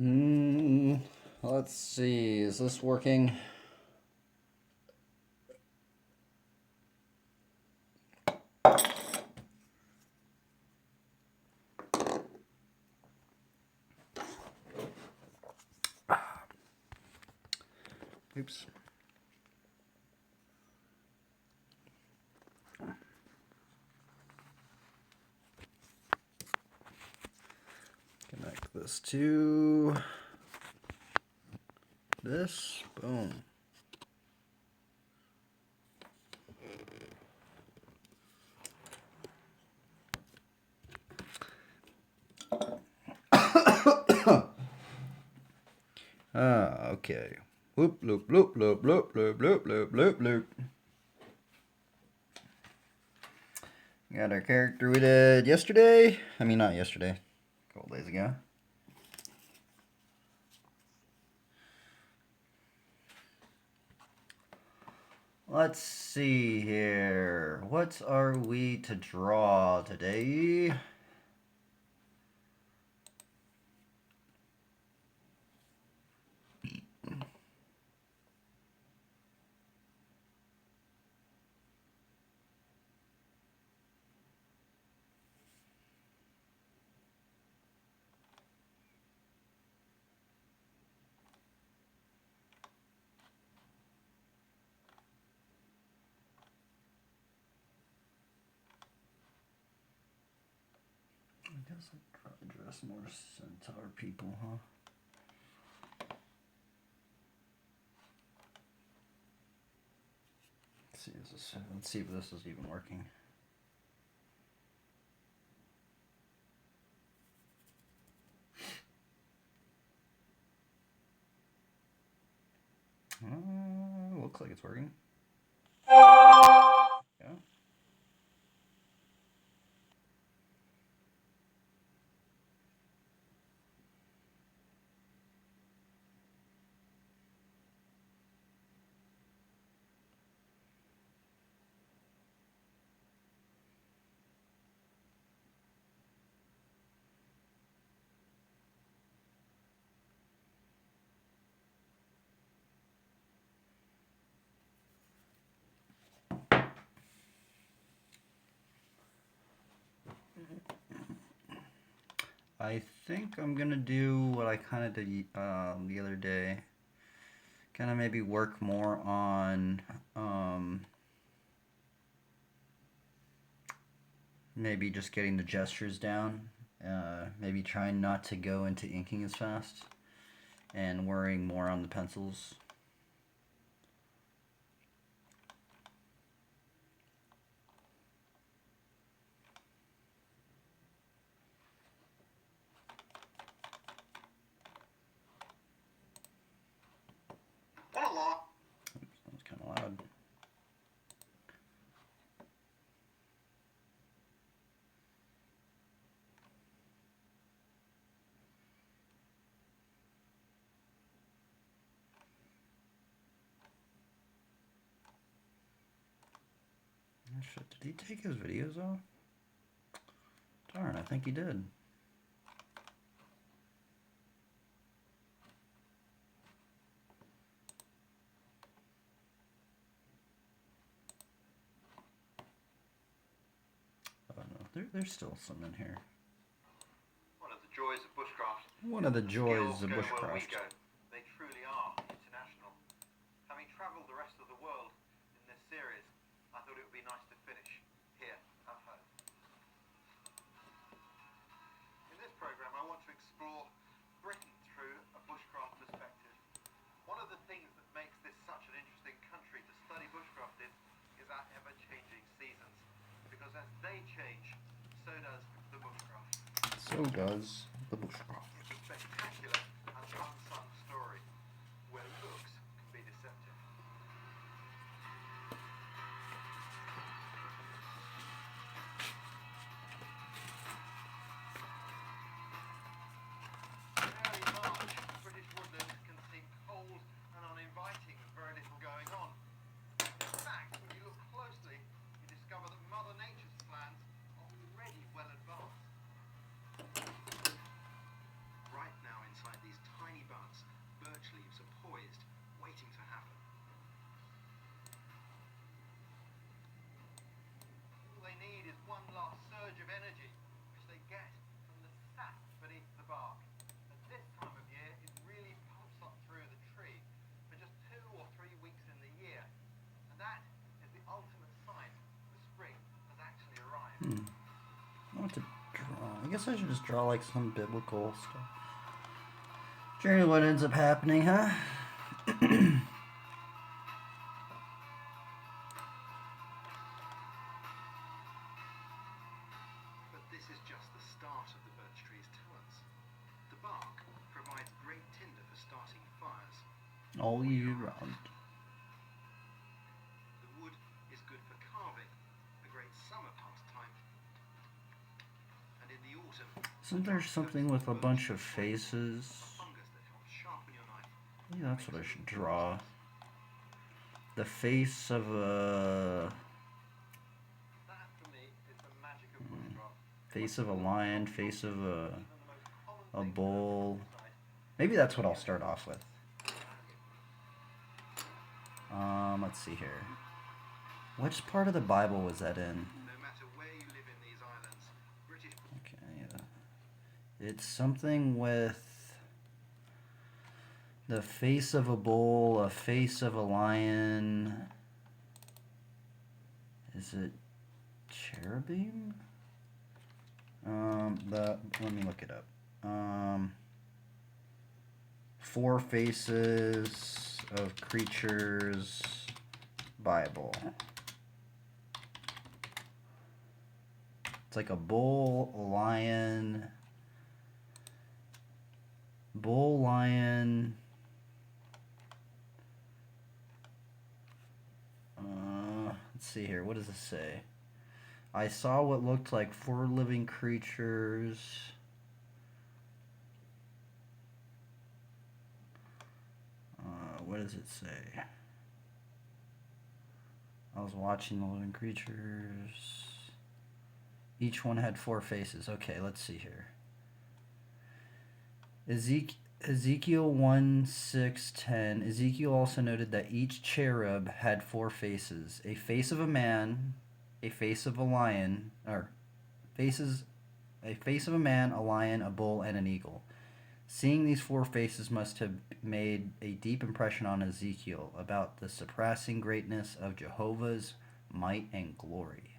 Hmm. Let's see. Is this working? Oops. Connect this to this. Boom. Okay. Loop, loop, loop, loop, loop, loop, loop, loop, loop, loop. Got our character we did yesterday. I mean, not yesterday. A couple days ago. Let's see here. What are we to draw today? I guess I'll try to dress more centaur people, huh? Let's see if this is even working. Looks like it's working. Yeah. I think I'm gonna do what I kind of did the other day. Kind of maybe work more on maybe just getting the gestures down. Maybe trying not to go into inking as fast and worrying more on the pencils. Oops, that was kind of loud. Shit, did he take his videos off? Darn, I think he did. Oh no, there's still some in here. One of the joys of bushcraft. One of the joys of Skills go bushcraft. where we go. They truly are international. Having travelled the rest of the world in this series, I thought it would be nice to finish here at home. In this programme, I want to explore Britain through a bushcraft perspective. One of the things that makes this such an interesting country to study bushcraft in is our ever-changing seasons. Because as they change, so does the bushcraft. So does the bushcraft. It's a spectacular and unsung story where looks can be deceptive. In early March, British woodlands can seem cold and uninviting with very little going on. In fact, when you look closely, you discover that Mother Nature's plans are already well advanced. guess I should just draw like some biblical stuff. Generally what ends up happening, huh? But this is just the start of the birch tree's talents. The bark provides great tinder for starting fires. All year round. The wood is good for carving, a great summer pastime. And in the autumn, Isn't there something with a bunch of faces? fungus that helps sharpen your knife. Yeah, that's what I should draw. The face of a... That, for me, is the magic of bushcraft. Face of a lion, face of a bull. Maybe that's what I'll start off with. Let's see here. Which part of the Bible was that in? No matter where you live in these islands, British... Okay, it's something with the face of a bull, a face of a lion. Is it cherubim? Let me look it up. Four Faces of Creatures Bible. It's like a bull, lion, let's see here. What does it say? I saw what looked like four living creatures. What does it say? I was watching the living creatures. Each one had four faces. Okay, let's see here. Ezekiel 1:6-10. Ezekiel also noted that each cherub had four faces: a face of a man, a face of a lion, or a face of a man, a lion, a bull, and an eagle. Seeing these four faces must have made a deep impression on Ezekiel about the surpassing greatness of Jehovah's might and glory.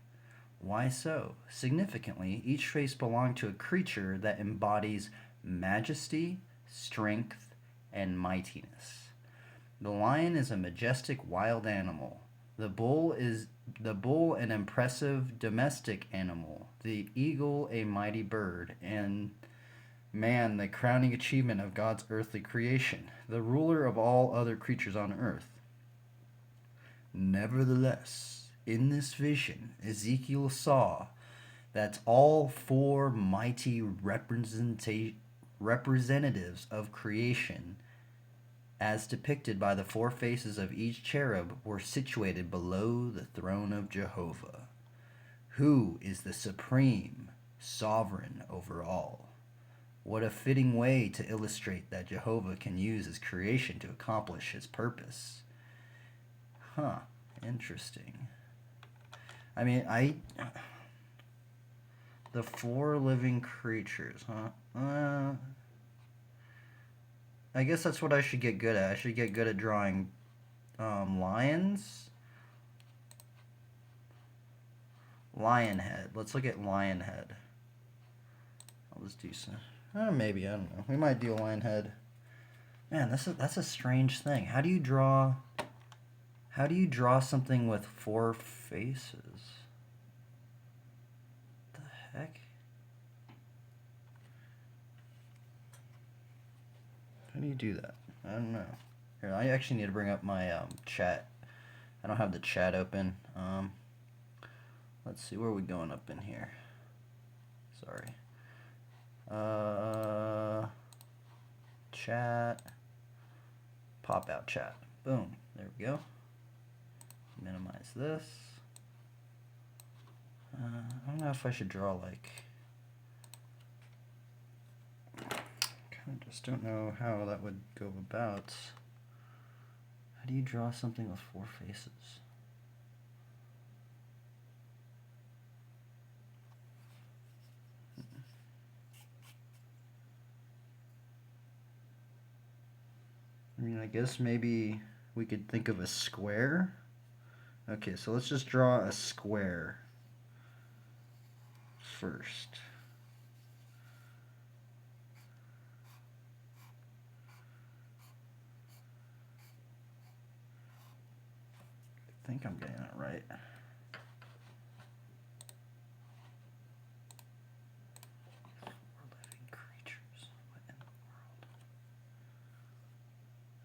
Why so? Significantly, each face belonged to a creature that embodies majesty, strength, and mightiness. The lion is a majestic wild animal. The bull an impressive domestic animal. The eagle a mighty bird, and man the crowning achievement of God's earthly creation, the ruler of all other creatures on earth. Nevertheless, in this vision, Ezekiel saw that all four mighty representatives of creation, as depicted by the four faces of each cherub, were situated below the throne of Jehovah, who is the supreme sovereign over all. What a fitting way to illustrate that Jehovah can use his creation to accomplish his purpose. Huh, interesting. I mean, the four living creatures, huh? I guess that's what I should get good at. I should get good at drawing lions. Lion head. Let's look at lion head. I'll just do some. Maybe, I don't know. We might do a lion head. Man, that's a strange thing. How do you draw something with four faces? What the heck? How do you do that? I don't know. Here, I actually need to bring up my chat. I don't have the chat open. Let's see, where are we going up in here? Sorry. Chat. Pop out chat. Boom. There we go. Minimize this. I don't know if I should draw like... I just don't know how that would go about. How do you draw something with four faces? I mean, I guess maybe we could think of a square. Okay, so let's just draw a square first. think I'm getting it right. Four living creatures. What in the world?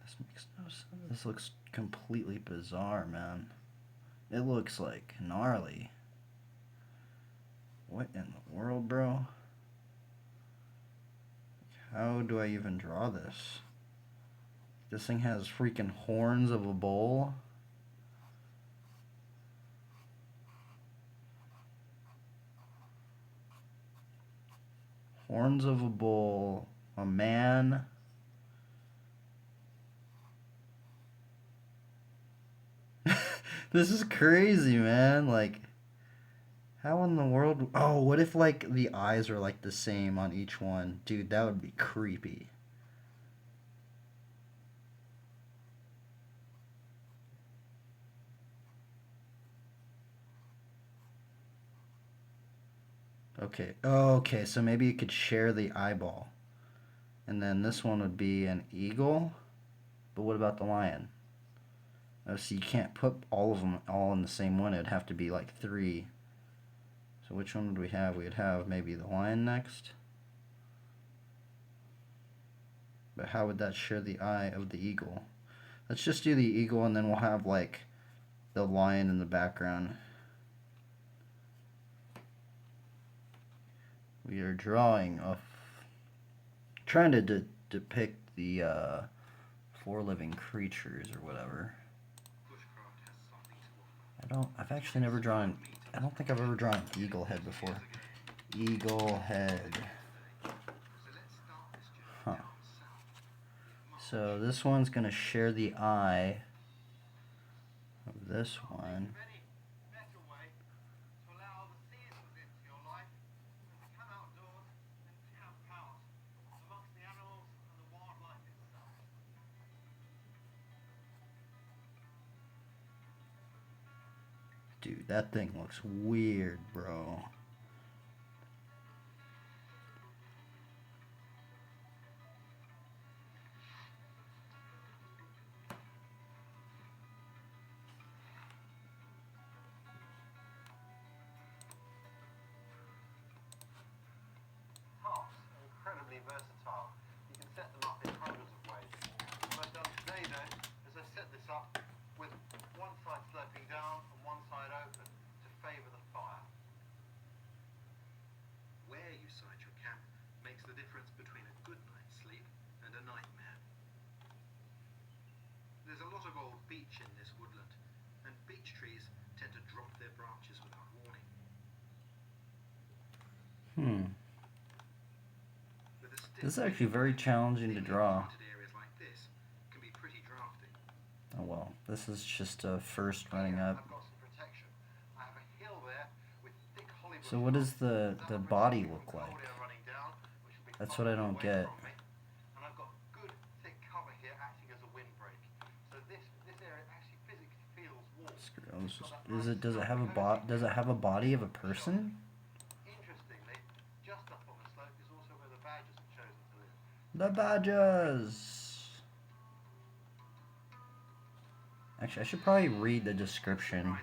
This makes no sense. This looks completely bizarre, man. It looks like gnarly. What in the world, bro? How do I even draw this? This thing has freaking horns of a bull. Horns of a bull. A man. This is crazy, man. Like, how in the world? Oh, what if, like, the eyes are, like, the same on each one? Dude, that would be creepy. Okay. Oh, okay, so maybe you could share the eyeball. And then this one would be an eagle. But what about the lion? Oh, so you can't put all of them all in the same one. It'd have to be like 3. So which one would we have? We'd have maybe the lion next. But how would that share the eye of the eagle? Let's just do the eagle and then we'll have like the lion in the background. We are drawing trying to depict the 4 living creatures or whatever. I've actually never drawn, I don't think I've ever drawn an eagle head before. Eagle head. Huh. So this one's going to share the eye of this one. Dude, that thing looks weird, bro. Harps are incredibly versatile. You can set them up in hundreds of ways. What I've done today, though, is I've set this up with one side sloping down and one side open to favour the fire. Where you site your camp makes the difference between a good night's sleep and a nightmare. There's a lot of old beech in this woodland, and beech trees tend to drop their branches without warning. This is actually very challenging to draw. Oh well, this is just a first running up. So what does the body look like? That's what I don't get. And I've got good thick cover here acting as a windbreak. So this area actually physically feels warm. Does it have a body of a person? Interestingly, just up on the slope is also where the badgers have chosen to live. The badgers. Actually, I should probably read the description. How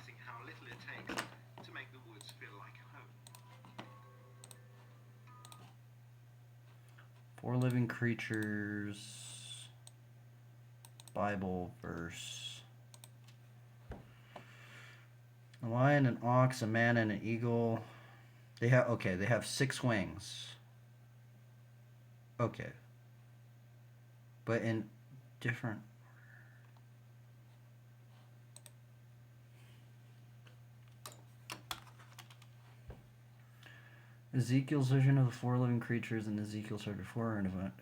little it takes to make the woods feel like home. 4 living creatures. Bible verse. A lion, an ox, a man, and an eagle. They have 6 wings. Okay. But in different. Ezekiel's vision of the 4 living creatures in Ezekiel chapter 4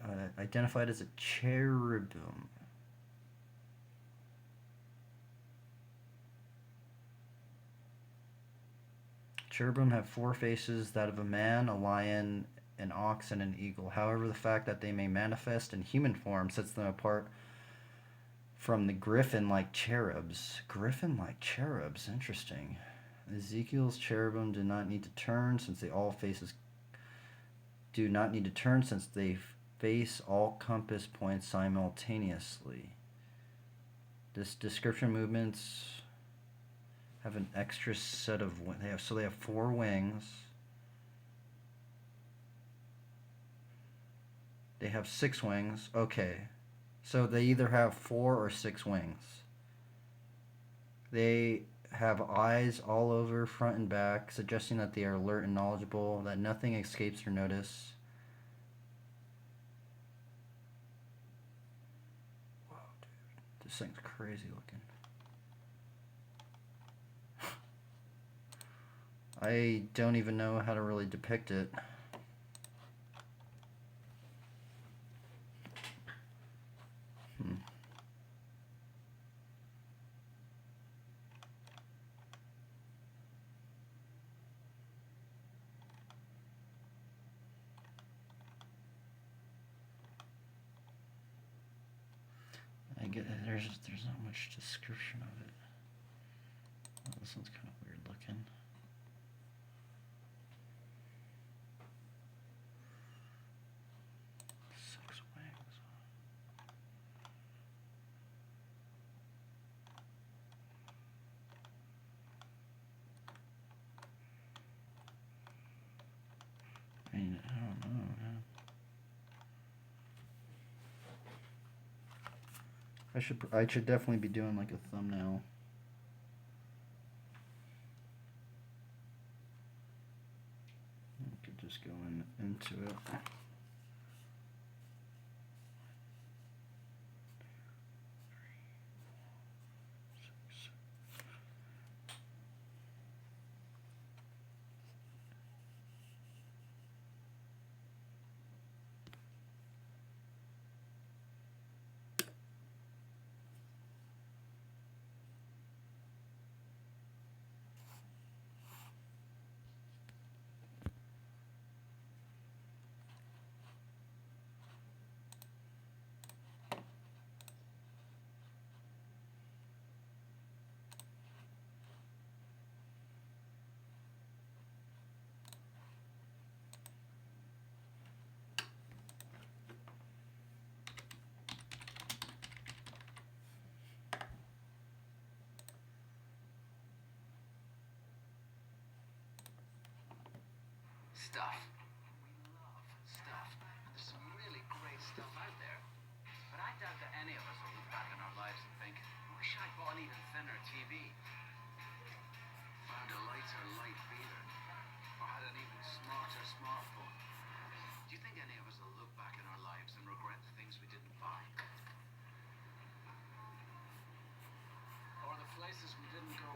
are identified as a cherubim. Cherubim have 4 faces, that of a man, a lion, an ox, and an eagle. However, the fact that they may manifest in human form sets them apart from the griffin-like cherubs. Griffin-like cherubs, interesting. Ezekiel's cherubim do not need to turn since they face all compass points simultaneously. This description movements have an extra set of they have 4 wings. They have 6 wings. Okay. So they either have 4 or 6 wings. They have eyes all over front and back, suggesting that they are alert and knowledgeable, that nothing escapes their notice. Whoa, dude. This thing's crazy looking. I don't even know how to really depict it. I get there's not much description of it. Oh, this one's kind of weird looking. Six wings. I mean, I don't know, man. I should definitely be doing like a thumbnail. I could just go into it. Stuff. We love stuff. There's some really great stuff out there. But I doubt that any of us will look back in our lives and think, I wish I'd bought an even thinner TV. Found a lighter light beater. Or had an even smarter smartphone. Do you think any of us will look back in our lives and regret the things we didn't buy? Or the places we didn't go?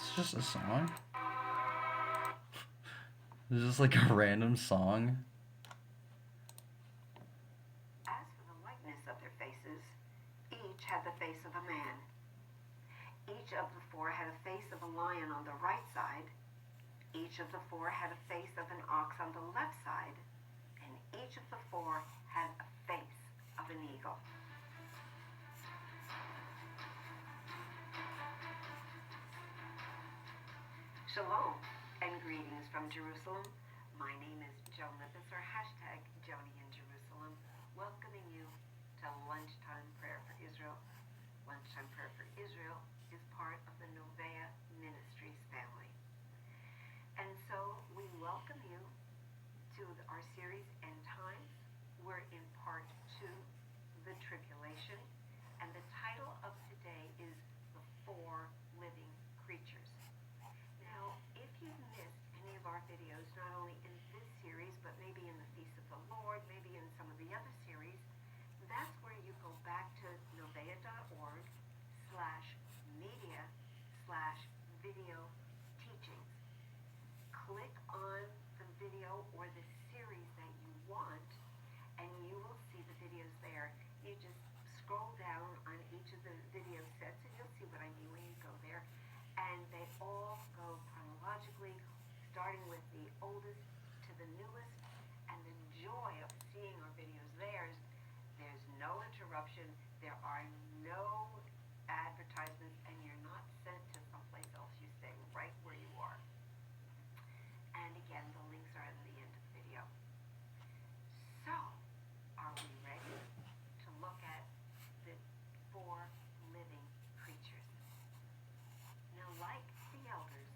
It's just a song. It's just like a random song. As for the likeness of their faces, each had the face of a man. Each of the 4 had a face of a lion on the right side. Each of the 4 had a face of an ox on the left side. And each of the 4 had a face of an eagle. Shalom and greetings from Jerusalem. My name is Joan Lippis, or hashtag Joni in Jerusalem, welcoming you to Lunchtime Prayer for Israel. Lunchtime Prayer for Israel is part of the Novea Ministries family. And so we welcome you to our series End Times. We're in part 2, The Tribulation, and the title of today is The 4 Living Creatures. Now, if you've missed any of our videos, not only in this series, but maybe in the Feast of the Lord, maybe in some of the other series, go back to novea.org/media/video teachings. Click on the video or the series that you want, and you will see the videos there. You just scroll down on each of the video sets, and you'll see what I mean when you go there. And they all go chronologically, starting with the oldest to the newest. And the joy of seeing our videos there's no interruption, there are no advertisements, and you're not sent to someplace else. You stay right where you are. And again, the links are in the end of the video. So, are we ready to look at the four living creatures? Now, like the elders,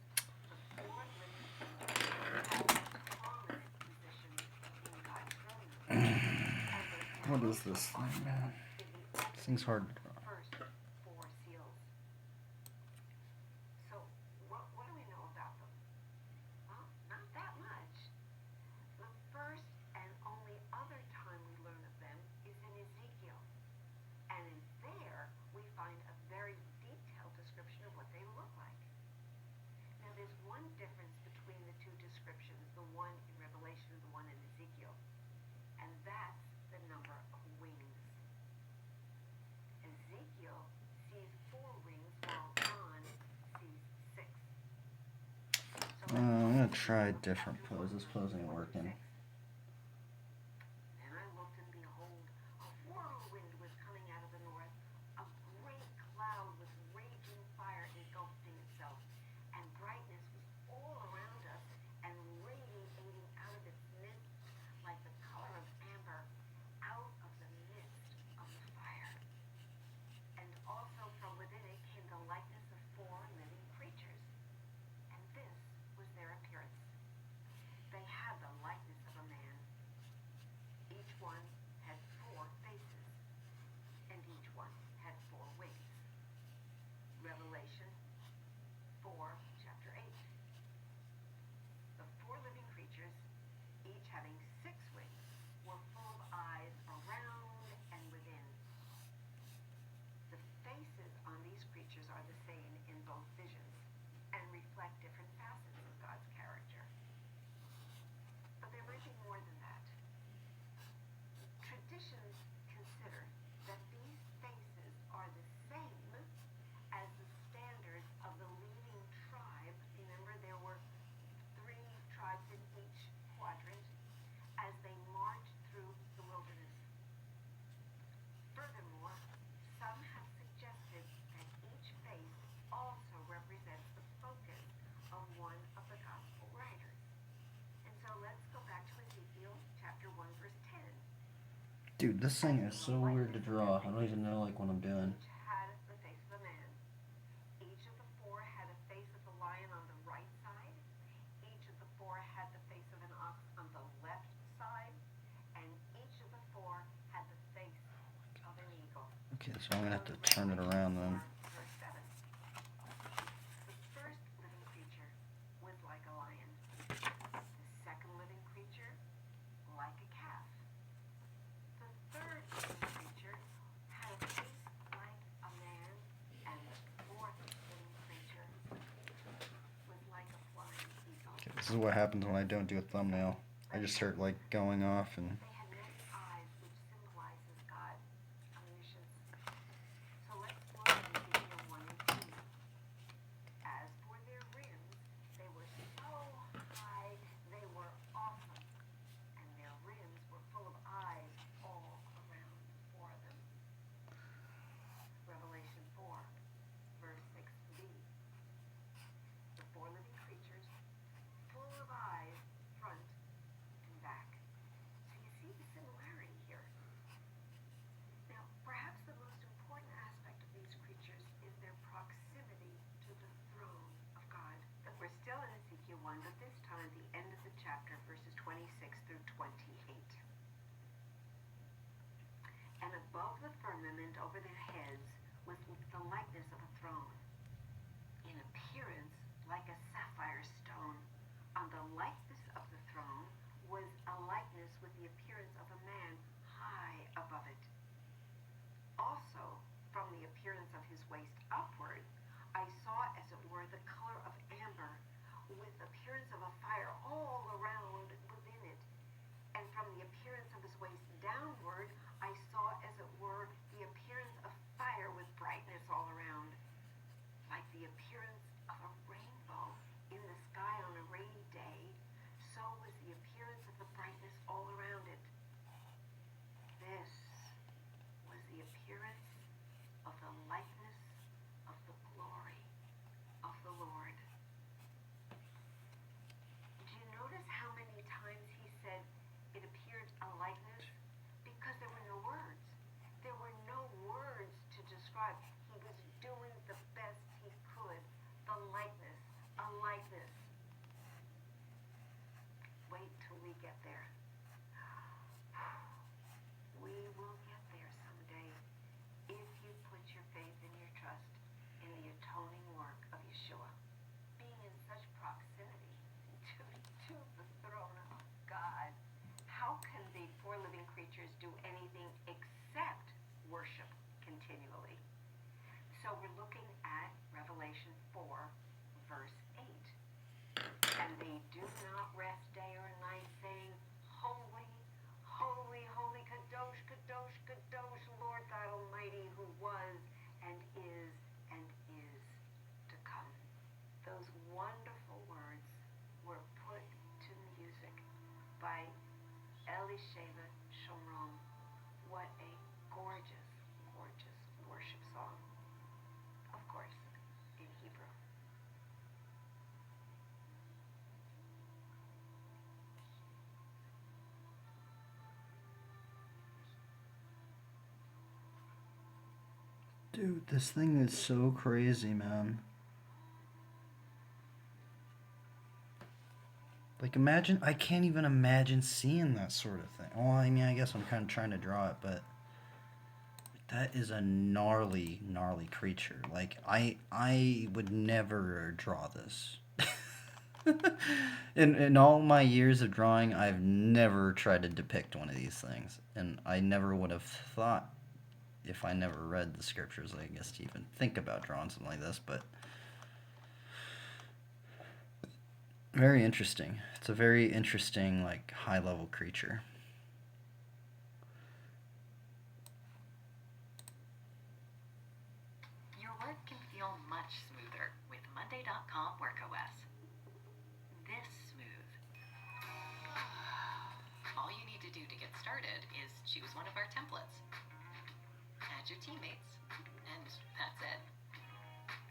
the four living creatures have a prominent position in God's throne room. What is this thing, man? This thing's hard to draw. First four seals. So, what do we know about them? Well, not that much. The first and only other time we learn of them is in Ezekiel. And in there, we find a very detailed description of what they look like. Now, there's one difference between the two descriptions, the one in Revelation and the one in Ezekiel. And that's the number of wings. Ezekiel sees 4 wings while John sees 6. So I'm gonna try a different pose. This pose ain't working. And I looked, and behold, a whirlwind was coming out of the north. A great cloud with raging fire engulfing itself, and brightness was all around us, and radiating out of its midst like the color of amber out of the midst of the fire. And also from within it came the likeness of 4 living creatures. And this was their appearance. They had the likeness of a man. Each one had 4 faces, and each one had 4 wings. Revelation 4, chapter 8. The 4 living creatures, each having 6 wings, were full of eyes around and within. The faces on these creatures are the same in both visions and reflect different facets of God's character. But there might be more than that. Traditions consider that these faces are the same as the standards of the leading tribe. Remember, there were 3 tribes in each quadrant as they marched through the wilderness. Furthermore, some have suggested that each face also represents the focus of one of the gospel writers. And so let's go back to Ezekiel chapter 1, verse 10. Dude, this thing is so weird to draw. I don't even know like what I'm doing. Each had the face of a man. Each of the 4 had a face of the lion on the right side. Each of the 4 had the face of an ox on the left side. And each of the 4 had the face of an eagle. Okay, so I'm gonna have to turn it around then. Verse 7. The first living creature was like a lion. The second living creature, like a calf. The third living creature had a face like a man, and the fourth living creature was like a flying eagle. Okay, this is what happens when I don't do a thumbnail. I just start like going off and They had many eyes, which symbolizes God's omniscience. So let's look at Ezekiel 1 and 2. As for their rims, they were so high, they were awesome, and their rims were full of eyes all around for them. Revelation 4, verse 6b. The 4 living creatures, full of eyes, front and back. So you see the similarity here. Now, perhaps the most important aspect of these creatures is their proximity to the throne of God. But we're still in Ezekiel 1, but this time at the end of the chapter, verses 26 through 28. And above the firmament over their heads was the likeness of a throne, in appearance like a sapphire stone. On the likeness of the throne was a likeness with the appearance of a man high above it. wait till we get there. We will get there someday if you put your faith and your trust in the atoning work of Yeshua. Being in such proximity to the throne of God, how can the four living creatures do anything except worship continually? So we're looking at Revelation 4, verse 8. And they do not rest day or night, saying, Holy, holy, holy, Kadosh, Kadosh, Kadosh, Lord God Almighty, who was and is to come. Those wonderful words were put to music by Elisheva Shomron. What a gorgeous, gorgeous worship song. Of course, in Hebrew. Dude, this thing is so crazy, man. Like, imagine, I can't even imagine seeing that sort of thing. Well, I mean, I guess I'm kind of trying to draw it, but that is a gnarly, gnarly creature. Like, I would never draw this. In all my years of drawing, I've never tried to depict one of these things. And I never would have thought, if I never read the scriptures, I guess, to even think about drawing something like this, but very interesting. It's a very interesting, like, high-level creature. Your work can feel much smoother with Monday.com WorkOS. This smooth. All you need to do to get started is choose one of our templates. Add your teammates, and that's it.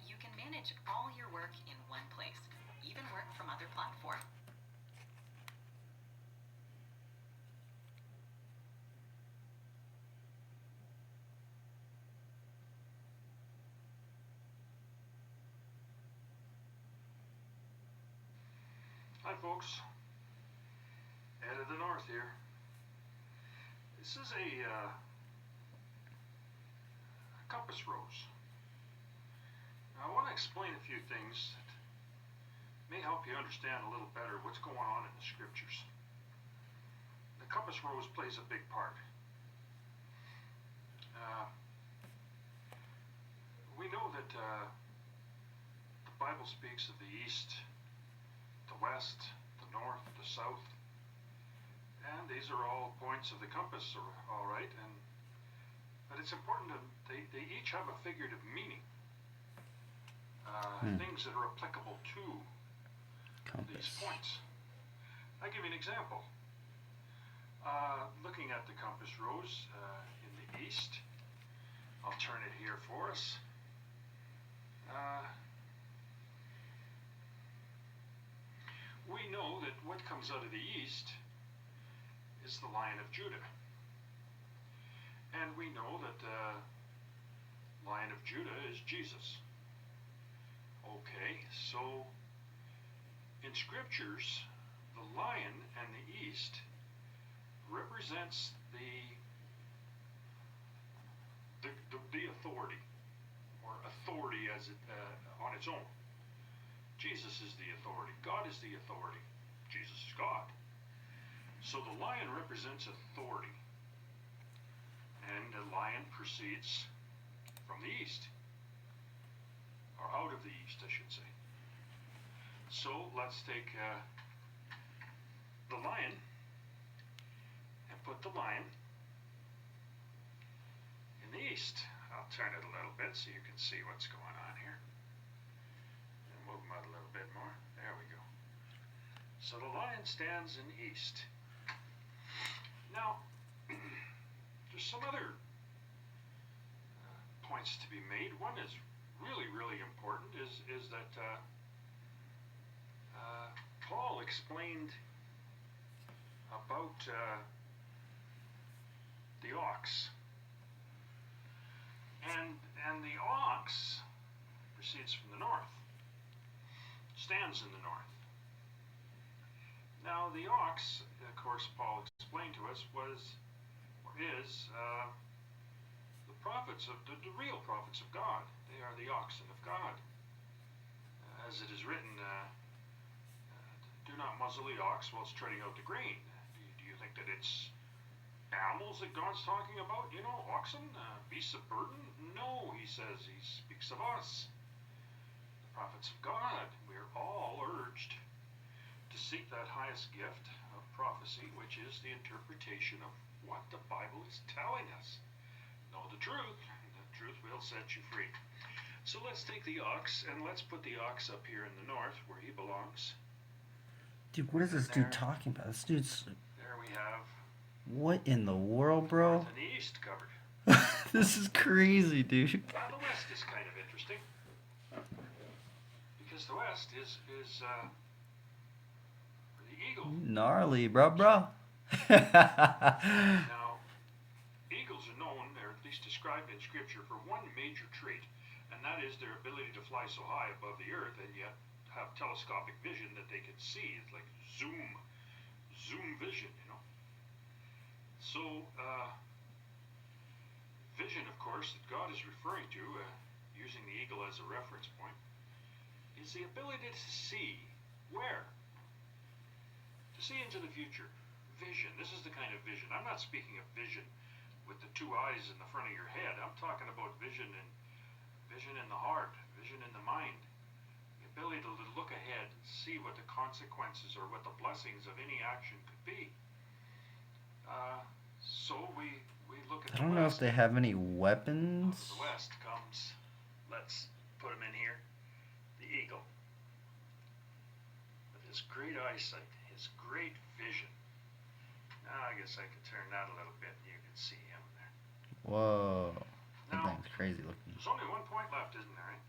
You can manage all your work in one place, even work from other platforms. Hi folks, Ed of the North here. This is a compass rose. Now, I want to explain a few things that may help you understand a little better what's going on in the scriptures. The compass rose plays a big part. We know that the Bible speaks of the east, the west, the north, the south, and these are all points of the compass, all right. But it's important that they each have a figurative meaning, things that are applicable to these points. I'll give you an example. Looking at the compass rose in the east, I'll turn it here for us. We know that what comes out of the east is the Lion of Judah. And we know that the Lion of Judah is Jesus. Okay, so in scriptures, the lion and the east represents the authority, or authority as it on its own. Jesus is the authority. God is the authority. Jesus is God. So the lion represents authority. And the lion proceeds from the east. Or out of the east, I should say. So let's take the lion and put the lion in the east. I'll turn it a little bit so you can see what's going on here. And move him out a little bit more. There we go. So the lion stands in the east. Now, there's some other points to be made. One is really, really important is that Paul explained about the ox. And the ox proceeds from the north, stands in the north. Now, the ox, of course, Paul explained to us, was or is the prophets of the real prophets of God. They are the oxen of God. As it is written, do not muzzle the ox while it's treading out the grain. Do you think that it's animals that God's talking about? You know, oxen, beasts of burden? No, he says. He speaks of us, the prophets of God. We're all urged to seek that highest gift of prophecy, which is the interpretation of what the Bible is telling us. Know the truth. The truth will set you free. So let's take the ox and let's put the ox up here in the north where he belongs. Dude, what is this dude talking about? This dude's... There we have... What in the world, bro? North and the east covered. This is crazy, dude. Now the west is kind of interesting. Because the west is where the eagle... Gnarly, bro. Now, eagles are known, or at least described in Scripture, for one major trait, and that is their ability to fly so high above the earth and yet have telescopic vision that they can see. It's like zoom vision, you know. So, vision, of course, that God is referring to, using the eagle as a reference point, is the ability to see where? To see into the future. Vision. This is the kind of vision. I'm not speaking of vision with the two eyes in the front of your head. I'm talking about vision in the heart, vision in the mind. The ability to look ahead and see what the consequences or what the blessings of any action could be. So we look at I don't know if they have any weapons. Out of the west comes, let's put him in here, the eagle. With his great eyesight, his great vision. Now I guess I could turn that a little bit and you can see him there. Whoa. That Now, thing's crazy looking. there's only 1 point left, isn't there, right?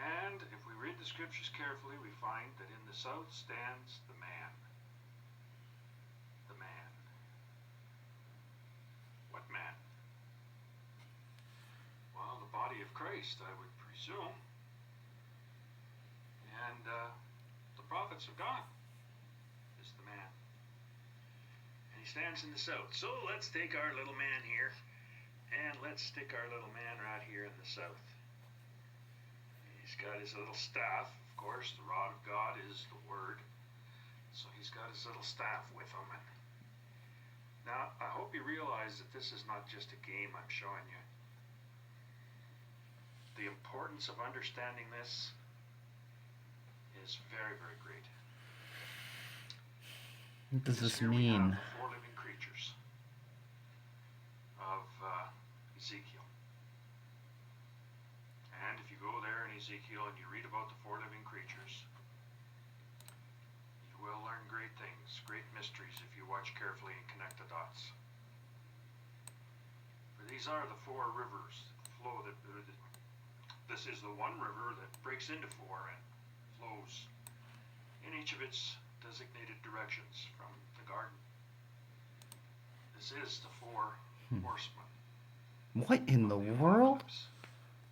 And if we read the scriptures carefully, we find that in the south stands the man. The man. What man? Well, the body of Christ, I would presume. And the prophets of God is the man. And he stands in the south. So let's take our little man here, and let's stick our little man right here in the south. He's got his little staff. Of course, the rod of God is the word. So he's got his little staff with him. And now, I hope you realize that this is not just a game I'm showing you. The importance of understanding this is very, very great. What does this Here we mean? have the four living creatures of Ezekiel. And if you go there in Ezekiel and you read about the four living creatures, you will learn great things, great mysteries if you watch carefully and connect the dots. For these are the four rivers that flow. This is the one river that breaks into four and flows in each of its designated directions from the garden. This is the four horsemen. What in the of the world? apocalypse.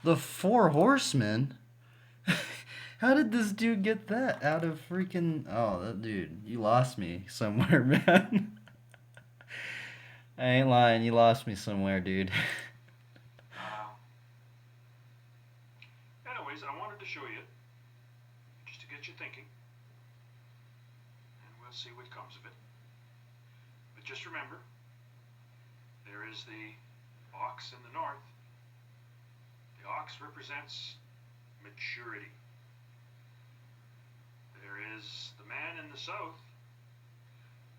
The four horsemen? How did this dude get that out of freaking... Oh, that dude, you lost me somewhere, man. I ain't lying, you lost me somewhere, dude. Anyways, I wanted to show you, just to get you thinking, and we'll see what comes of it. But just remember, there is the ox in the north. The ox represents maturity. There is the man in the south.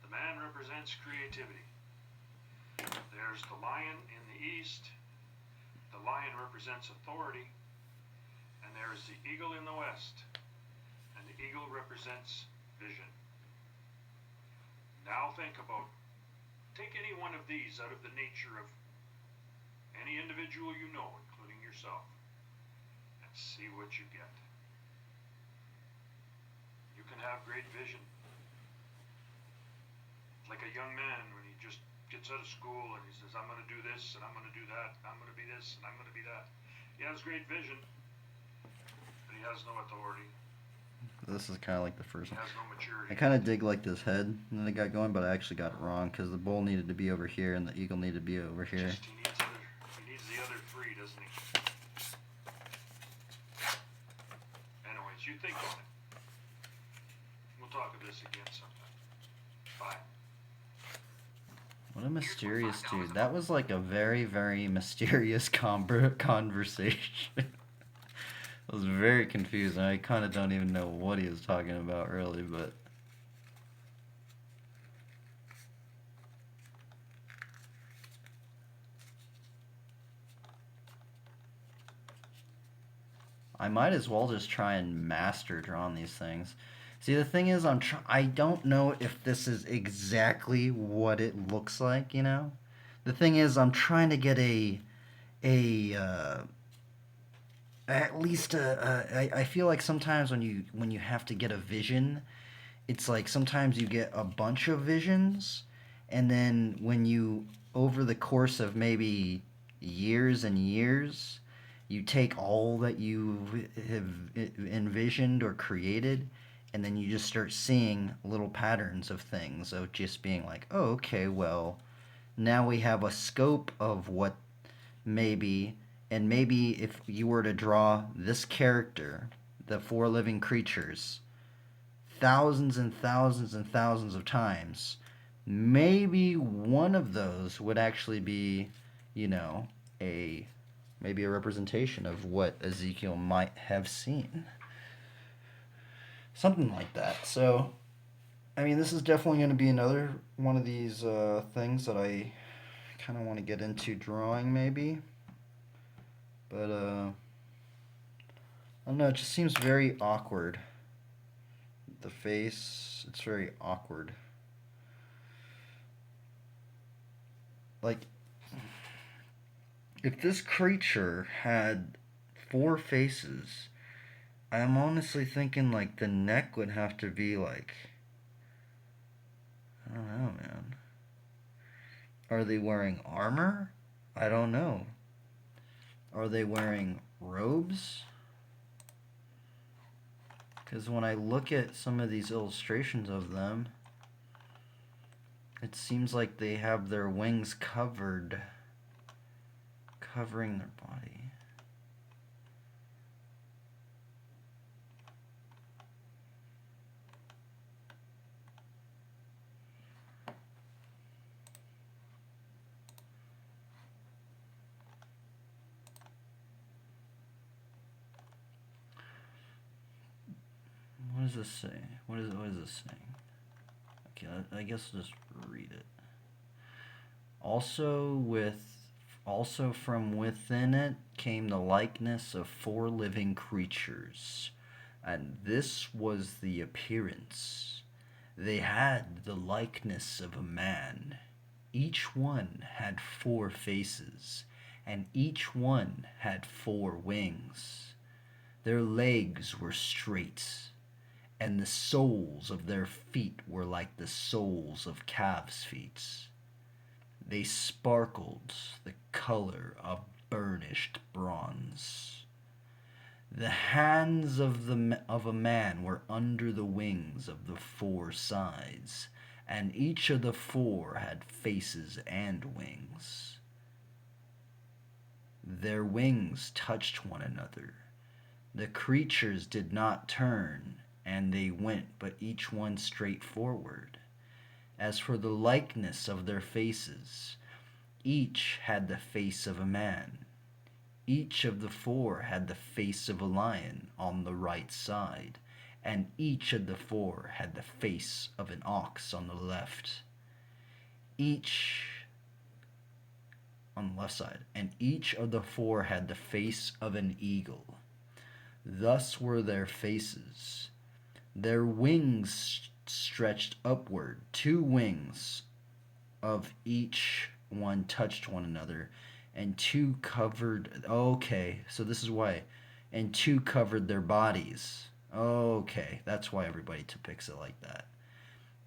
The man represents creativity. There's the lion in the east. The lion represents authority. And there is the eagle in the west. And the eagle represents vision. Now think about, take any one of these out of the nature of any individual you know, including yourself, and see what you get. You can have great vision. Like a young man when he just gets out of school and he says, I'm going to do this and I'm going to do that, I'm going to be this and I'm going to be that. He has great vision, but he has no authority. This is kind of like the first He one. has no maturity. I kind of dig like this head that I got going, but I actually got it wrong because the bull needed to be over here and the eagle needed to be over here. Just he needs the other three, doesn't he? Anyways, you think on it. We'll talk of this again sometime. Bye. What a mysterious dude. That was like a very, very mysterious conversation. It was very confusing. I kind of don't even know what he was talking about really, but... I might as well just try and master drawing these things. See, the thing is, I don't know if this is exactly what it looks like, you know? The thing is, I'm trying to get at least I feel like sometimes when you have to get a vision, it's like sometimes you get a bunch of visions, and then when you, over the course of maybe years and years, you take all that you have envisioned or created, and then you just start seeing little patterns of things, of just being like, oh, okay, well, now we have a scope of what maybe, and maybe if you were to draw this character, the four living creatures, thousands and thousands and thousands of times, maybe one of those would actually be, you know, maybe a representation of what Ezekiel might have seen. Something like that. So, I mean, this is definitely going to be another one of these things that I kind of want to get into drawing, maybe. But, I don't know, it just seems very awkward. The face, it's very awkward. Like, if this creature had four faces, I'm honestly thinking, like, the neck would have to be, like, I don't know, man. Are they wearing armor? I don't know. Are they wearing robes? Because when I look at some of these illustrations of them, it seems like they have their wings covering their body. What does this say? What is this saying? Okay, I guess I'll just read it. Also from within it came the likeness of four living creatures, and this was the appearance. They had the likeness of a man. Each one had four faces, and each one had four wings. Their legs were straight, and the soles of their feet were like the soles of calves' feet. They sparkled the color of burnished bronze. The hands of a man were under the wings of the four sides, and each of the four had faces and wings. Their wings touched one another. The creatures did not turn, and they went, but each one straight forward. As for the likeness of their faces, each had the face of a man. Each of the four had the face of a lion on the right side, and each of the four had the face of an ox on the left. Each on the left side, and each of the four had the face of an eagle. Thus were their faces. Their wings stretched upward. Two wings of each one touched one another, and two covered... Okay, so this is why. And two covered their bodies. Okay, that's why everybody depicts it like that.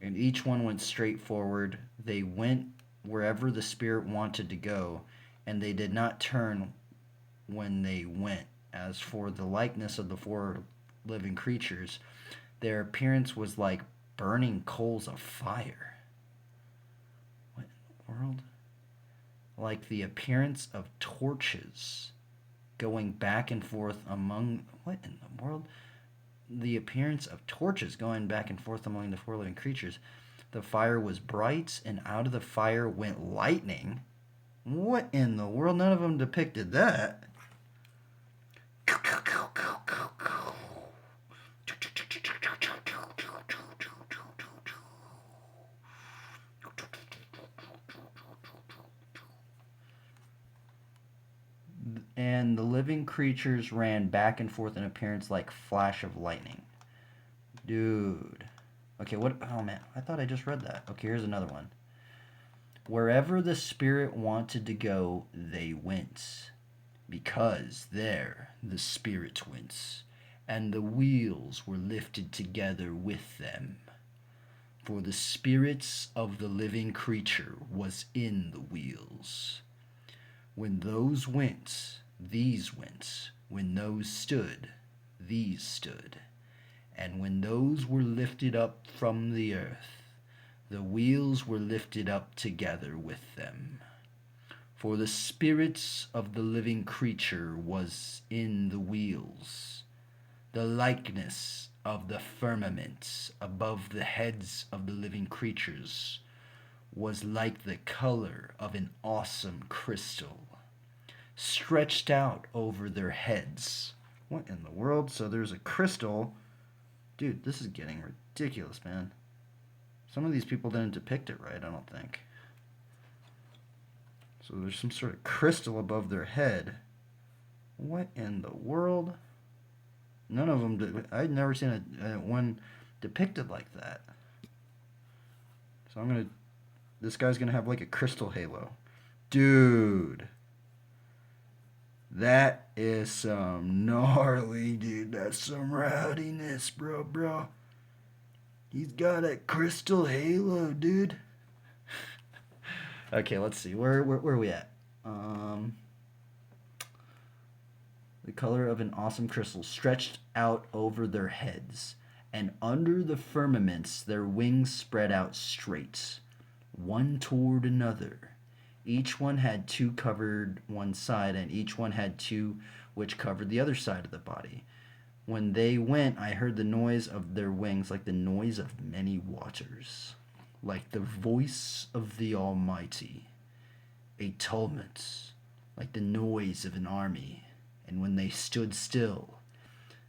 And each one went straight forward. They went wherever the spirit wanted to go, and they did not turn when they went. As for the likeness of the four living creatures, their appearance was like burning coals of fire. What in the world? Like the appearance of torches going back and forth among... What in the world? The appearance of torches going back and forth among the four living creatures. The fire was bright, and out of the fire went lightning. What in the world? None of them depicted that. And the living creatures ran back and forth in appearance like flash of lightning. Dude. Okay, what? Oh man, I thought I just read that. Okay, here's another one. Wherever the Spirit wanted to go, they went, because there the Spirit went, and the wheels were lifted together with them. For the spirits of the living creature was in the wheels. When those went, these went. When those stood, these stood. And when those were lifted up from the earth, the wheels were lifted up together with them. For the spirits of the living creature was in the wheels. The likeness of the firmament above the heads of the living creatures was like the color of an awesome crystal, stretched out over their heads. What in the world? So there's a crystal. Dude, this is getting ridiculous, man. Some of these people didn't depict it right, I don't think. So there's some sort of crystal above their head. What in the world? None of them did. I'd never seen one depicted like that. So I'm gonna... This guy's gonna have like a crystal halo. Dude. That is some gnarly, dude. That's some rowdiness, bro. He's got a crystal halo, dude. Okay, let's see. Where are we at? The color of an awesome crystal stretched out over their heads, and under the firmaments their wings spread out straight, one toward another. Each one had two covered one side, and each one had two which covered the other side of the body. When they went, I heard the noise of their wings like the noise of many waters, like the voice of the Almighty, a tumult, like the noise of an army. And when they stood still,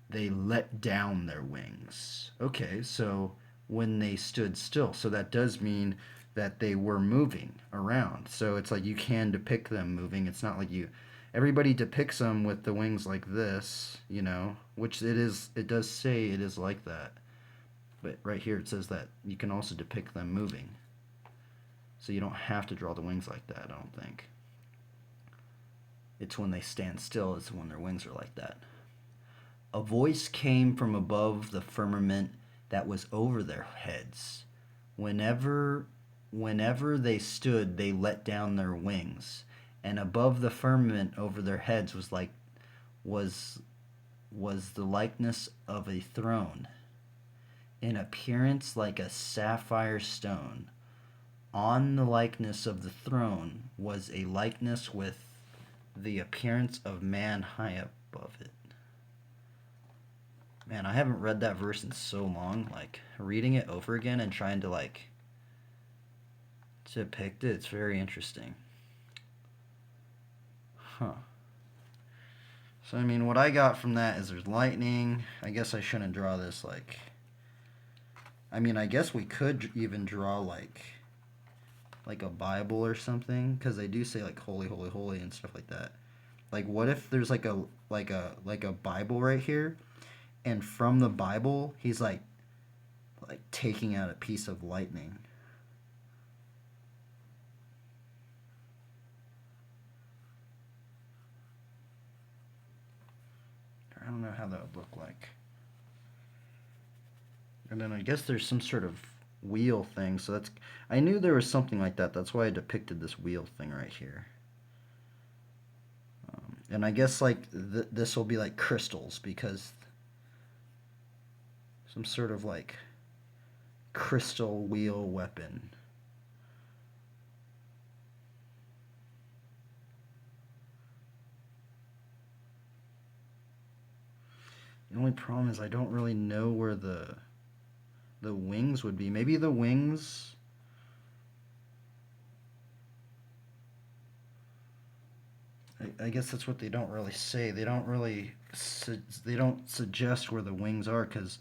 they let down their wings. Okay, so when they stood still, so that does mean that they were moving around. So it's like you can depict them moving. It's not like you... Everybody depicts them with the wings like this, you know, which it does say it is like that. But right here it says that you can also depict them moving. So you don't have to draw the wings like that, I don't think. It's when they stand still is when their wings are like that. A voice came from above the firmament that was over their heads. Whenever they stood, they let down their wings, and above the firmament over their heads was the likeness of a throne, in appearance like a sapphire stone. On the likeness of the throne was a likeness with the appearance of man high above it. Man, I haven't read that verse in so long. Like, reading it over again and trying to, like, depict it, it's very interesting. Huh. So, I mean, what I got from that is there's lightning. I guess I shouldn't draw this, like... I mean, I guess we could even draw, like a Bible or something, because they do say, like, holy, holy, holy and stuff like that. Like, what if there's, like a Bible right here, and from the Bible, he's, like taking out a piece of lightning. I don't know how that would look like. And then I guess there's some sort of wheel thing, so that's... I knew there was something like that. That's why I depicted this wheel thing right here. And I guess, like, this will be like crystals, because Some sort of like crystal wheel weapon. The only problem is I don't really know where the wings would be. Maybe the wings. I guess that's what they don't really say. They don't really. They don't suggest where the wings are, because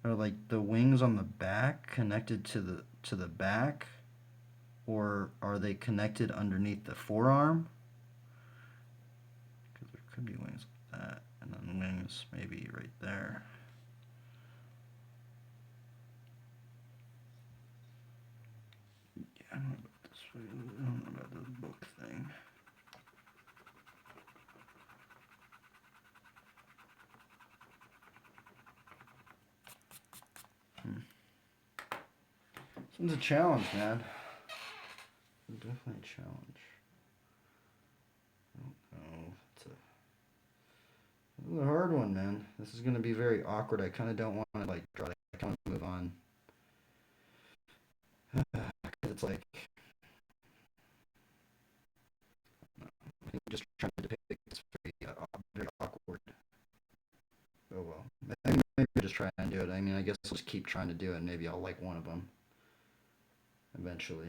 are like the wings on the back connected to the back, or are they connected underneath the forearm? Because there could be wings like that, and then wings maybe right there. I don't know about this. I don't know about this book thing. This one's a challenge, man. It's definitely a challenge. I don't know. This is a hard one, man. This is going to be very awkward. I kind of don't want to like try to kind of move on. It's like I'm just trying to depict this very awkward. Oh well. Maybe I'll just try and do it. I mean, I guess I'll just keep trying to do it. Maybe I'll like one of them eventually.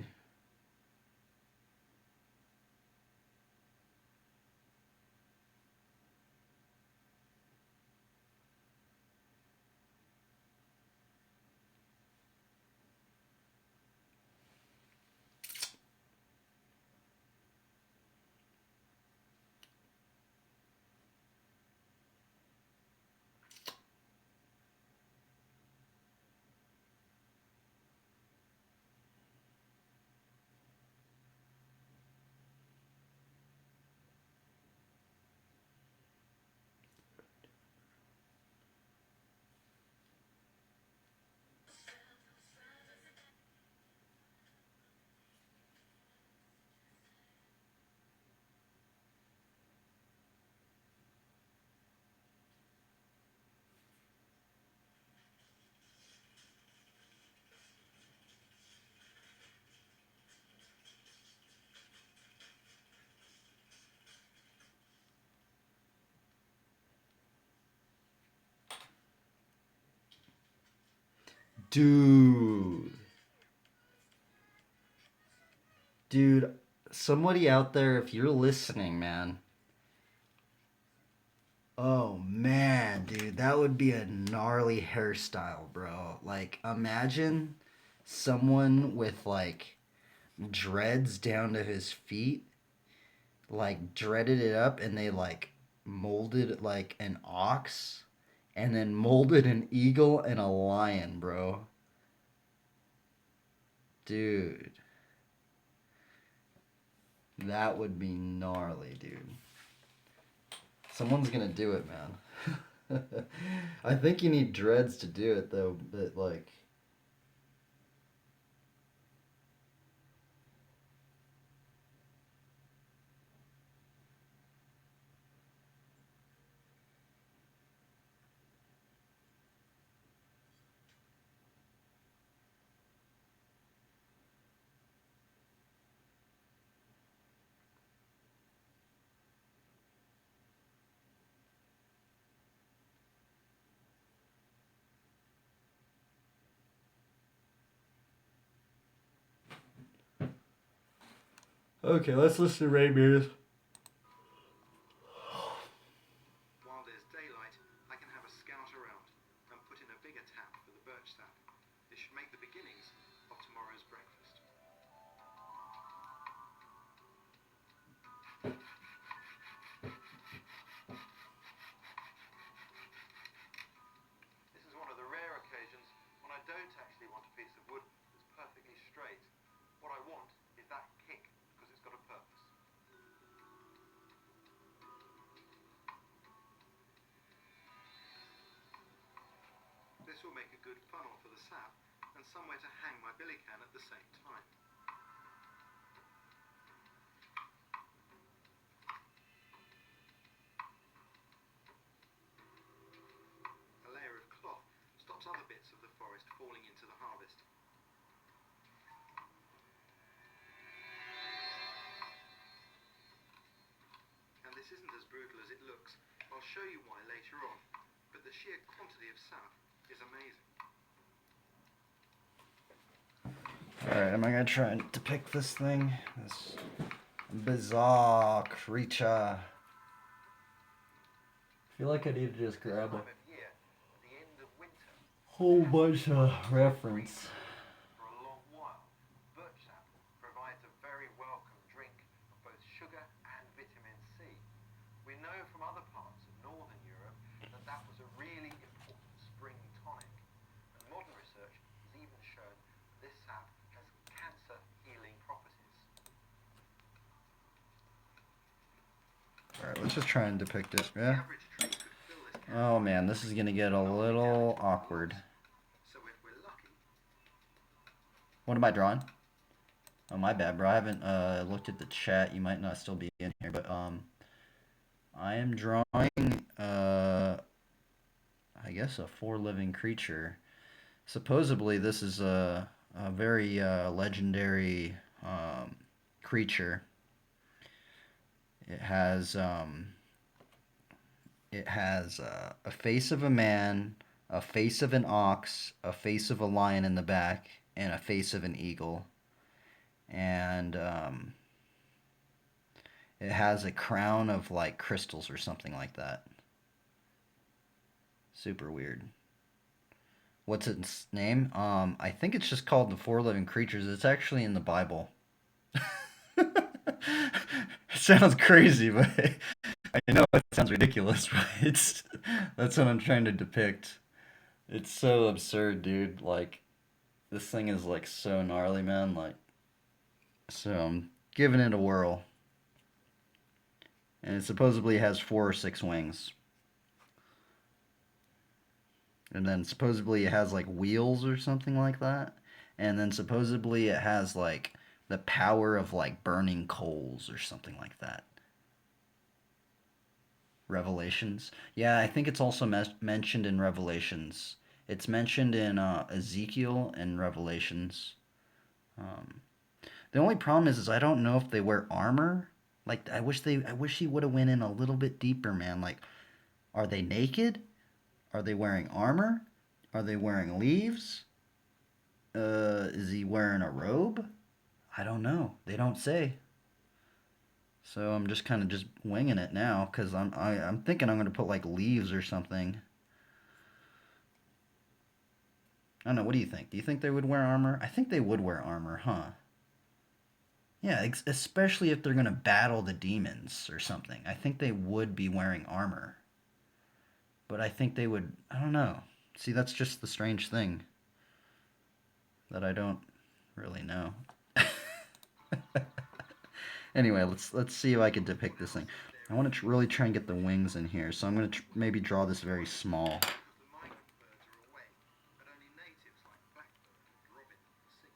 Dude, somebody out there, if you're listening, man. Oh man, dude, that would be a gnarly hairstyle, bro. Like, imagine someone with like dreads down to his feet, like dreaded it up, and they like molded like an ox, and then molded an eagle and a lion, bro. Dude, that would be gnarly, dude. Someone's gonna do it, man. I think you need dreads to do it, though, but like. Okay, let's listen to Ramirez. While there's daylight, I can have a scout around and put in a bigger tap for the birch sap. This should make the beginnings of tomorrow's breakfast. This is one of the rare occasions when I don't actually want a piece of wood that's perfectly straight. What I want is that kick, because it's got a purpose. This will make a good funnel for the sap and somewhere to hang my billy can at the same time. A layer of cloth stops isn't as brutal as it looks. I'll show you why later on. But the sheer quantity of sap is amazing. Alright, am I gonna try and depict this thing? This bizarre creature. I feel like I need to just grab a Time of year, the end of winter, whole bunch of reference. for a long while. Birch sap provides a very welcome drink of both sugar and vitamin C. We know from other parts of northern Europe that that was a really important spring tonic. And modern research has even shown this sap has cancer healing properties. Alright, let's just try and depict it. The Yeah. average tree could fill this can Oh man, this is gonna get a little awkward. So if we're lucky, What am I drawing? Oh, my bad, bro. I haven't looked at the chat. You might not still be in here, but I am drawing I guess a 4 living creature. Supposedly this is a very legendary creature. It has a face of a man, a face of an ox, a face of a lion in the back, and a face of an eagle. And it has a crown of like crystals or something like that. Super weird. What's its name? I think it's just called the 4 living creatures. It's actually in the Bible. It sounds crazy, but I know it sounds ridiculous, but that's what I'm trying to depict. It's so absurd, dude. Like, this thing is like so gnarly, man. Like, so I'm giving it a whirl. And it supposedly has 4 or 6 wings. And then supposedly it has like wheels or something like that. And then supposedly it has like the power of like burning coals or something like that. Revelations. Yeah, I think it's also mentioned in Revelations. It's mentioned in Ezekiel and Revelations. Um, the only problem is I don't know if they wear armor. Like I wish he would have went in a little bit deeper, man. Like, are they naked? Are they wearing armor? Are they wearing leaves? Is he wearing a robe? I don't know. They don't say. So I'm just kind of just winging it now because I'm thinking I'm gonna put like leaves or something. I don't know. What do you think? Do you think they would wear armor? I think they would wear armor, huh? Yeah, especially if they're gonna battle the demons or something. I think they would be wearing armor. But I think they would. I don't know. See, that's just the strange thing that I don't really know. Anyway, let's see if I can depict this thing. I want to really try and get the wings in here, so I'm going to maybe draw this very small. because the migrant birds are away, but only natives like blackbird and robin sing.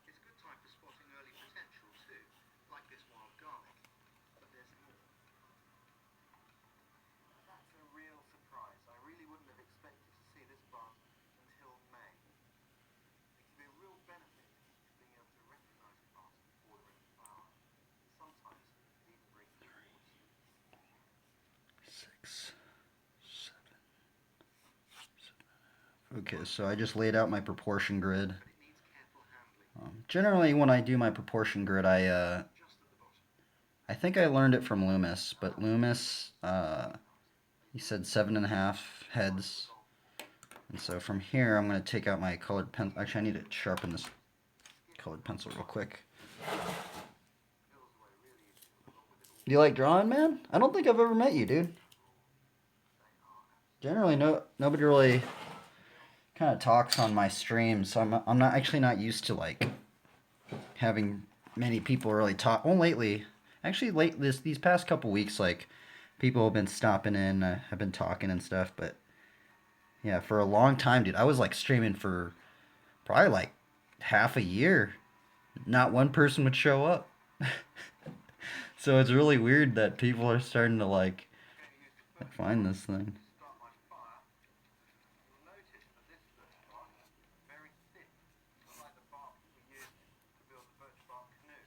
It's a good time for spotting early potential too, like this wild garlic. But there's more. That's a real surprise. I really wouldn't have expected to see this plant until May. It can be a real benefit being able to recognize plants before they're in flower. Sometimes it even brings rewards. 6, 7. Okay, so I just laid out my proportion grid. But it needs careful handling. Generally, when I do my proportion grid, Just at the bottom. I think I learned it from Loomis, but Loomis, he said 7.5 heads. And so from here, I'm going to take out my colored pen. Actually, I need to sharpen this colored pencil real quick. Do you like drawing, man? I don't think I've ever met you, dude. Generally, nobody really kind of talks on my streams, so I'm not actually not used to like having many people really talk. Well, lately, actually, these past couple weeks, like people have been stopping in, have been talking and stuff. But yeah, for a long time, dude, I was like streaming for probably like half a year. Not one person would show up. So it's really weird that people are starting to like find this thing. Start my fire. You'll notice that this birch bark is very thick, unlike the bark that we used to build the birch bark canoe.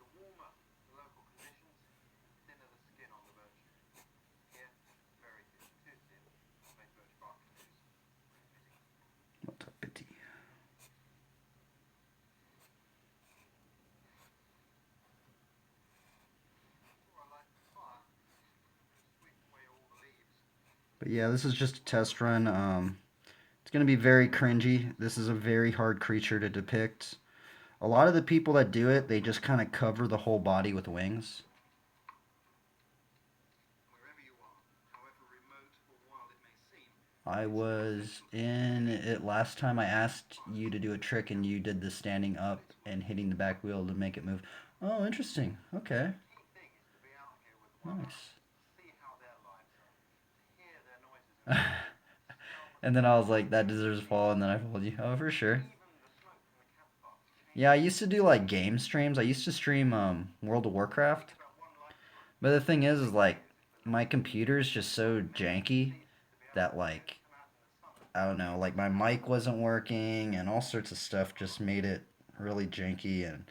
The warmer the local conditions, the thinner the skin But yeah, this is just a test run. It's going to be very cringy. This is a very hard creature to depict. A lot of the people that do it, they just kind of cover the whole body with wings. Wherever you are, however remote or wild it may seem, I was in it last time. I asked you to do a trick and you did the standing up and hitting the back wheel to make it move. Oh, interesting. Okay. Key thing is to be out here with one another, Nice. see how their lives are, hear their noises and smell And then I was like, that deserves a fall, and then I told you, oh, for sure. even the smoke from the campfire. Yeah, I used to do like game streams. I used to stream World of Warcraft. About one lifetime, But the thing is like my computer's just so janky that like I don't know, like my mic wasn't working and all sorts of stuff just made it really janky, and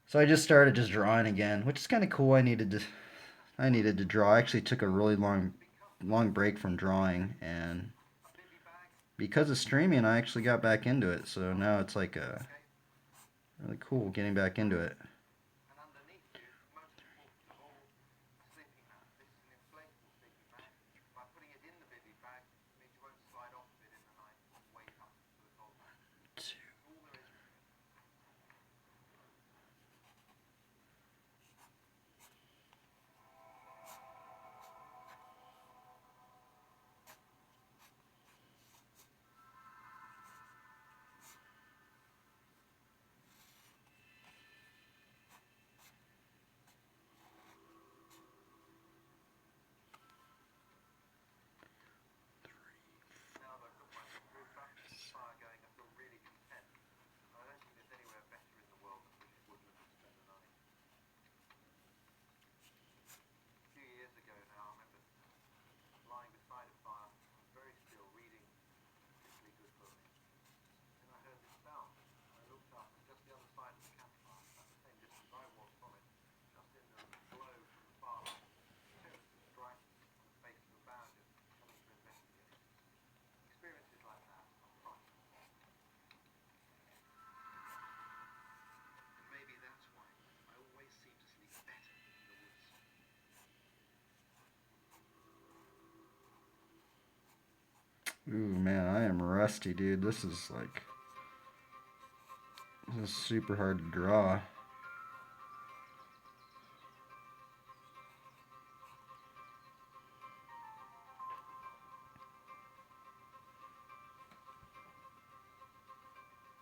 so I just started just drawing again, which is kind of cool. I needed to draw. I actually took a really long break from drawing, and because of streaming I actually got back into it. So now it's like really cool getting back into it. and underneath you, most important of all, a sleeping mat. This is an inflatable sleeping mat. By putting it in the bivy bag, it means you won't slide off of it in the night and wake up to the cold night. All there is. Now that I've got my roof up, fire going, I feel really content. I don't think there's anywhere better in the world than British woodland to spend the night. A few years ago now, I remember lying beside a fire, I was very still, reading a particularly good book. Then I heard this sound. I looked up, and just the other side of the campfire, about the same distance I was from it, just in the glow from the firelight, two stripes on the face of a badger coming to investigate. Experiences like that are priceless. and maybe that's why I always seem to sleep better in the woods. Ooh, man, I am rusty, dude. This is super hard to draw.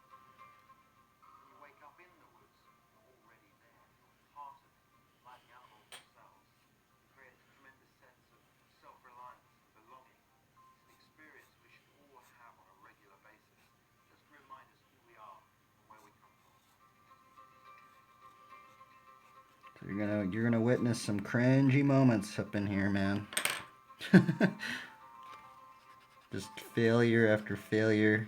When you wake up in the woods, you're already there. You're part of it, like the animals themselves. It creates a tremendous sense of self-reliance and belonging. It's an experience we should all have on a regular basis, just to remind us who we are and where we come from. So you're gonna witness some cringy moments up in here, man. Just failure after failure.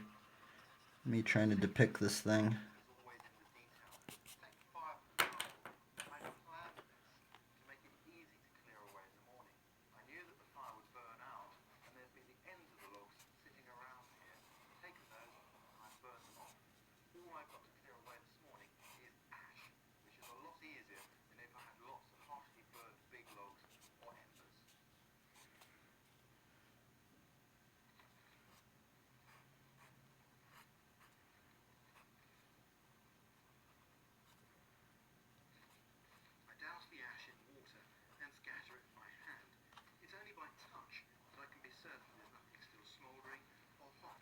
Me trying to depict this thing. Is always in the detail. Take the fire for example. I had planned this to make it easy to clear away in the morning. I knew that the fire would burn out, and there'd be the ends of the logs sitting around here. I've taken those and I've burned them off. All I've got to clear away this morning is ash, which is a lot easier than if I had lots of harshly burned big logs or embers. I douse the ash in water, then scatter it with my hand. It's only by touch that I can be certain there's nothing still smouldering or hot.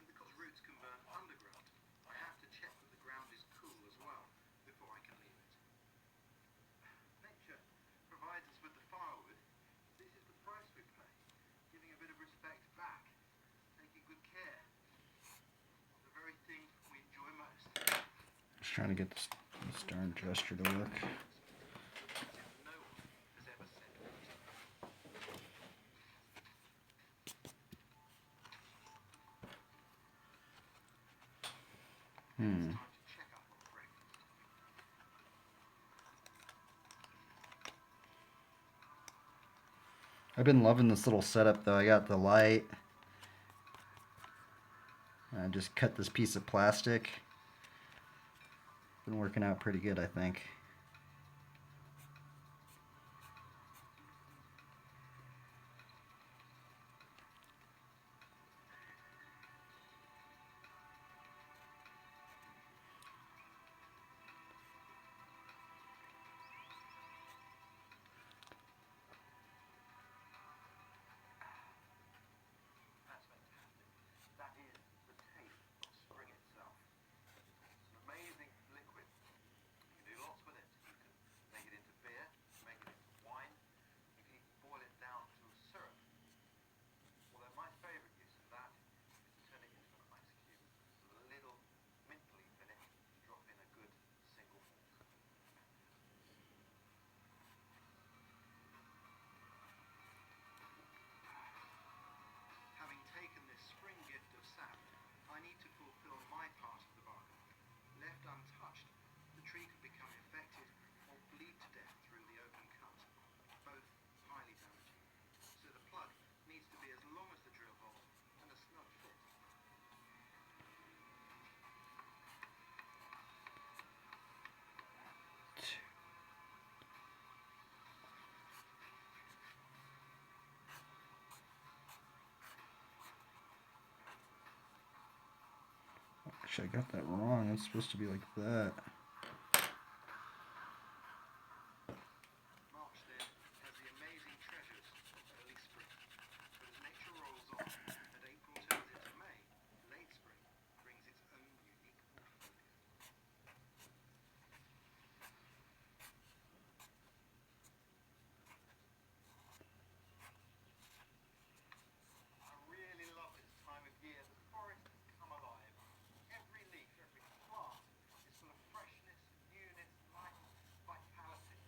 And because roots can burn underground, I have to check that the ground is cool as well before I can leave it. Nature provides us with the firewood. This is the price we pay. Giving a bit of respect back. Taking good care. The very thing we enjoy most. Just trying to get this darn gesture to work. No one has ever said water. Hmm. Time to check up on breakfast. I've been loving this little setup though. I got the light. I just cut this piece of plastic. Been working out pretty good, I think. Actually, I got that wrong. It's supposed to be like that. March then has the amazing treasures of early spring. But as nature rolls on and April turns into May, late spring brings its own unique portfolio. I really love this time of year. The forests come alive. Every leaf, every plant is full of freshness, newness, life, vitality.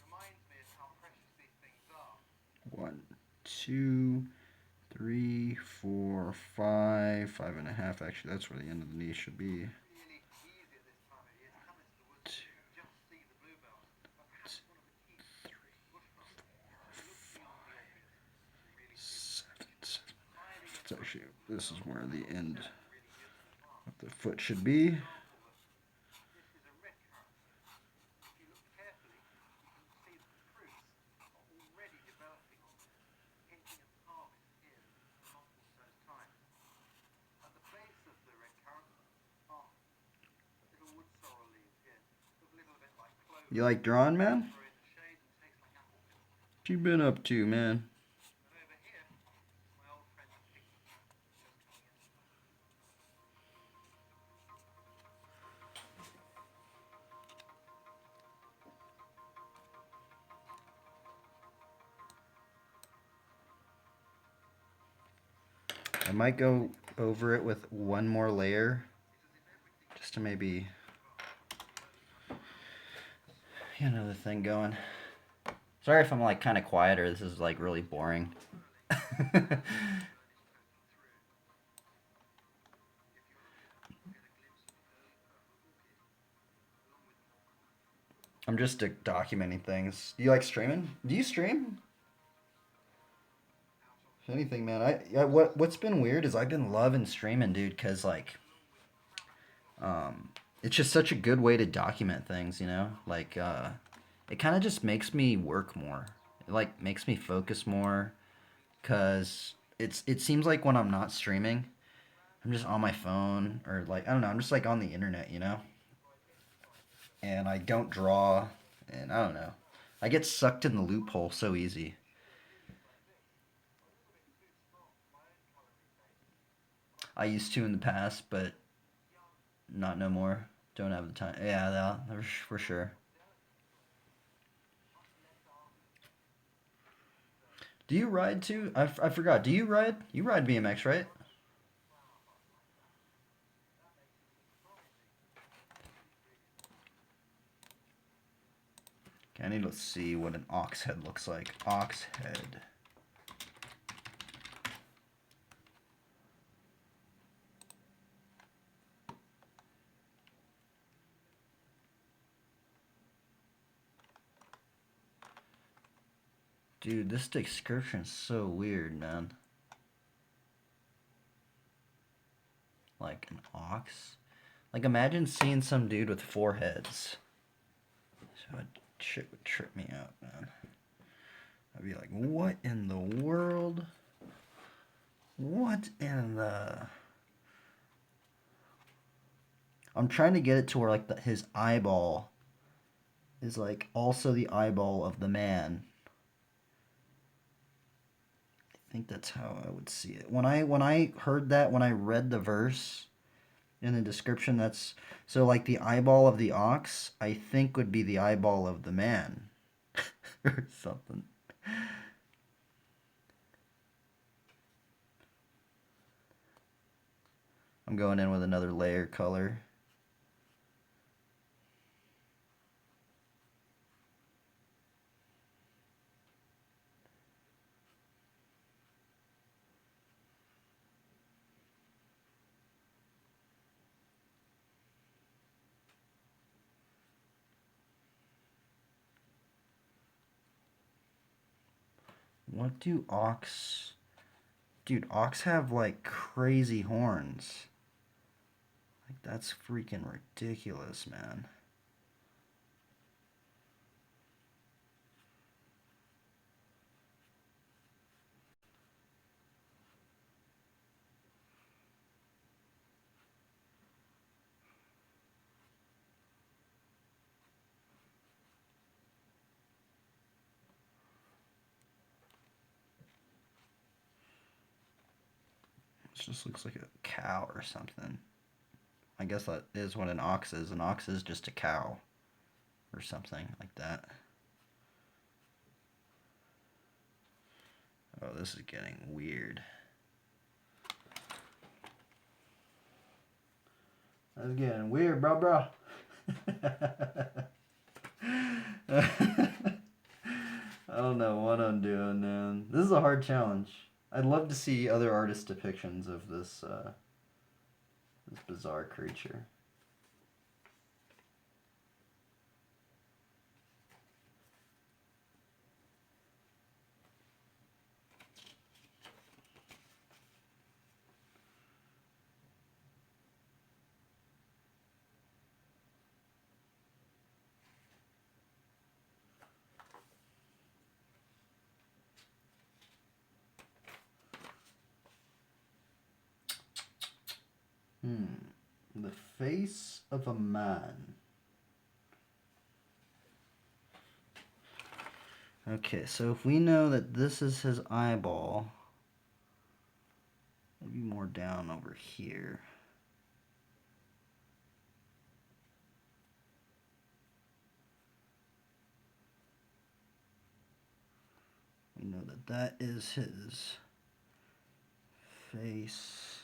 Reminds me of how precious these things are. 1, 2, 3, 4, 5, 5.5. Actually, that's where the end of the knee should be. Really easy at this time of year to come into the woods and just see the bluebells. But perhaps one of the keys to bushcraft is to look beyond the obvious and really see the potential. Finding It's actually, this is where the really end useful part. of the foot should be. Example that this is a red currant. If you look carefully, you can see that the fruits are already developing on there, hinting at harvest in a month or so's time. At the base of the red currant are little wood sorrel leaves here. Look a little bit like clover. You like drawing, man? Grow in the shade and taste like apple peel. What you been up to, man? And over here, my old friend the piglet, just coming in. I might go over it with one more layer, just to maybe get another thing going. Sorry if I'm like kind of quieter. This is like really boring. I'm just documenting things. Do you like streaming? Do you stream? If anything, man, what's been weird is I've been loving streaming, dude, cause like, it's just such a good way to document things, you know. Like, it kind of just makes me work more. It like makes me focus more, cause it seems like when I'm not streaming, I'm just on my phone or like I don't know, I'm just like on the internet, you know. And I don't draw, and I don't know. I get sucked in the loophole so easy. I used to in the past, but not no more. Don't have the time. Yeah, for sure. Do you ride too? I forgot. Do you ride? You ride BMX, right? Okay, I need to see what an ox head looks like. Ox head. Dude, this description's so weird, man. Like an ox? Like imagine seeing some dude with 4 heads. So shit would trip me out, man. I'd be like, what in the world? What in the... I'm trying to get it to where like his eyeball is like also the eyeball of the man. I think that's how I would see it. When I heard that, when I read the verse in the description, that's so like the eyeball of the ox, I think would be the eyeball of the man or something. I'm going in with another layer color. What do ox... Dude, ox have like crazy horns. Like that's freaking ridiculous, man. just looks like a cow or something. I guess that is what an ox is. An ox is just a cow or something like that. Oh, this is getting weird. That's getting weird, bro. I don't know what I'm doing, man. This is a hard challenge. I'd love to see other artist depictions of this this bizarre creature. The face of a man. Okay, so if we know that this is his eyeball, maybe more down over here. We know that that is his face.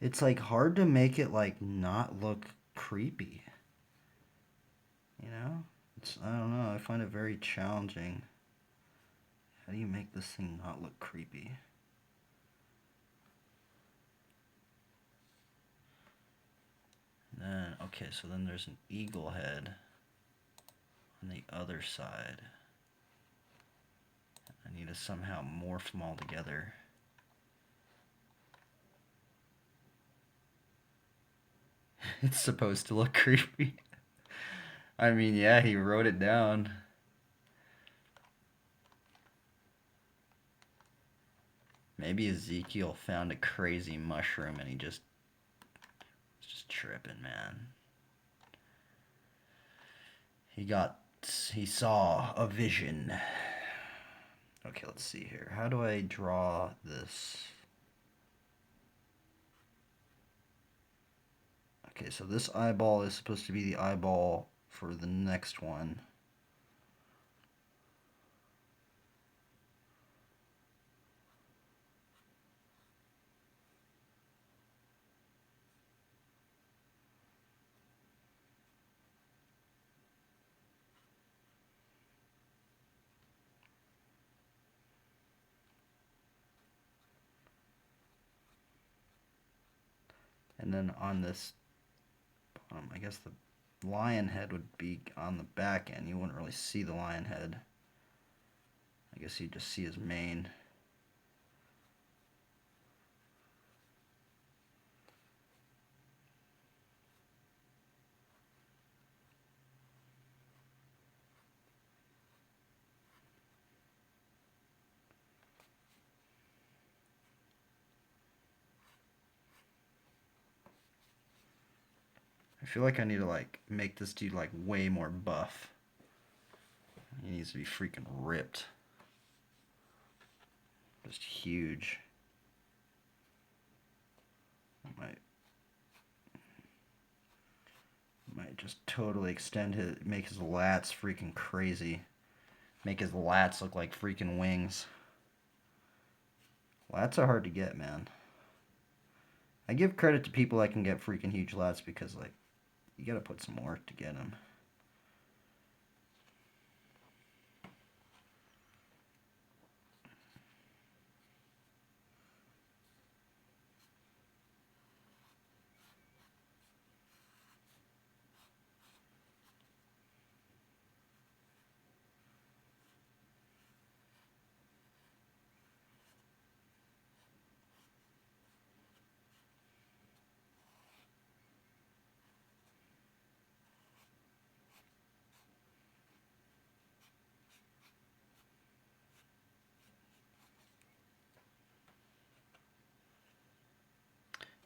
It's like hard to make it like not look creepy. You know? I don't know, I find it very challenging. How do you make this thing not look creepy? Then, okay, so then there's an eagle head on the other side. I need to somehow morph them all together. It's supposed to look creepy. I mean, yeah, he wrote it down. Maybe Ezekiel found a crazy mushroom and he's just tripping, man. He saw a vision. Okay, let's see here. How do I draw this? Okay, so this eyeball is supposed to be the eyeball for the next one. And then on this bottom, I guess the lion head would be on the back end. You wouldn't really see the lion head. I guess you'd just see his mane. I feel like I need to like make this dude like way more buff. He needs to be freaking ripped. Just huge. Might just totally extend make his lats freaking crazy. Make his lats look like freaking wings. Lats are hard to get, man. I give credit to people that can get freaking huge lats because, like, you gotta put some work to get them.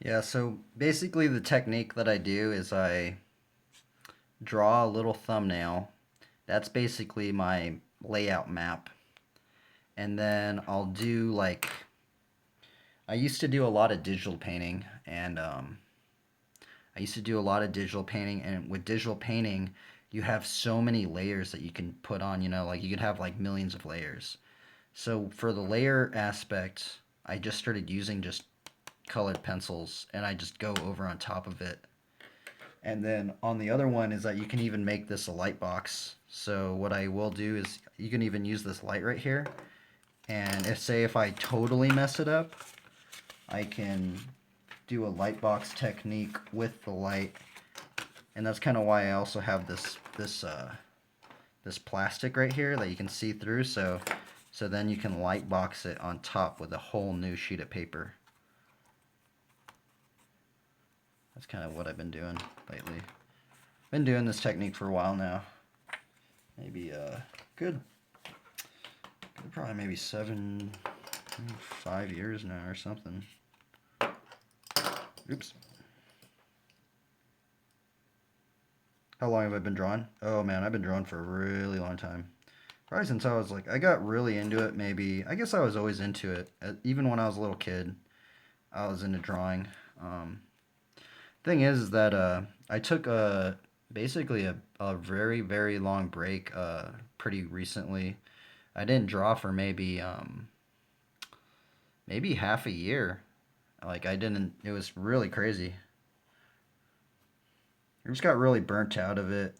Yeah, so basically the technique that I do is I draw a little thumbnail. That's basically my layout map. And then I'll do like, I used to do a lot of digital painting, and with digital painting, you have so many layers that you can put on, like you could have like millions of layers. So for the layer aspect, I just started using just colored pencils, and I just go over on top of it. And then on the other one is that you can even make this a light box. So what I will do is you can even use this light right here. And if I totally mess it up, I can do a light box technique with the light. And that's kind of why I also have this plastic right here that you can see through. So then you can light box it on top with a whole new sheet of paper. That's kind of what I've been doing lately. Been doing this technique for a while now. Maybe good probably maybe 5 years now or something. Oops. How long have I been drawing? Oh man, I've been drawing for a really long time. Probably since I was like, I got really into it maybe. I guess I was always into it. Even when I was a little kid, I was into drawing. Thing is that I took basically a very, very long break pretty recently. I didn't draw for maybe half a year. Like I didn't. It was really crazy. I just got really burnt out of it.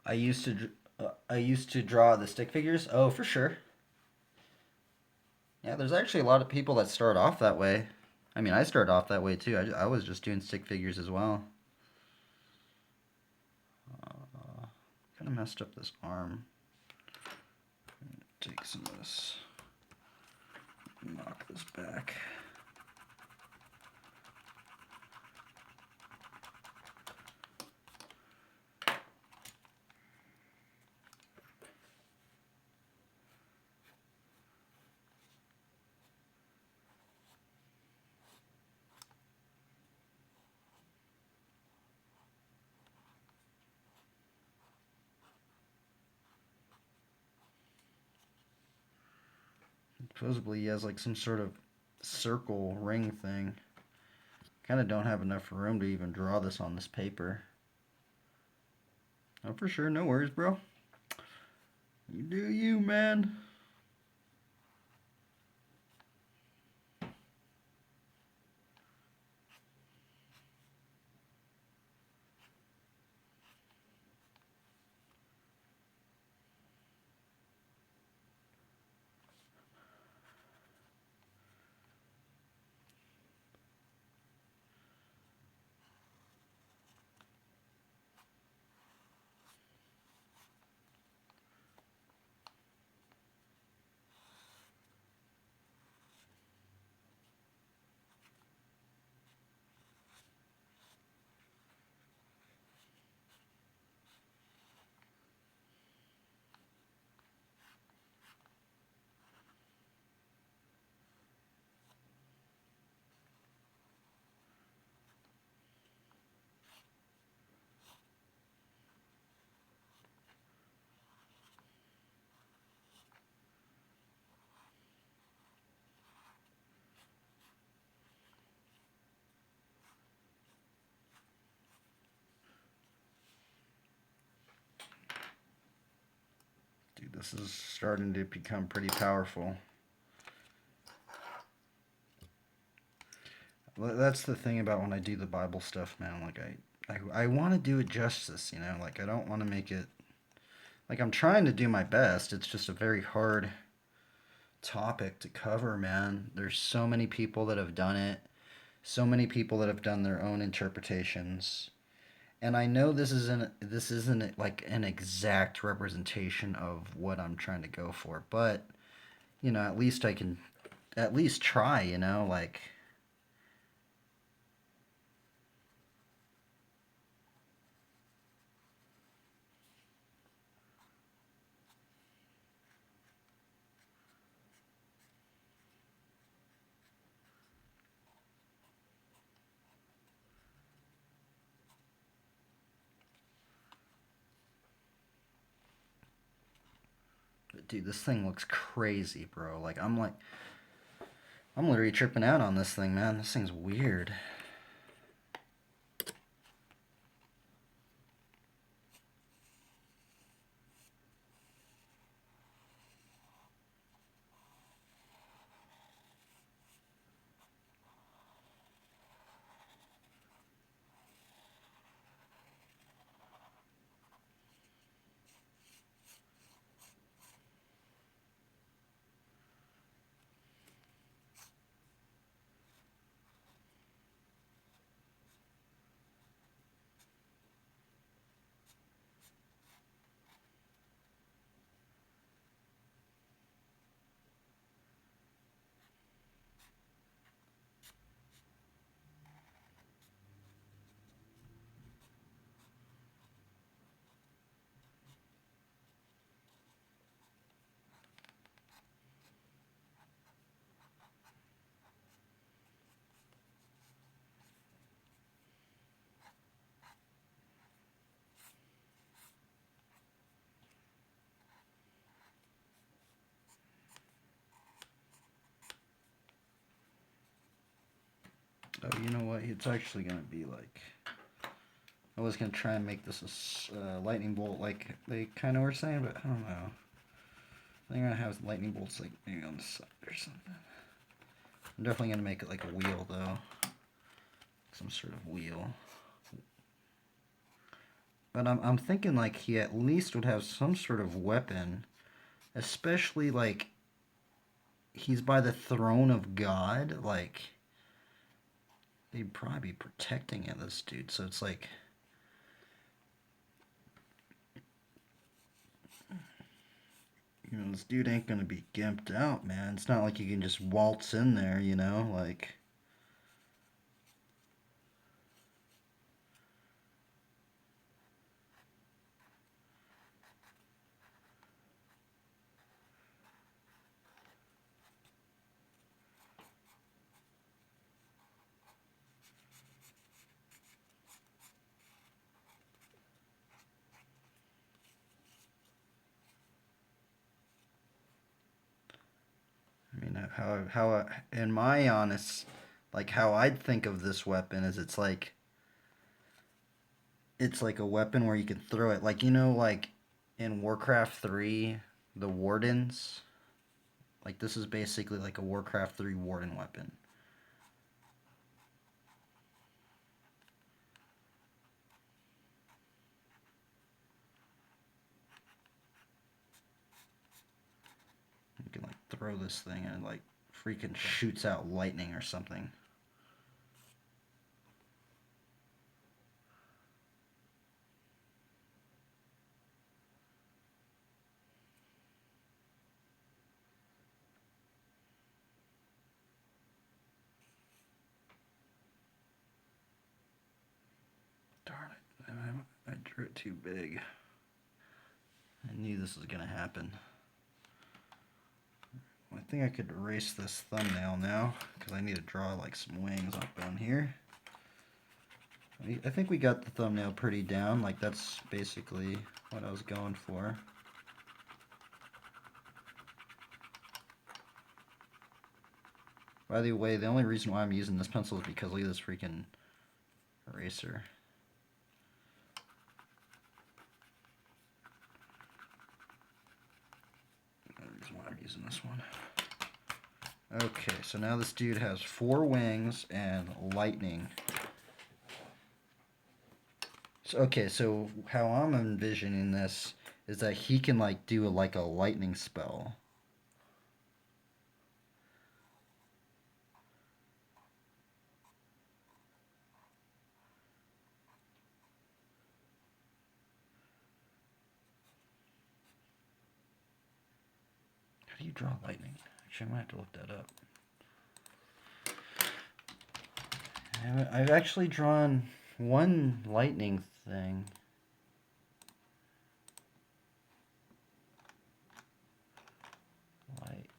I used to draw the stick figures. Oh, for sure. Yeah, there's actually a lot of people that start off that way. I mean, I started off that way too. I was just doing stick figures as well. Kind of messed up this arm. Take some of this. Knock this back. Supposedly he has like some sort of circle ring thing. Kind of don't have enough room to even draw this on this paper. Oh, for sure. No worries, bro. You do you, man. Dude, this is starting to become pretty powerful. That's the thing about when I do the Bible stuff, man. Like, I want to do it justice, you know? Like, I don't want to make it... Like, I'm trying to do my best. It's just a very hard topic to cover, man. There's so many people that have done it. So many people that have done their own interpretations. And I know this isn't like an exact representation of what I'm trying to go for, but you know, at least I can at least try, you know, like dude, this thing looks crazy, bro. I'm literally tripping out on this thing, man. This thing's weird. Oh, you know what? It's actually gonna be like I was gonna try and make this a lightning bolt, like they kind of were saying, but I don't know. They're gonna have lightning bolts like maybe on the side or something. I'm definitely gonna make it like a wheel though. Some sort of wheel. But I'm thinking like he at least would have some sort of weapon. Especially like he's by the throne of God, like they'd probably be protecting it, this dude. So it's like you know, this dude ain't gonna be gimped out, man. It's not like you can just waltz in there, you know, like I mean, how in my honest, like how I'd think of this weapon is it's like a weapon where you can throw it, like you know, like in Warcraft 3, the wardens. Like this is basically like a Warcraft 3 warden weapon. You can like throw this thing and it like freaking shoots out lightning or something. Darn it. I drew it too big. I knew this was going to happen. I think I could erase this thumbnail now because I need to draw like some wings up on here. I think we got the thumbnail pretty down. Like that's basically what I was going for. By the way, the only reason why I'm using this pencil is because look at this freaking eraser. using this one. Okay, so now this dude has 4 wings and lightning. So, okay, so how I'm envisioning this is that he can like do like a lightning spell. How do you draw lightning? Actually, I might have to look that up. I've actually drawn one lightning thing. Light.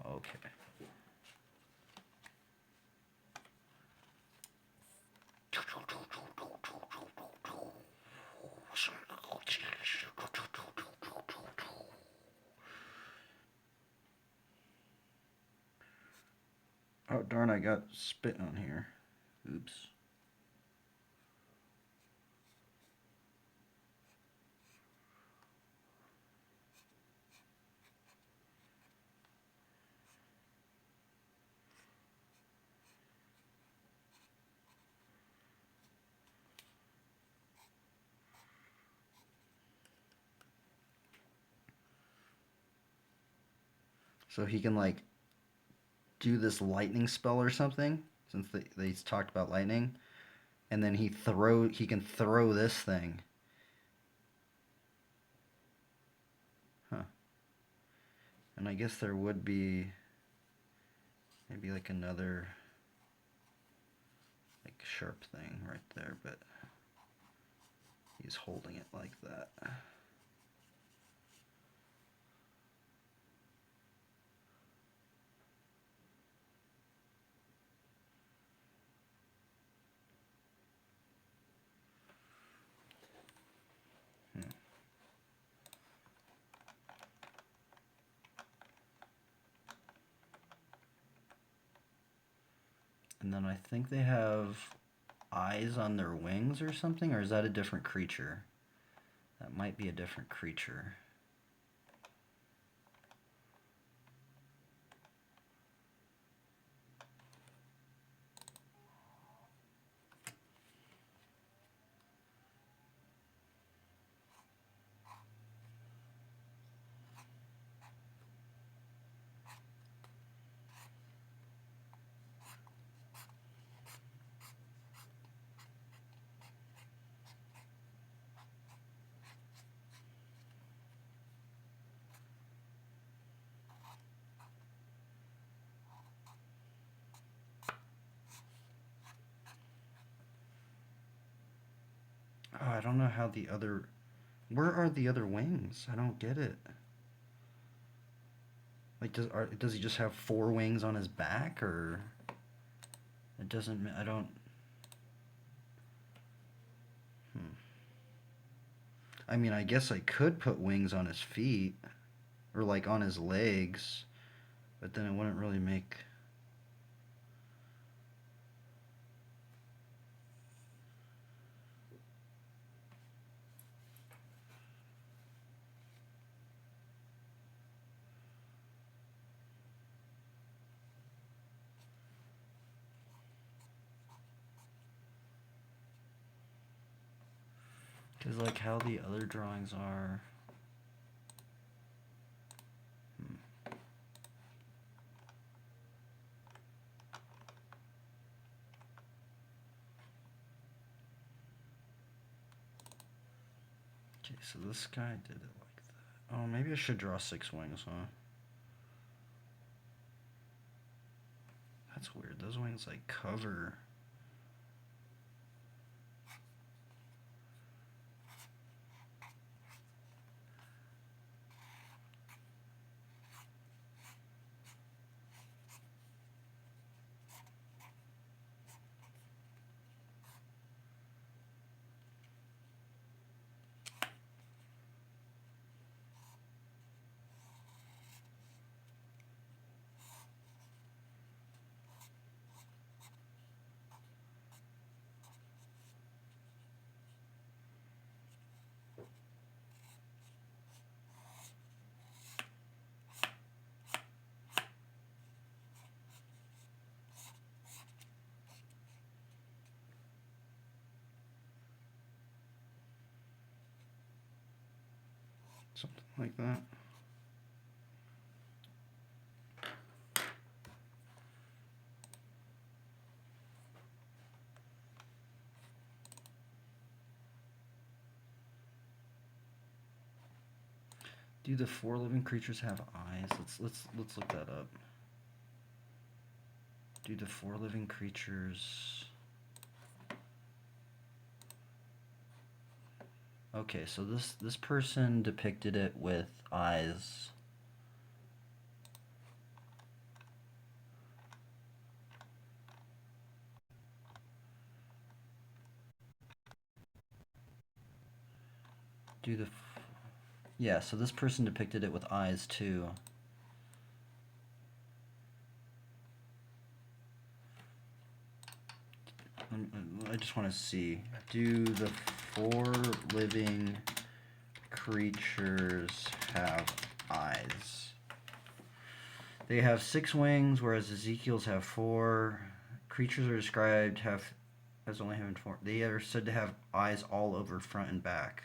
Okay. Oh darn, I got spit on here. Oops. So he can like do this lightning spell or something, since they talked about lightning, and then he can throw this thing. Huh. And I guess there would be maybe like another like sharp thing right there, but he's holding it like that. And then I think they have eyes on their wings or something, or is that a different creature? That might be a different creature. Oh, I don't know how the other... Where are the other wings? I don't get it. Like, does he just have 4 wings on his back, or... It doesn't... I don't... I mean, I guess I could put wings on his feet, or like on his legs, but then it wouldn't really make... Because like how the other drawings are... Okay, so this guy did it like that. Oh, maybe I should draw 6 wings, huh? That's weird. Those wings like cover... Something like that. Do the 4 living creatures have eyes? Let's look that up. Do the 4 living creatures... Okay, so this person depicted it with eyes. Yeah, so this person depicted it with eyes too. I just want to see. Do the 4 living creatures have eyes? They have 6 wings, whereas Ezekiel's have 4. Creatures are described as only having 4. They are said to have eyes all over front and back.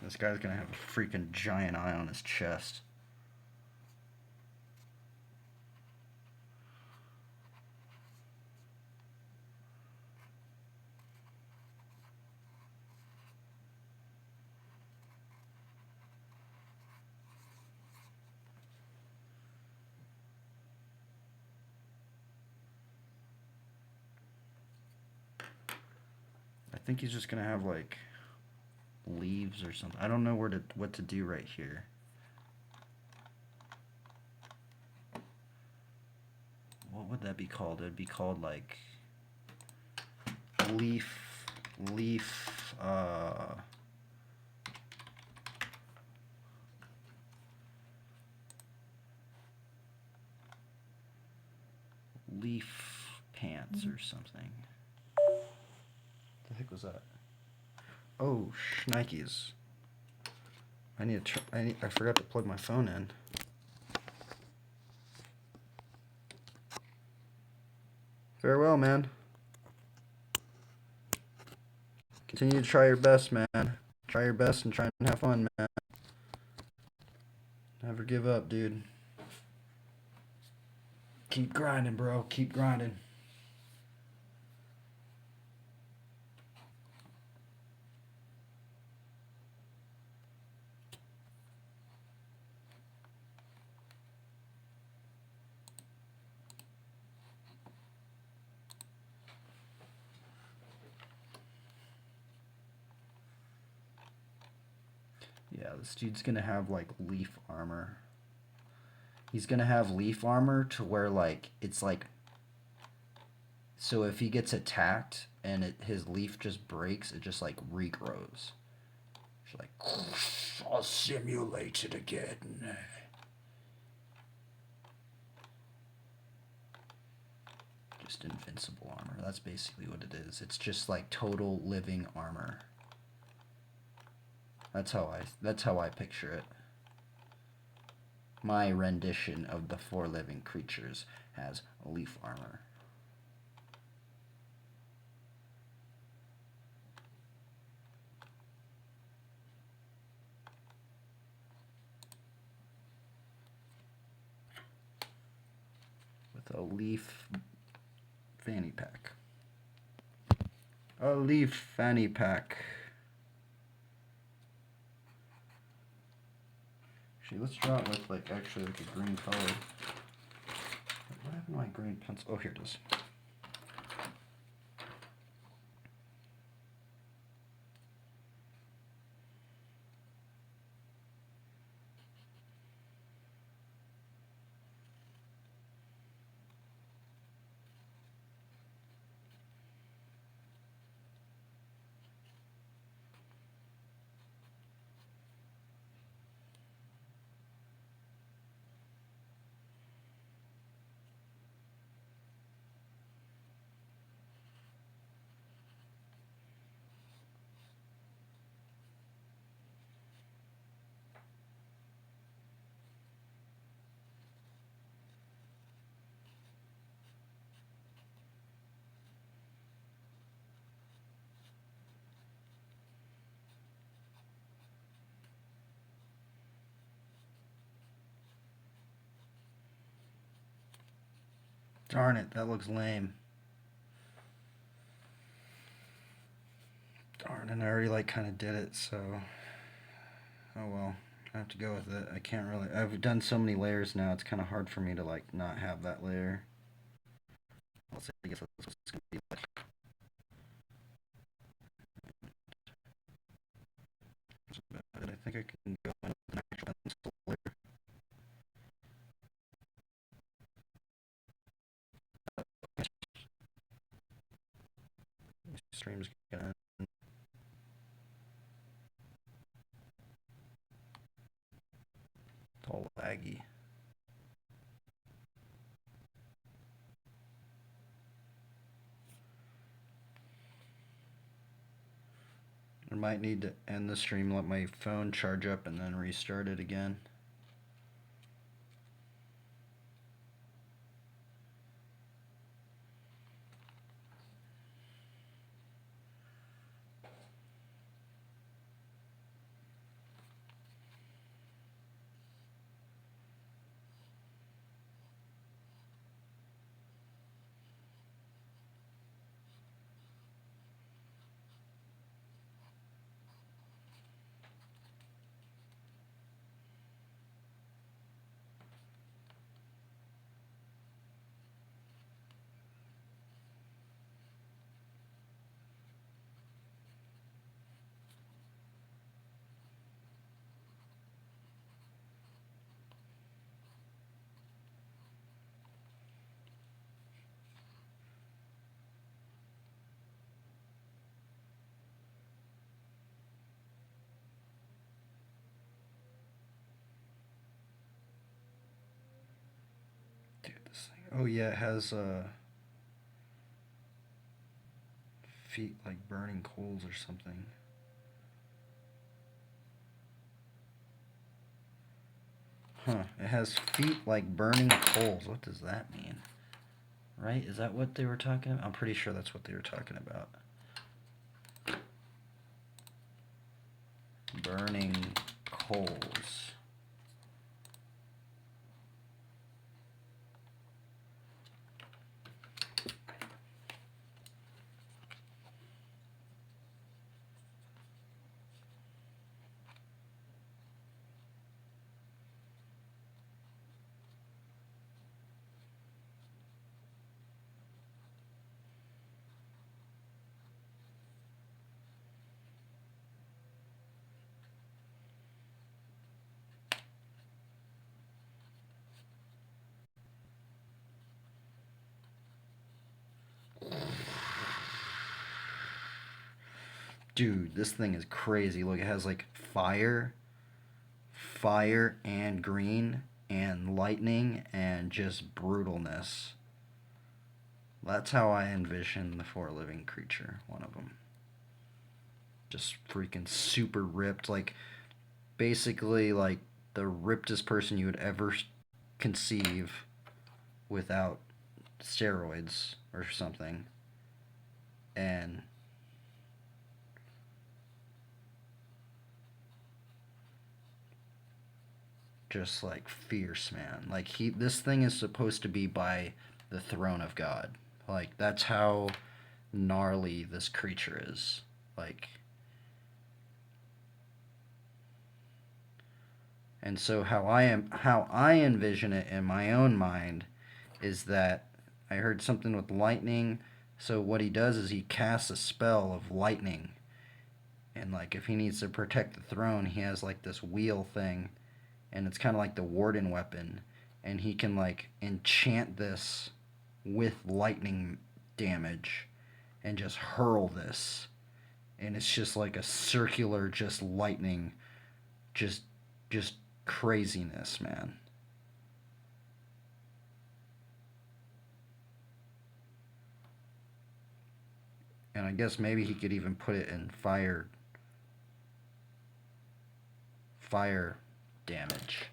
This guy's gonna have a freaking giant eye on his chest. I think he's just gonna have like leaves or something. I don't know what to do right here. What would that be called? It would be called like leaf leaf pants or something. What the heck was that? Oh, shnikes. I forgot to plug my phone in. Farewell, man. Continue to try your best, man. Try your best and try and have fun, man. Never give up, dude. Keep grinding, bro. Keep grinding. Yeah, this dude's gonna have like leaf armor. He's gonna have leaf armor to where like it's like, so if he gets attacked and his leaf just breaks, it just like regrows. It's like, I'll simulate it again. Just invincible armor. That's basically what it is. It's just like total living armor. That's how I picture it. My rendition of the 4 living creatures has leaf armor. With a leaf fanny pack. A leaf fanny pack. Actually, let's draw it with like actually like a green color. What happened to my green pencil? Oh, here it is. Darn it, that looks lame. Darn, and I already like kind of did it, so oh well. I have to go with it. I can't really. I've done so many layers now. It's kind of hard for me to like not have that layer. Let's see. I guess that's what it's gonna be like. I think I can go in with an actual pencil layer. Stream's gonna end. It's all laggy. I might need to end the stream, let my phone charge up, and then restart it again. Dude, this thing. Oh yeah, it has feet like burning coals or something. Huh, it has feet like burning coals. What does that mean? Right? Is that what they were talking about? I'm pretty sure that's what they were talking about. Burning coals. Dude, this thing is crazy. Look, it has like fire, and green, and lightning, and just brutalness. That's how I envision the four living creature, one of them. Just freaking super ripped. Like, basically, like, the rippedest person you would ever conceive without steroids or something. And just like fierce, man. Like this thing is supposed to be by the throne of God. Like that's how gnarly this creature is. Like, and so how I envision it in my own mind is that I heard something with lightning. So what he does is he casts a spell of lightning, and like if he needs to protect the throne, he has like this wheel thing, and it's kind of like the warden weapon, and he can like enchant this with lightning damage and just hurl this, and it's just like a circular just lightning, just just craziness, man. And I guess maybe he could even put it in fire damage.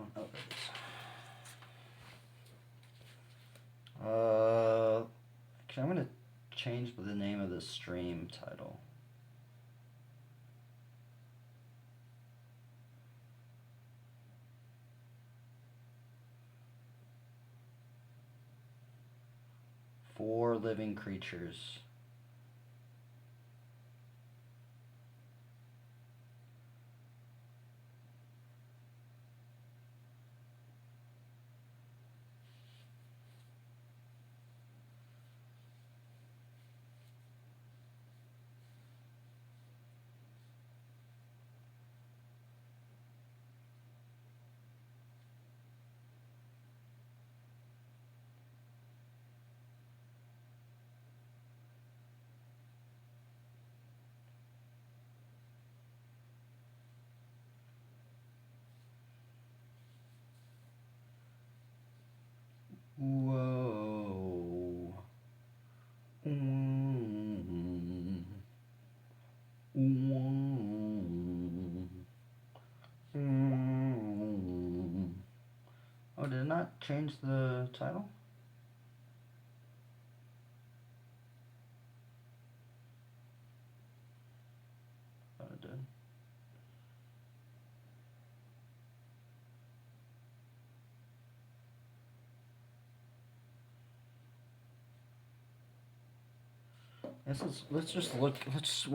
Oh, there it is. Actually, I'm gonna change the name of the stream title. Four living creatures. Whoa. Oh, did it not change the title? Thought it did. Let's just look. Let's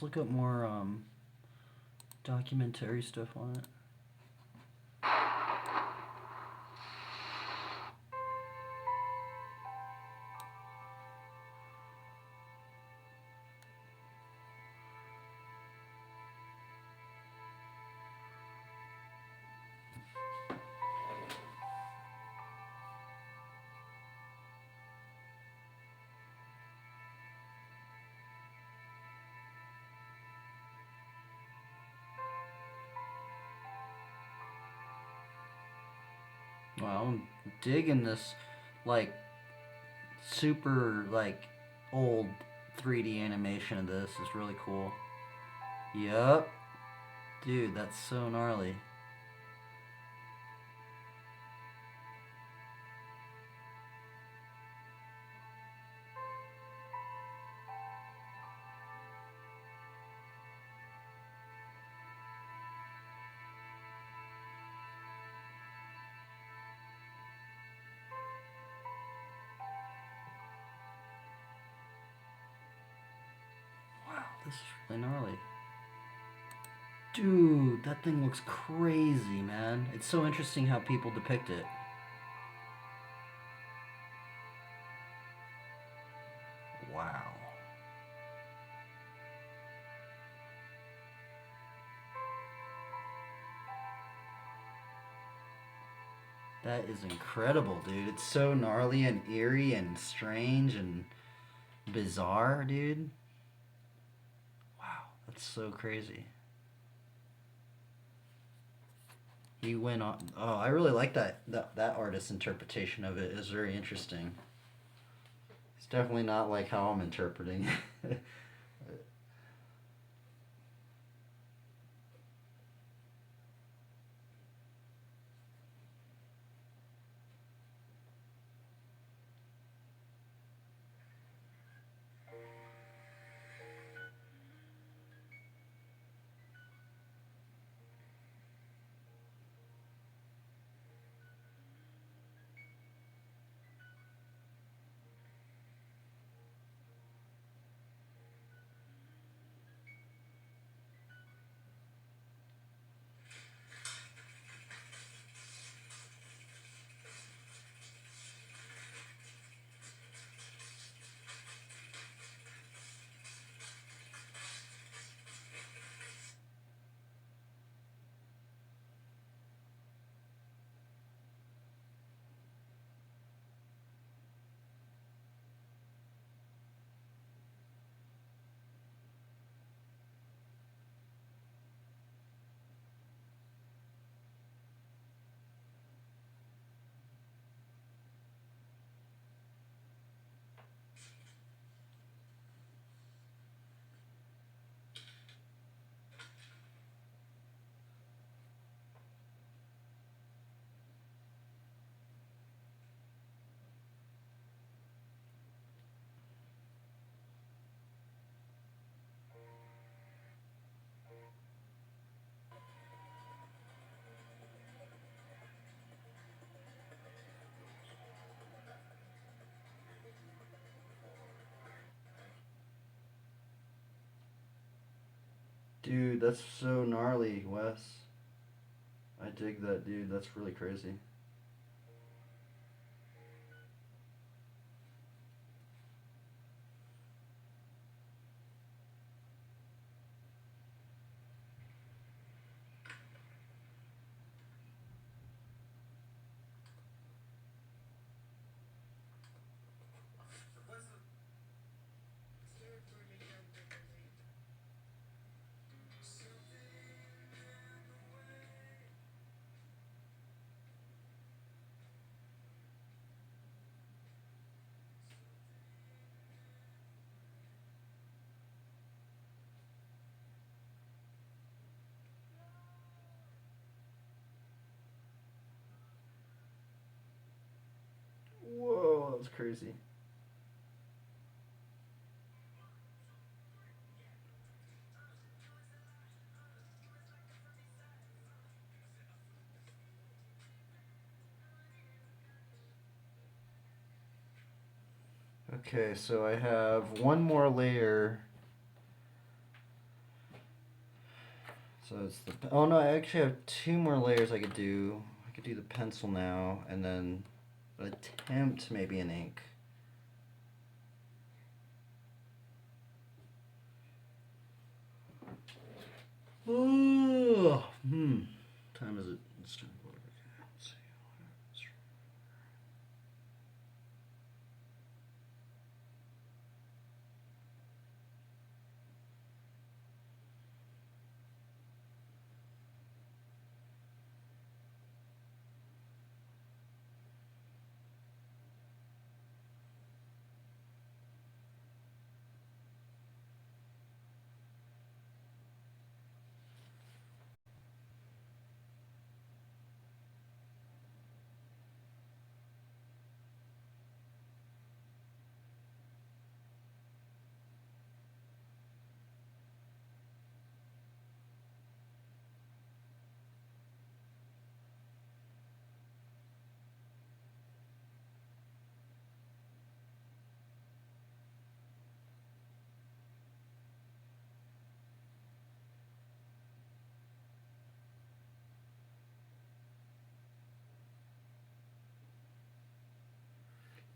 look up more documentary stuff on it. Wow, I'm digging this, like, super, like, old 3D animation of this. Is really cool. Yup. Dude, that's so gnarly. Wow, this is really gnarly. Dude, that thing looks crazy, man. It's so interesting how people depict it. Wow. That is incredible, dude. It's so gnarly and eerie and strange and bizarre, dude. Wow, that's so crazy. He went on. Oh, I really like that artist's interpretation of it. Is very interesting. It's definitely not like how I'm interpreting it. Dude, that's so gnarly, Wes. I dig that, dude. That's really crazy. Whoa, that was crazy. Okay, so I have one more layer. So it's the. Oh no, I actually have two more layers I could do. I could do the pencil now, and then attempt maybe an ink. Oh, time is it? It's time. Let's see.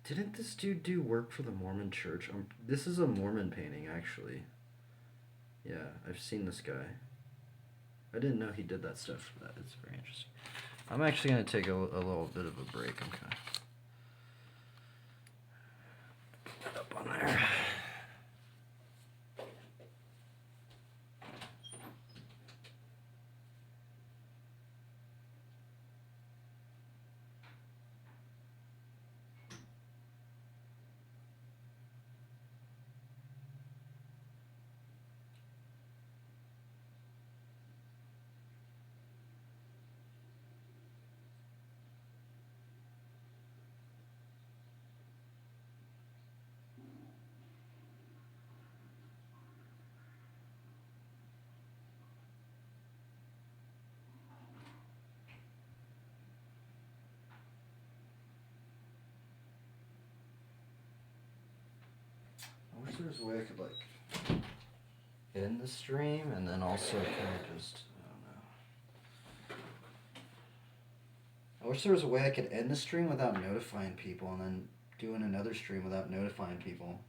Didn't this dude do work for the Mormon church? This is a Mormon painting, actually. Yeah, I've seen this guy. I didn't know he did that stuff. It's very interesting. I'm actually going to take a little bit of a break. I'm kind of up on there. I wish there was a way I could, like, end the stream and then also kind of just, I don't know. I wish there was a way I could end the stream without notifying people and then doing another stream without notifying people.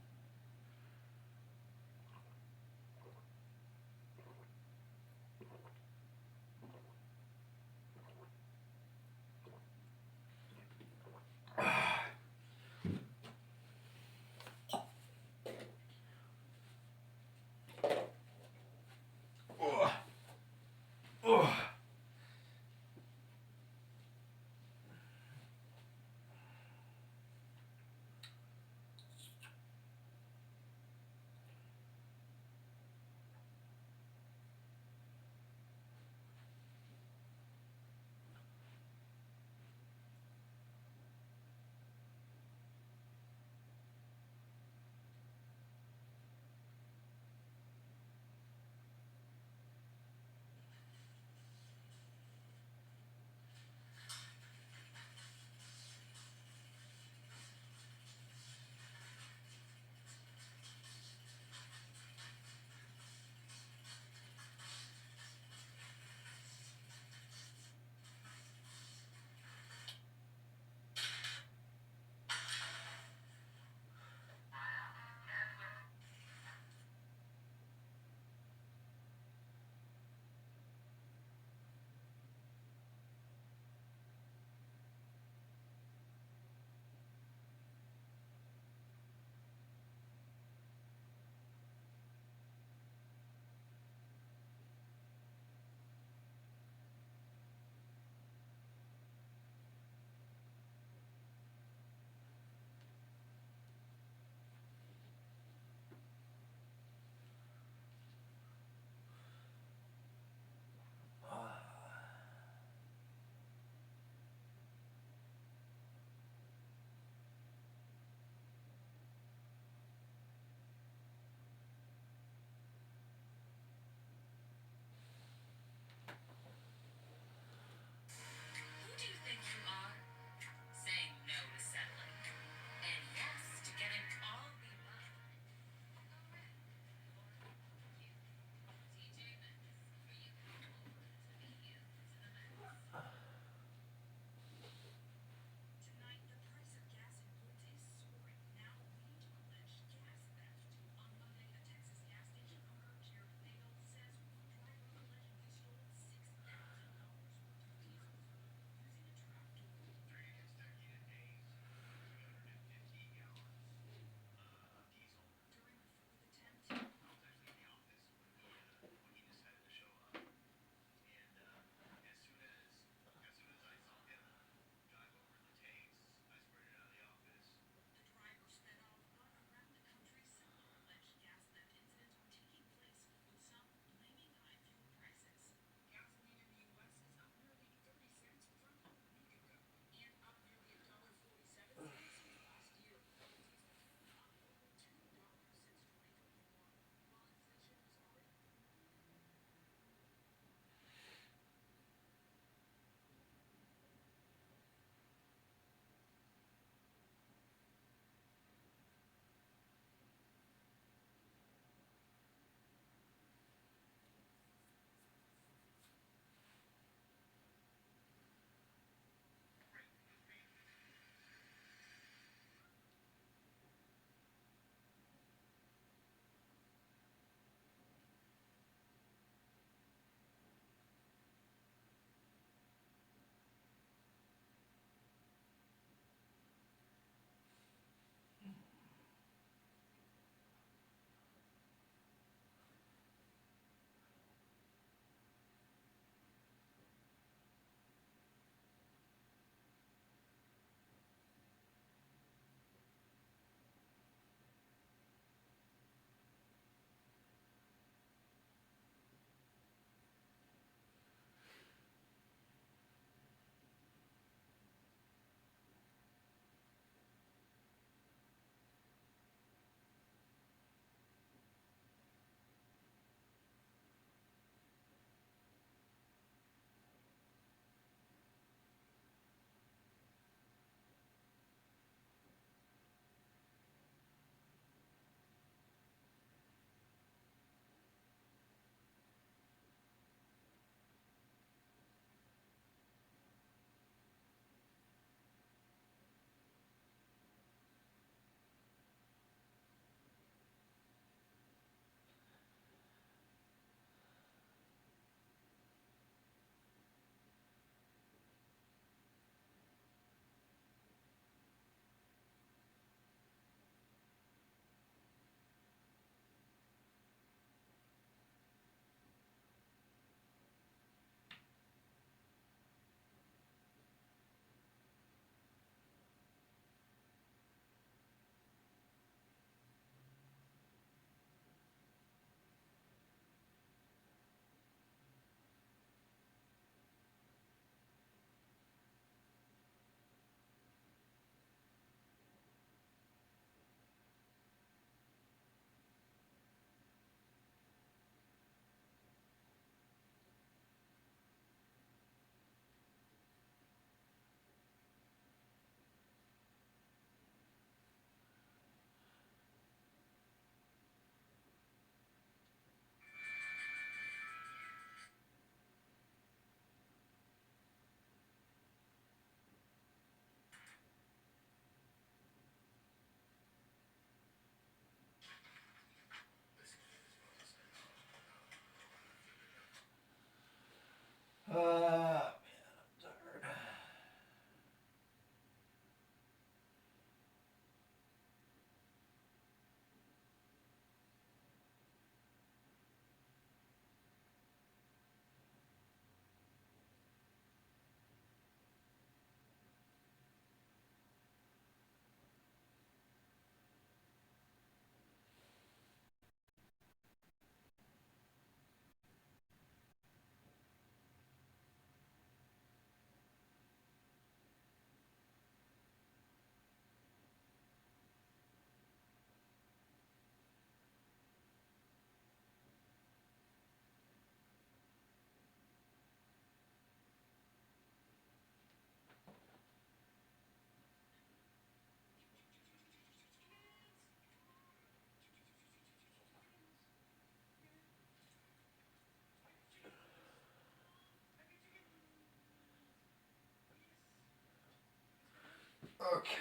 Okay.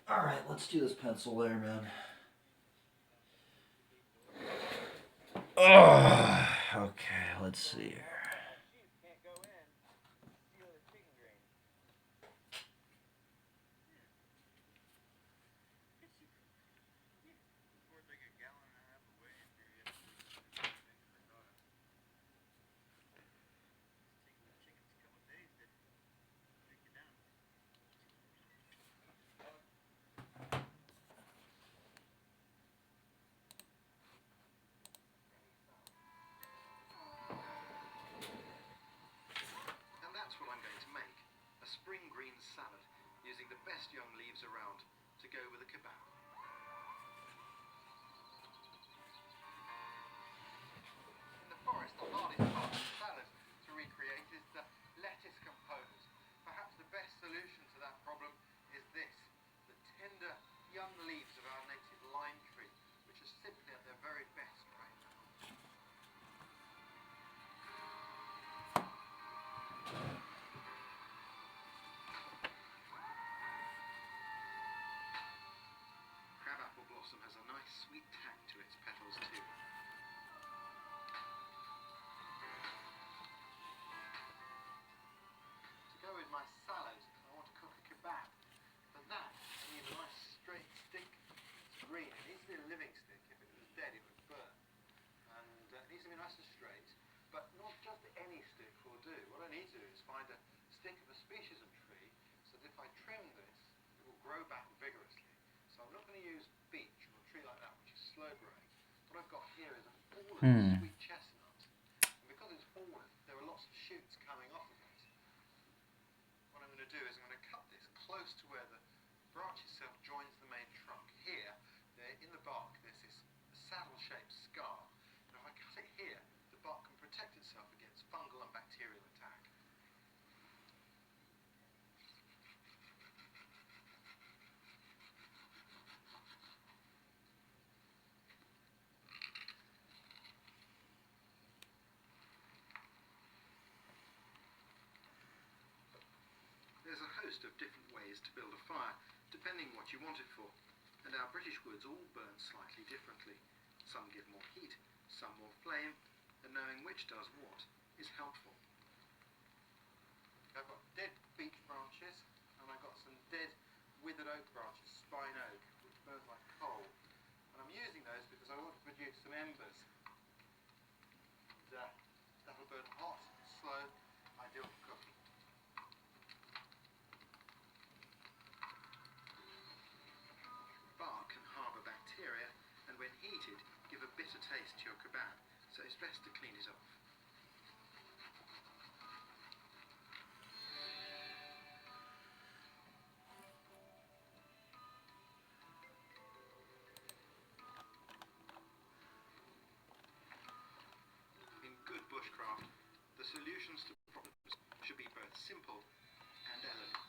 Alright, let's do this pencil there, man. Okay, let's see here. And that's what I'm going to make. A spring green salad using the best young leaves around to go with a kebab. In the forest, the hardest part of salad to recreate is the lettuce component. Perhaps the best solution to that problem is this, the tender young leaves of our native lime tree, which are simply at their very best right now. Crabapple blossom has a nice sweet tang to its petals too. To go with my salad, I want to cook a kebab. For that, I need a nice straight stick. It's green. It needs to be a living stick. If it was dead, it would burn. And it needs to be nice and straight, but not just any stick will do. What I need to do is find a stick of a species of tree, so that if I trim this, it will grow back vigorously. So I'm not going to use beech or a tree like that, which is slow growing. What I've got here is a fallen sweet chestnut. And because it's fallen, there are lots of shoots coming off of it. What I'm going to do is I'm going to cut this close to where the branch itself joins the main trunk. Here, in the bark, there's this saddle-shaped scar. And if I cut it here, the bark can protect itself against fungal and bacterial attack. There's a host of different ways to build a fire, depending what you want it for, and our British woods all burn slightly differently. Some give more heat, some more flame, and knowing which does what is helpful. I've got dead beech branches, and I've got some dead withered oak branches, spine oak, which burns like coal. And I'm using those because I want to produce some embers. And, that'll burn hot, slow, ideal for cooking. Bark can harbour bacteria, and when heated, give a bitter taste to your kebab, so it's best to clean it off. In good bushcraft, the solutions to problems should be both simple and elegant.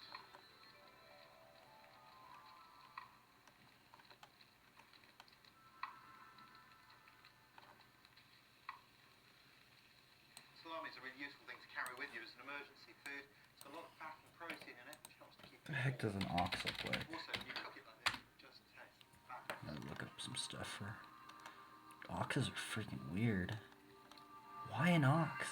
Salami is a really useful thing to carry with you as an emergency food. It's got a lot of fat and protein in it, which helps to keep The heck does an ox look like? Also, when you cook it like this, it just tastes fabulous. Gotta look up some stuff for. Oxes are freaking weird. Why an ox?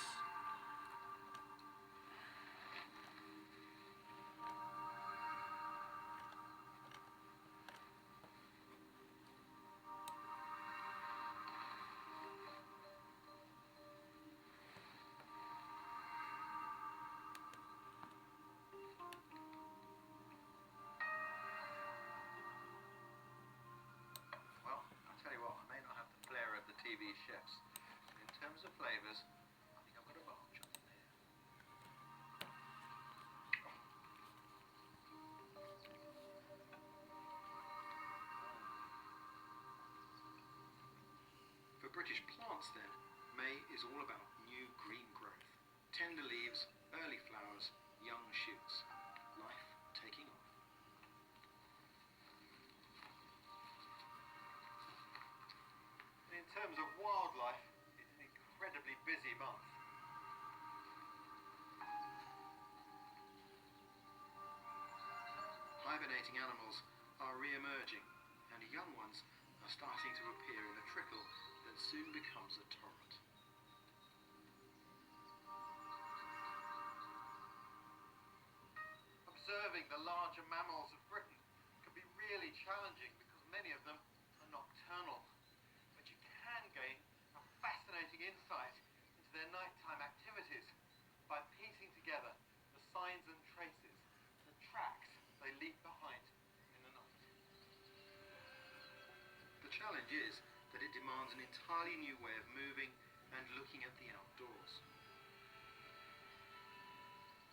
Well, I'll tell you what, I may not have the flair of the TV chefs, but in terms of flavours, I think I've got a barge on there. For British plants then, May is all about new green growth. Tender leaves, early flowers, young shoots. Life taking off. In terms of wildlife, it's an incredibly busy month. hibernating animals are re-emerging, and young ones are starting to appear in a trickle that soon becomes a torrent. Observing the larger mammals of Britain can be really challenging because many of them are nocturnal. But you can gain a fascinating insight into their nighttime activities by piecing together the signs and traces, the tracks they leave behind in the night. The challenge is that it demands an entirely new way of moving and looking at the outdoors.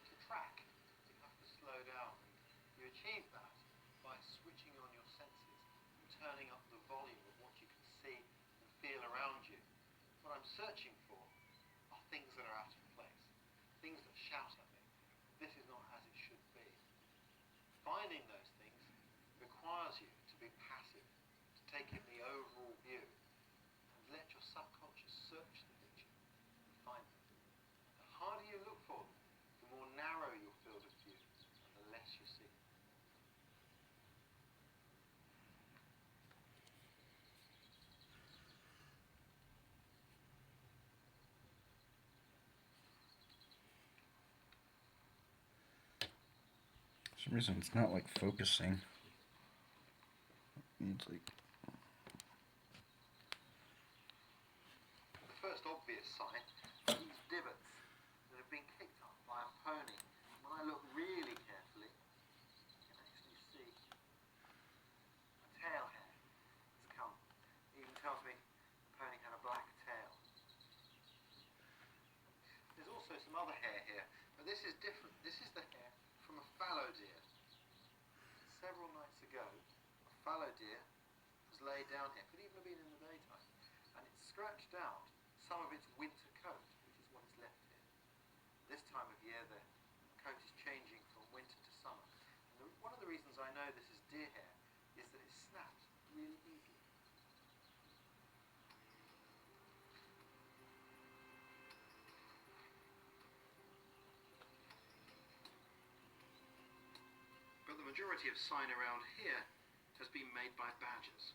To track, you have to slow down, and you achieve that by switching on your senses and turning up the volume of what you can see and feel around you. What I'm searching for are things that are out of place, things that shout at me, this is not as it should be. Finding those things requires you to be passive, to take in the overall view, and let your subconscious search the picture and find them. The harder you look for them, the more narrow your field of view, and the less you see. For some reason, it's not like focusing. It's like. The first obvious sign are these divots that have been kicked up by a pony. When I look really carefully, you can actually see a tail hair has come. It even tells me the pony had a black tail. There's also some other hair here, but this is different. This is the hair from a fallow deer. Several nights ago, a fallow deer was laid down here. Could even have been in the daytime. And it scratched out some of its winter coat, which is what is left here. This time of year, the coat is changing from winter to summer. And one of the reasons I know this is deer hair is that it snaps really easily. But the majority of sign around here has been made by badgers.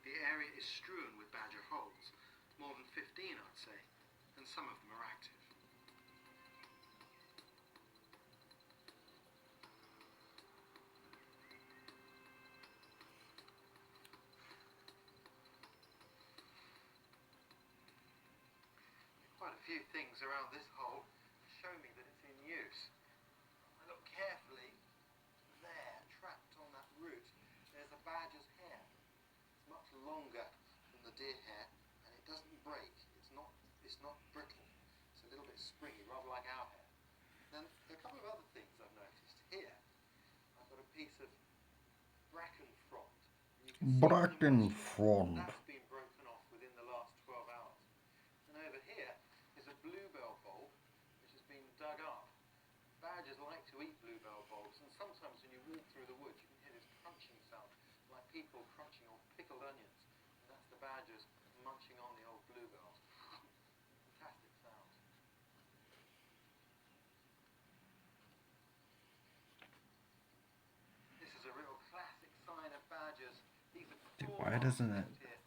The area is strewn with badger holes, more than 15 I'd say, and some of them are active. Quite a few things around this hole show me that it's in use. I look carefully. There, trapped on that root, there's a badger's hair. It's much longer than the deer hair, and it doesn't break. It's not brittle. It's a little bit springy, rather like our hair. Then there are a couple of other things I've noticed. Here, I've got a piece of bracken frond. Bracken frond. That's been broken off within the last 12 hours. And over here is a bluebell bulb which has been dug up. Badgers like to eat bluebell bulbs, and sometimes when you walk through the woods you can hear this crunching sound, like people crunching on pickled onions. And that's the badgers munching on the old bluebells. Fantastic sound. This is a real classic sign of badgers. These are Dude, claw why marks doesn't it left here.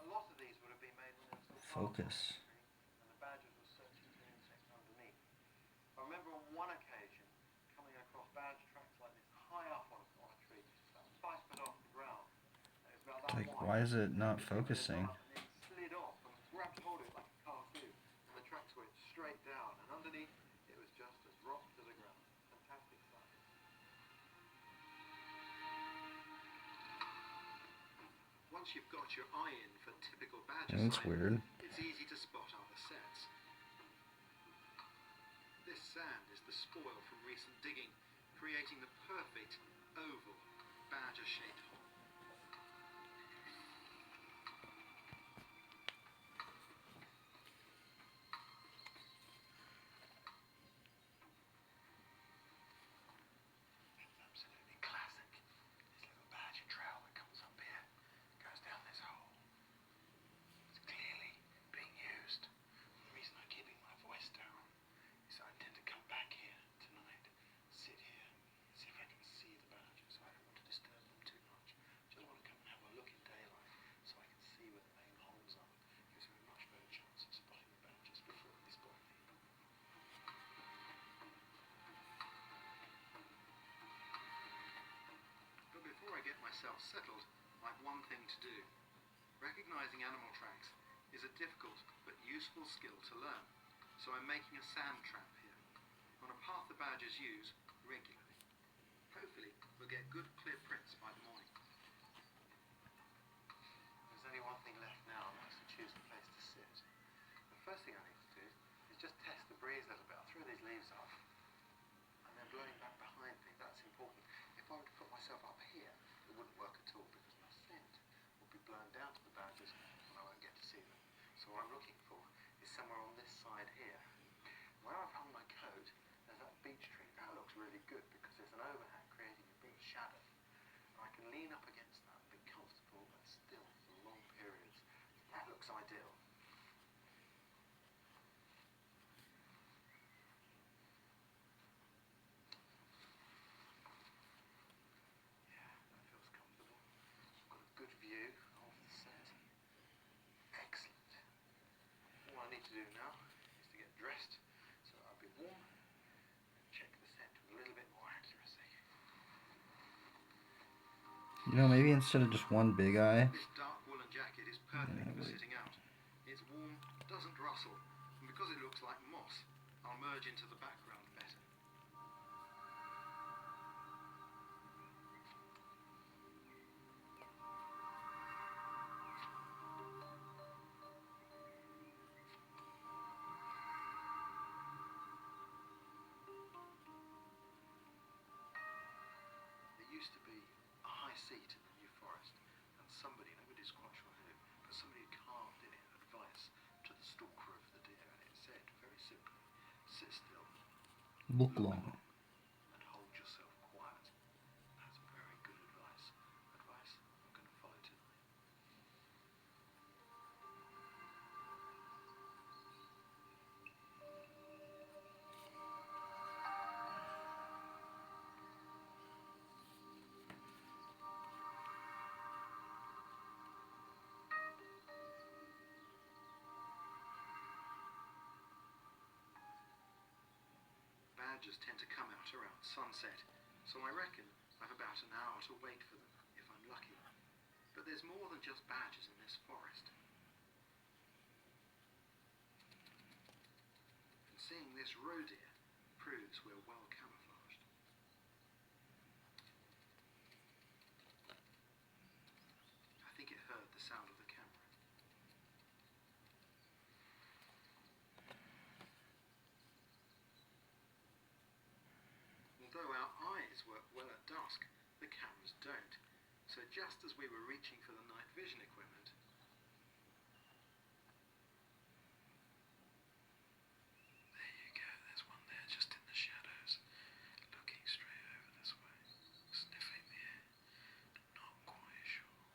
A lot of these would have been made when they were still focus? and the badgers were searching for insects underneath. I remember on one occasion coming across badger tracks like this high up on a tree, about 5 foot off the ground. And it was about that Like, wide. why is it not It picked focusing? up and then slid off and grabbed hold of it like a cartoon. And the tracks went straight down, and underneath it was just as rock to the ground. Fantastic sight. Once you've got your eye in for typical badger That's sign, weird. it's easy to spot other sets. This sand is the spoil from recent digging, creating the perfect oval badger-shaped hole. It's absolutely classic. This little badger trail that comes up here goes down this hole. It's clearly being used. The reason I'm keeping my voice down is I intend to come back here tonight, sit here, see if myself settled like one thing to do. Recognizing animal tracks is a difficult but useful skill to learn, so I'm making a sand trap here, on a path the badgers use regularly. Hopefully, we'll get good clear prints by the morning. There's only one thing left now, and that's to choose a place to sit. The first thing I need to do is just test the breeze a little bit. I'll throw these leaves off, and then blowing back behind me, that's important. If I were to put myself up here, it wouldn't work at all because my scent will be blown down to the badgers and I won't get to see them. So what I'm looking for is somewhere on this side here. Where I've hung my coat, there's that beech tree. That looks really good because there's an overhang creating a big shadow. And I can lean up against that and be comfortable and still for long periods. That looks ideal. Yeah, that feels comfortable. I've got a good view of the set. Excellent. All I need to do now is to get dressed so that I'll be warm and check the set with a little bit more accuracy. You know, maybe instead of just one big eye. This dark woolen jacket is perfect for sitting out. It's warm, doesn't rustle, and because it looks like moss, I'll merge into the background better. There used to be a high seat in the New Forest, and somebody, nobody's quite sure who, but somebody had carved in it advice to the stalker of the deer, and it said very simply, sit still, Look long. and hold yourself quiet. That's very good advice. Advice I'm going to follow tonight. Badgers tend to come out around sunset, so I reckon I've about an hour to wait for them, if I'm lucky. But there's more than just badgers in this forest. And seeing this roe deer proves we're well camouflaged. I think it heard the sound of the camera. Although our eyes work well at dusk, the cameras don't. So just as we were reaching for the night vision equipment, there you go, there's one there just in the shadows, looking straight over this way, sniffing the air, not quite sure.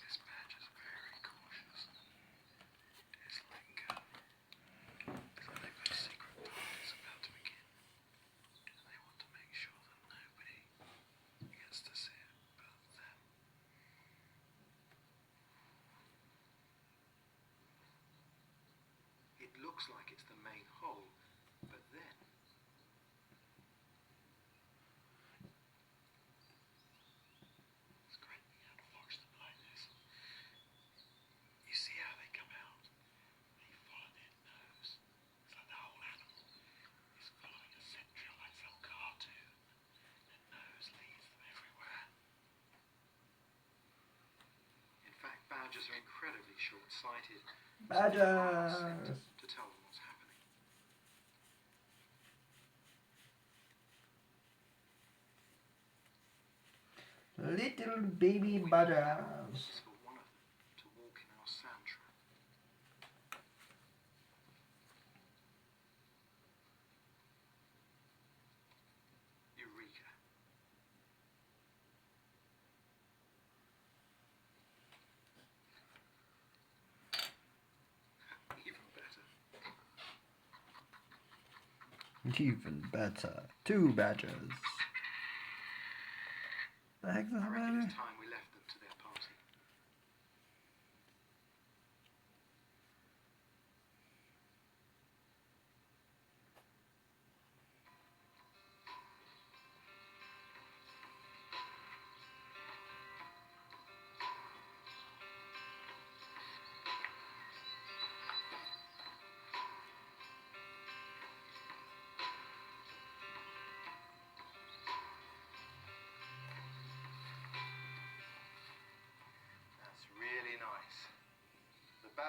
This badger's very cautious. It's like they've got a secret party's about to begin, and they want to make sure that nobody gets to see it but them. It looks like it's the main hole, but then it's great being able to watch them like this. You see how they come out? They follow their nose. It's like the whole animal is following a central like some cartoon. Their nose leads them everywhere. In fact, badgers are incredibly short-sighted. Badgers! To tell them what's happening. Little baby badgers. It's for one of them to walk in our sand trap. Eureka. Even better. Even better. 2 badgers. The heck's this I reckon badger? it's time we left them to their party.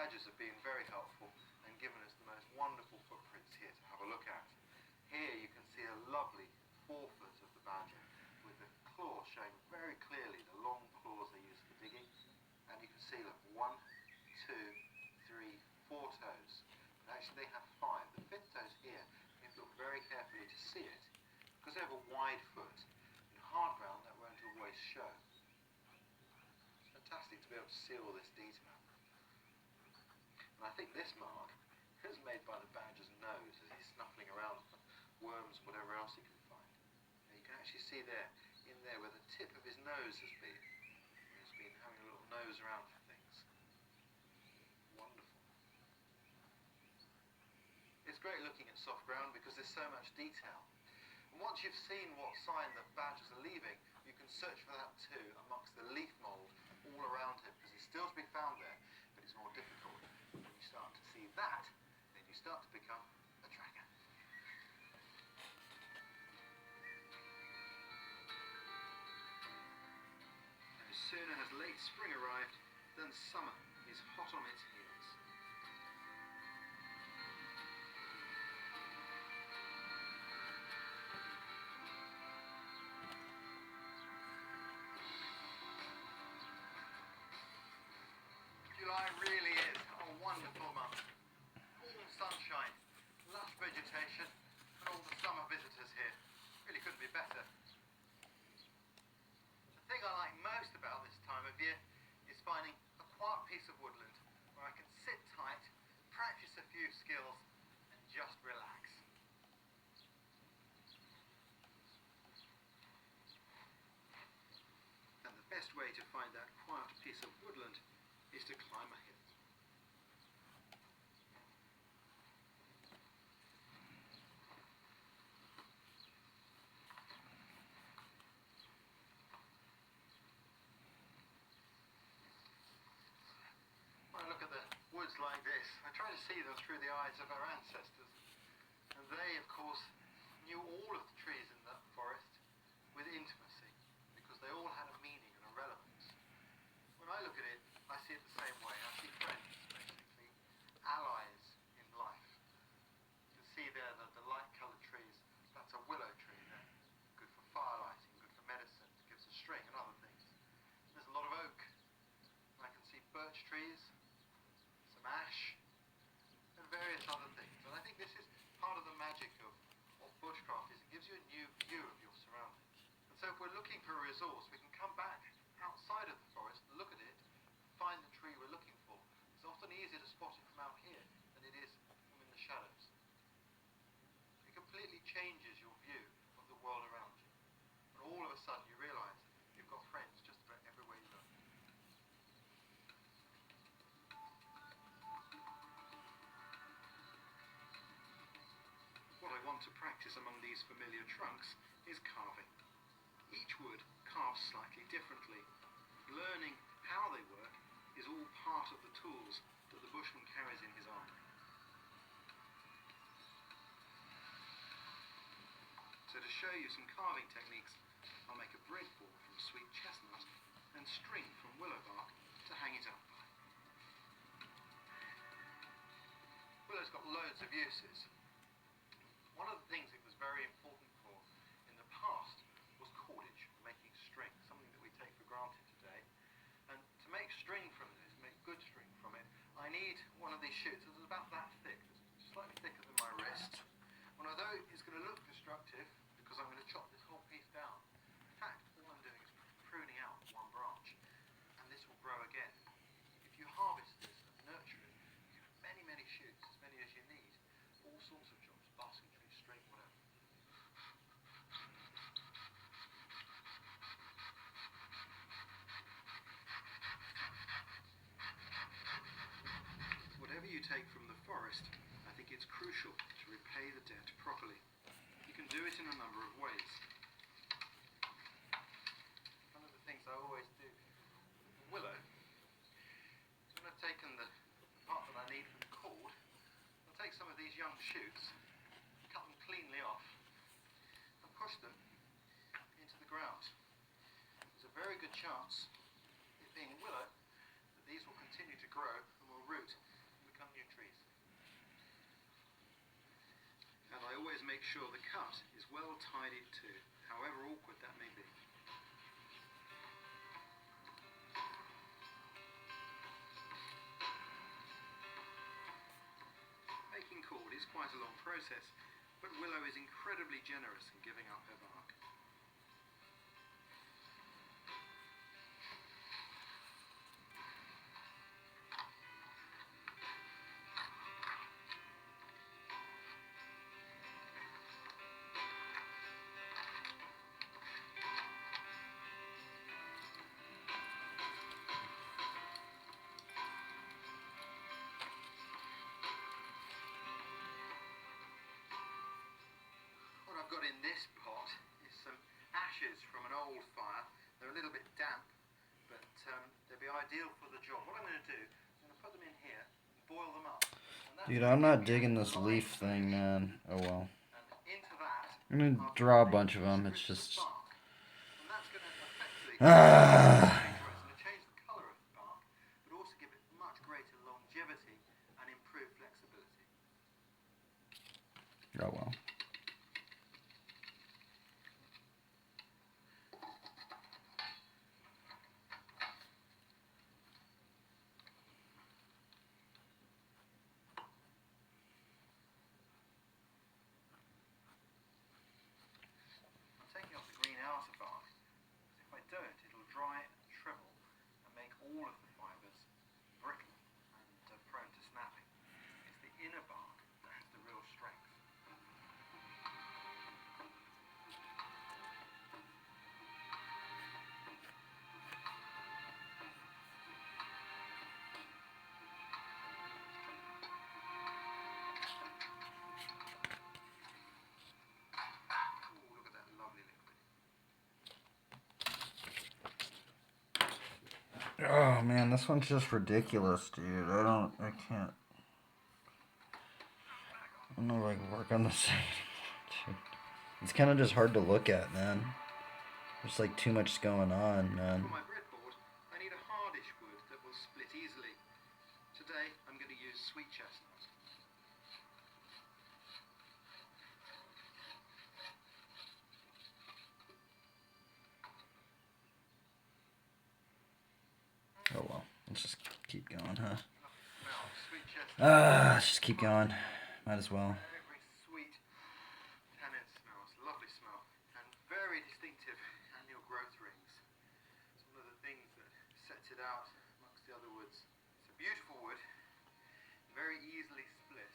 badgers have been very helpful and given us the most wonderful footprints here to have a look at. Here you can see a lovely forefoot of the badger with the claws showing very clearly the long claws they use for digging. And you can see, look, 1, 2, 3, 4 toes. But actually they have 5. The 5th toe's here. You have to look very carefully to see it. Because they have a wide foot. In hard ground that won't always show. It's fantastic to be able to see all this detail. And I think this mark is made by the badger's nose as he's snuffling around for worms and whatever else he can find. And you can actually see there, in there where the tip of his nose has been. He's been having a little nose around for things. Wonderful. It's great looking at soft ground because there's so much detail. And once you've seen what sign the badgers are leaving, you can search for that too amongst the leaf mould all around him, because it's still to be found there, but it's more difficult. When you start to see that, then you start to become a tracker. No sooner has late spring arrived than summer is hot on its heels. July really is a wonderful month. Warm sunshine, lush vegetation, and all the summer visitors here. Really couldn't be better. The thing I like most about this time of year is finding a quiet piece of woodland where I can sit tight, practice a few skills, and just relax. And the best way to find that quiet piece of woodland is to climb a hill. When I look at the woods like this, I try to see them through the eyes of our ancestors. And they, of course, knew all of the trees in that forest with intimacy, because they all had a meaning and a relevance. When I look at it, I see it the same way. I see friends, basically, allies in life. You can see there the light-coloured trees. That's a willow tree there. Good for firelighting, good for medicine, gives a string and other things. There's a lot of oak. I can see birch trees, some ash, and various other things. And I think this is part of the magic of what bushcraft is. It gives you a new view of your surroundings. And so if we're looking for a resource, we can come back outside of the forest, look at it, find the tree we're looking for. It's often easier to spot it from out here than it is from in the shadows. It completely changes your view of the world around you. And all of a sudden you realise you've got friends just about everywhere you look. What I want to practice among these familiar trunks is carving. Each wood carves slightly differently. Learning how they work is all part of the tools that the bushman carries in his armour. So to show you some carving techniques, I'll make a breadboard from sweet chestnut and string from willow bark to hang it up by. Willow's got loads of uses. One of the things it was very important for in the past was cordage, making string, something that we take for granted today. And to make string from this, make good string from it, I need one of these shoots that's about that thick, it's slightly thicker than my wrist. And although it's going to look destructive, because I'm going to chop this whole piece down, in fact, all I'm doing is pruning out one branch, and this will grow again. If you harvest this and nurture it, you have many, many shoots, as many as you need, all sorts of jobs, basket tree, string, whatever. Whatever you take from the forest, I think it's crucial to repay the debt properly. You can do it in a number of ways. One of the things I always do with willow is when I've taken the part that I need from the cord, I'll take some of these young shoots, cut them cleanly off, and push them into the ground. There's a very good chance, it being willow, that these will continue to grow and will root sure the cut is well tidied to, however awkward that may be. Making cord is quite a long process, but Willow is incredibly generous in giving up her bark. What I've got in this pot is some ashes from an old fire. They're a little bit damp, but they'll be ideal for the job. What I'm going to do is I'm going to put them in here and boil them up. Dude, I'm not digging this leaf thing, man. Oh well. And into that, I'm gonna draw a bunch of them. It's just. and that's going to effectively Ah. change the colour of the bark, but also give it much greater longevity and improve flexibility. Oh well. I'm taking off the green outer bark, because if I don't, it'll dry and shrivel and make all of the fibres brittle and prone to snapping. It's the inner bark that has the real strength. Ooh, look at that lovely liquid. Oh man, this one's just ridiculous, dude. I can't. I don't know if I can work on this anymore, dude. It's kind of just hard to look at, man. There's like too much going on, man. For my breadboard, I need a hardish wood that will split easily. Today, I'm going to use sweet chestnut. Oh well, let's just keep going, huh? Smell, sweet chestnut. Let's just keep going. Might as well. Very sweet tannin smell. It's a lovely smell. And very distinctive annual growth rings. It's one of the things that sets it out amongst the other woods. It's a beautiful wood, very easily split.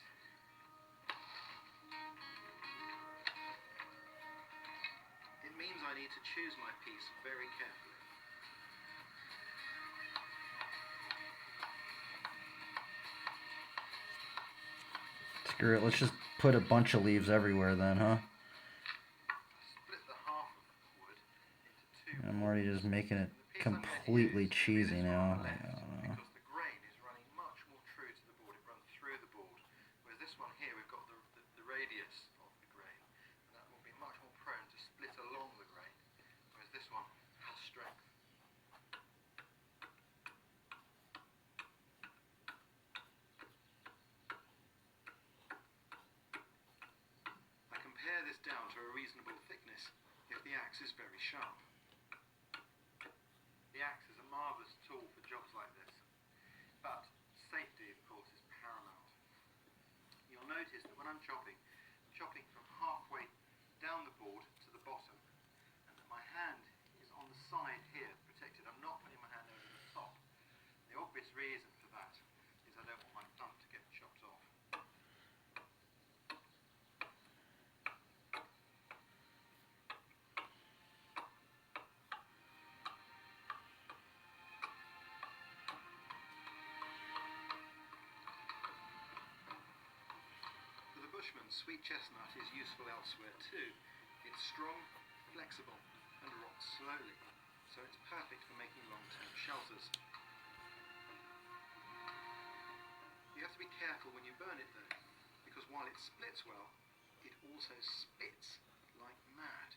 It means I need to choose my piece very carefully. Screw it. Let's just put a bunch of leaves everywhere then, huh? Split the half of the wood into two. I'm already just making it The piece I'm going to completely use will be cheesy this one now. on the Like, left, I don't know. because the grain is running much more true to the board. It runs through the board. Whereas this one here, we've got the radius of the grain, and that will be much more prone to split along the grain. Whereas this one has strength. I can pare this down to a reasonable thickness if the axe is very sharp. The axe is a marvellous tool for jobs like this, but safety, of course, is paramount. You'll notice that when I'm chopping from halfway down the board to the bottom, and that my hand is on the side here, protected. I'm not putting my hand over the top. The obvious reason for that is I don't want my thumb to get chopped off. For the bushman, sweet chestnut is useful elsewhere too. It's strong, flexible, and rots slowly, so it's perfect for making long-term shelters. You have to be careful when you burn it though, because while it splits well, it also spits like mad.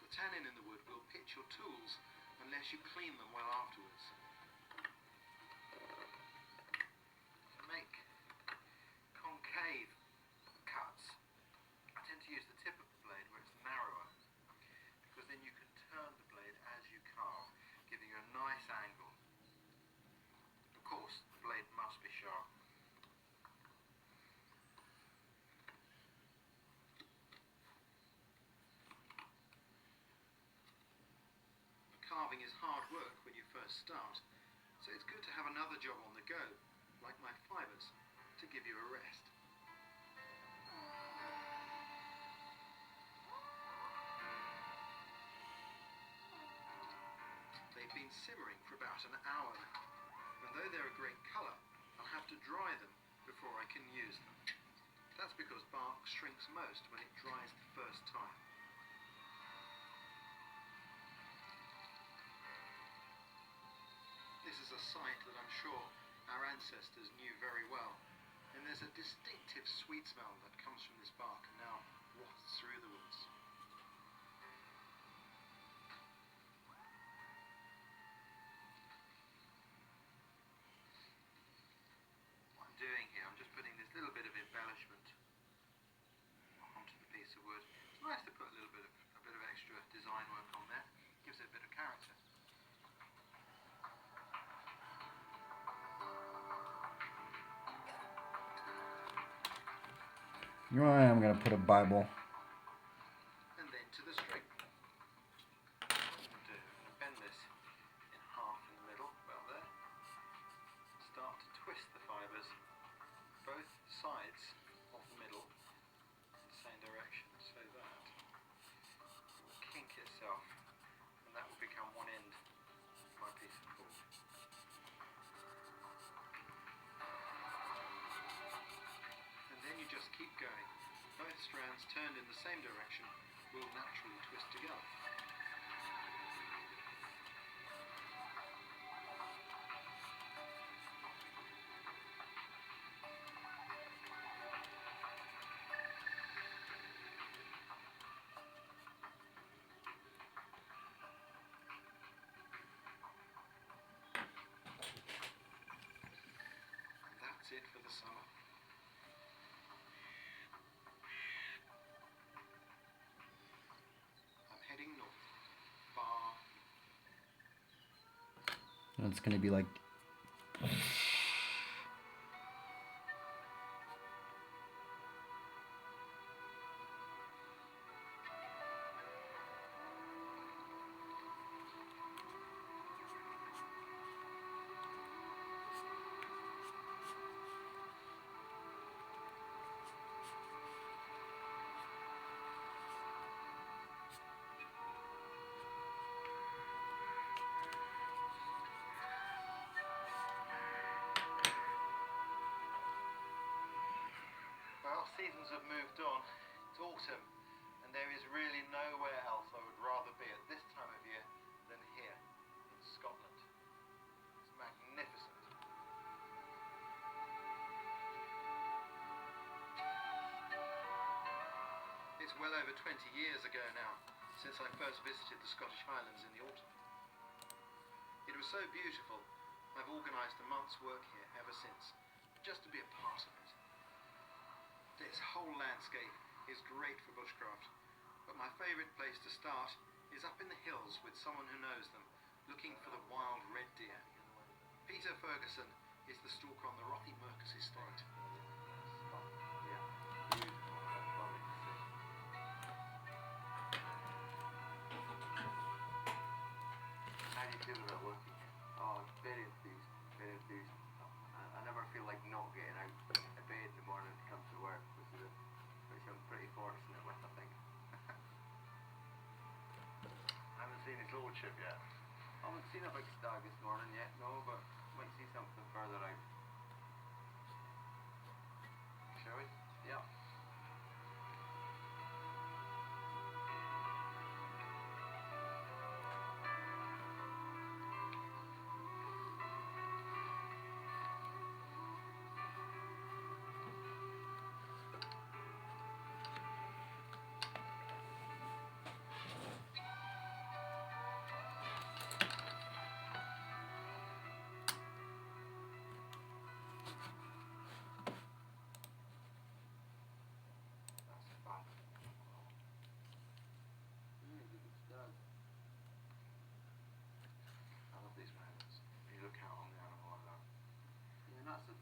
The tannin in the wood will pitch your tools unless you clean them well afterwards. To make concave cuts, Carving is hard work when you first start, so it's good to have another job on the go, like my fibres, to give you a rest. They've been simmering for about an hour now, and though they're a great colour, I'll have to dry them before I can use them. That's because bark shrinks most when it dries the first time. This is a sight that I'm sure our ancestors knew very well, and there's a distinctive sweet smell that comes from this bark and now wafts through the woods. What I'm doing here, I'm just putting this little bit of embellishment onto the piece of wood. It's nice to put a bit of extra design work on there. Gives it a bit of character. I'm gonna put a Bible. And then to the string. What I'm going to do, I'm going to bend this in half in the middle, about there. Start to twist the fibres, both sides of the middle, in the same direction, so that it will kink itself, and that will become one end of my piece of cord. And then you just keep going. Both strands turned in the same direction will naturally twist together. And that's it for the summer. I'm heading north, far. And it's gonna be like. Well, seasons have moved on. It's autumn, and there is really nowhere else I would rather be at this time of year than here in Scotland. It's magnificent. It's well over 20 years ago now since I first visited the Scottish Highlands in the autumn. It was so beautiful, I've organised a month's work here ever since, just to be a part of it. This whole landscape is great for bushcraft, but my favourite place to start is up in the hills with someone who knows them, looking for the wild red deer. Peter Ferguson is the stalker on the Rocky Mercus estate. How do you feel about working here? Oh, very enthused, very enthused. I never feel like not getting out of bed in the morning to come to work, which I'm pretty fortunate with, I think. I haven't seen his lordship yet. I haven't seen a big stag this morning yet, no, but might see something further out. Shall we? Yeah.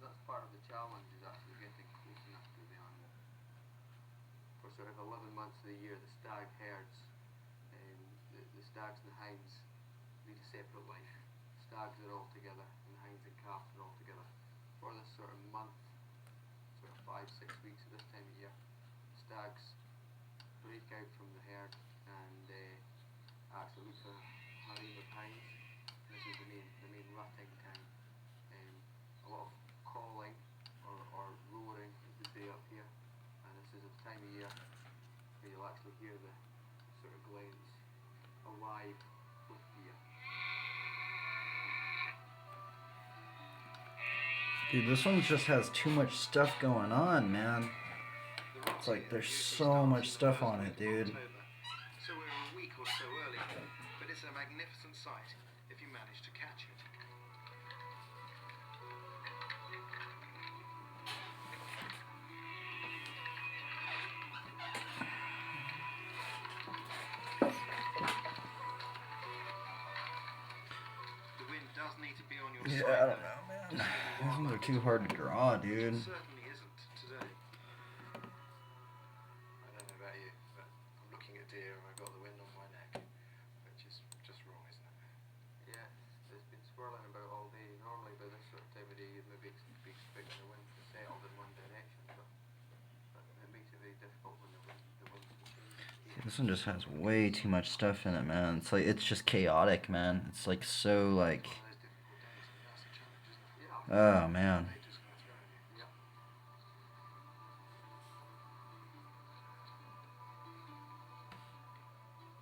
That's part of the challenge, is actually getting close enough to the animal. For sort of 11 months of the year, the stag herds, the stags and the hinds lead a separate life. Stags are all together, and hinds and calves are all together. For this sort of month, sort of 5-6 weeks at this time of year, stags break out from the herd and actually look for a harem of hinds. This is the main rutting time. A lot of calling or roaring, as they say up here, and this is the time of year where you'll actually hear the sort of glens alive with deer. Dude, this one just has too much stuff going on, man. It's like there's so much stuff on it, dude. So we're a week or so early, but it's a magnificent sight if you manage to catch it. The wind does need to be on your side. Yeah, I don't know, man. I think they're too hard to draw, dude. It certainly isn't today. I don't know about you, but I'm looking at deer and I've got the wind on my neck, which is just wrong, isn't it? Yeah, it's been swirling about all day. Normally by this sort of time of day you'd maybe be expecting the wind to settle in one direction, but it makes it very difficult when the wind This one just has way too much stuff in it, man. It's like, it's just chaotic, man. It's like so, like, oh, man.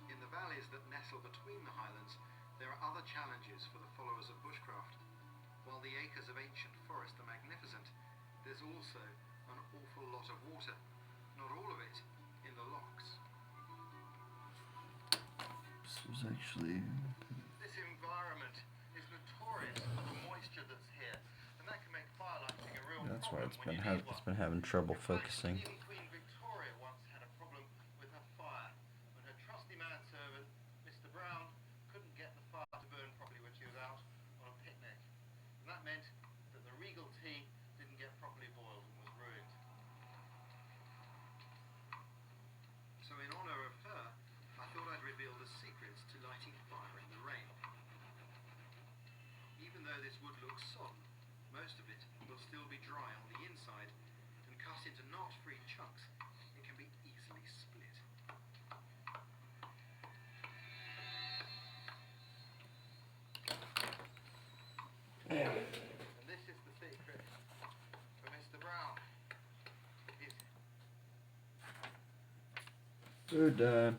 In the valleys that nestle between the highlands, there are other challenges for the followers of bushcraft. While the acres of ancient forest are magnificent, there's also an awful lot of water, not all of it in the lochs. This was actually... This environment is notorious for the moisture that's here, and that can make firelighting a real That's why problem it's been having trouble focusing. Even Queen Victoria once had a problem with her fire when her trusty manservant, Mr. Brown, couldn't get the fire to burn properly when she was out on a picnic. And that meant that the regal tea didn't get properly boiled and was ruined. So in honour of her, I thought I'd reveal the secrets to lighting fire in the rain. Even though this wood looks sodden, most of it will still be dry on the inside and cut into knot-free chunks. It can be easily split. And this is the secret for Mr. Brown. We're done.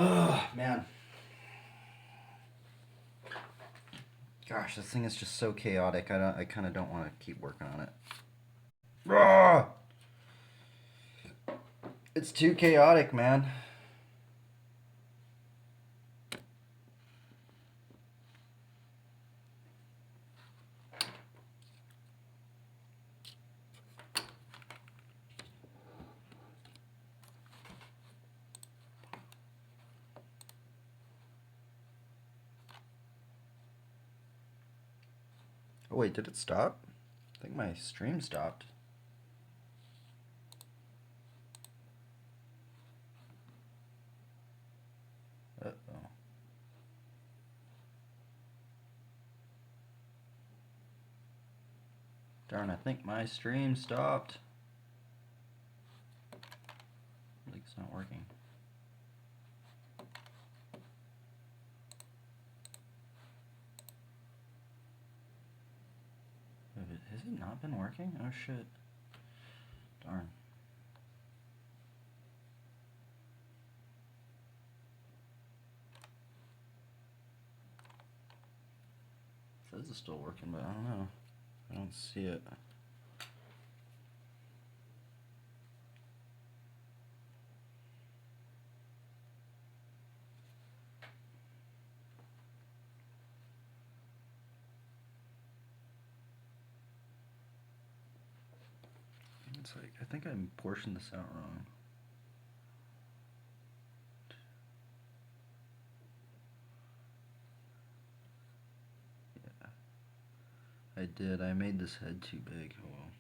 Oh, man. Gosh, this thing is just so chaotic. I kind of don't want to keep working on it. Ah! It's too chaotic, man. Oh, wait, did it stop? I think my stream stopped. Uh-oh. Darn, I think my stream stopped. Like it's not working. Has it not been working? Oh shit. Darn. It says it's still working, but I don't know. I don't see it. It's like, I think I portioned this out wrong. Yeah. I did. I made this head too big. Oh well.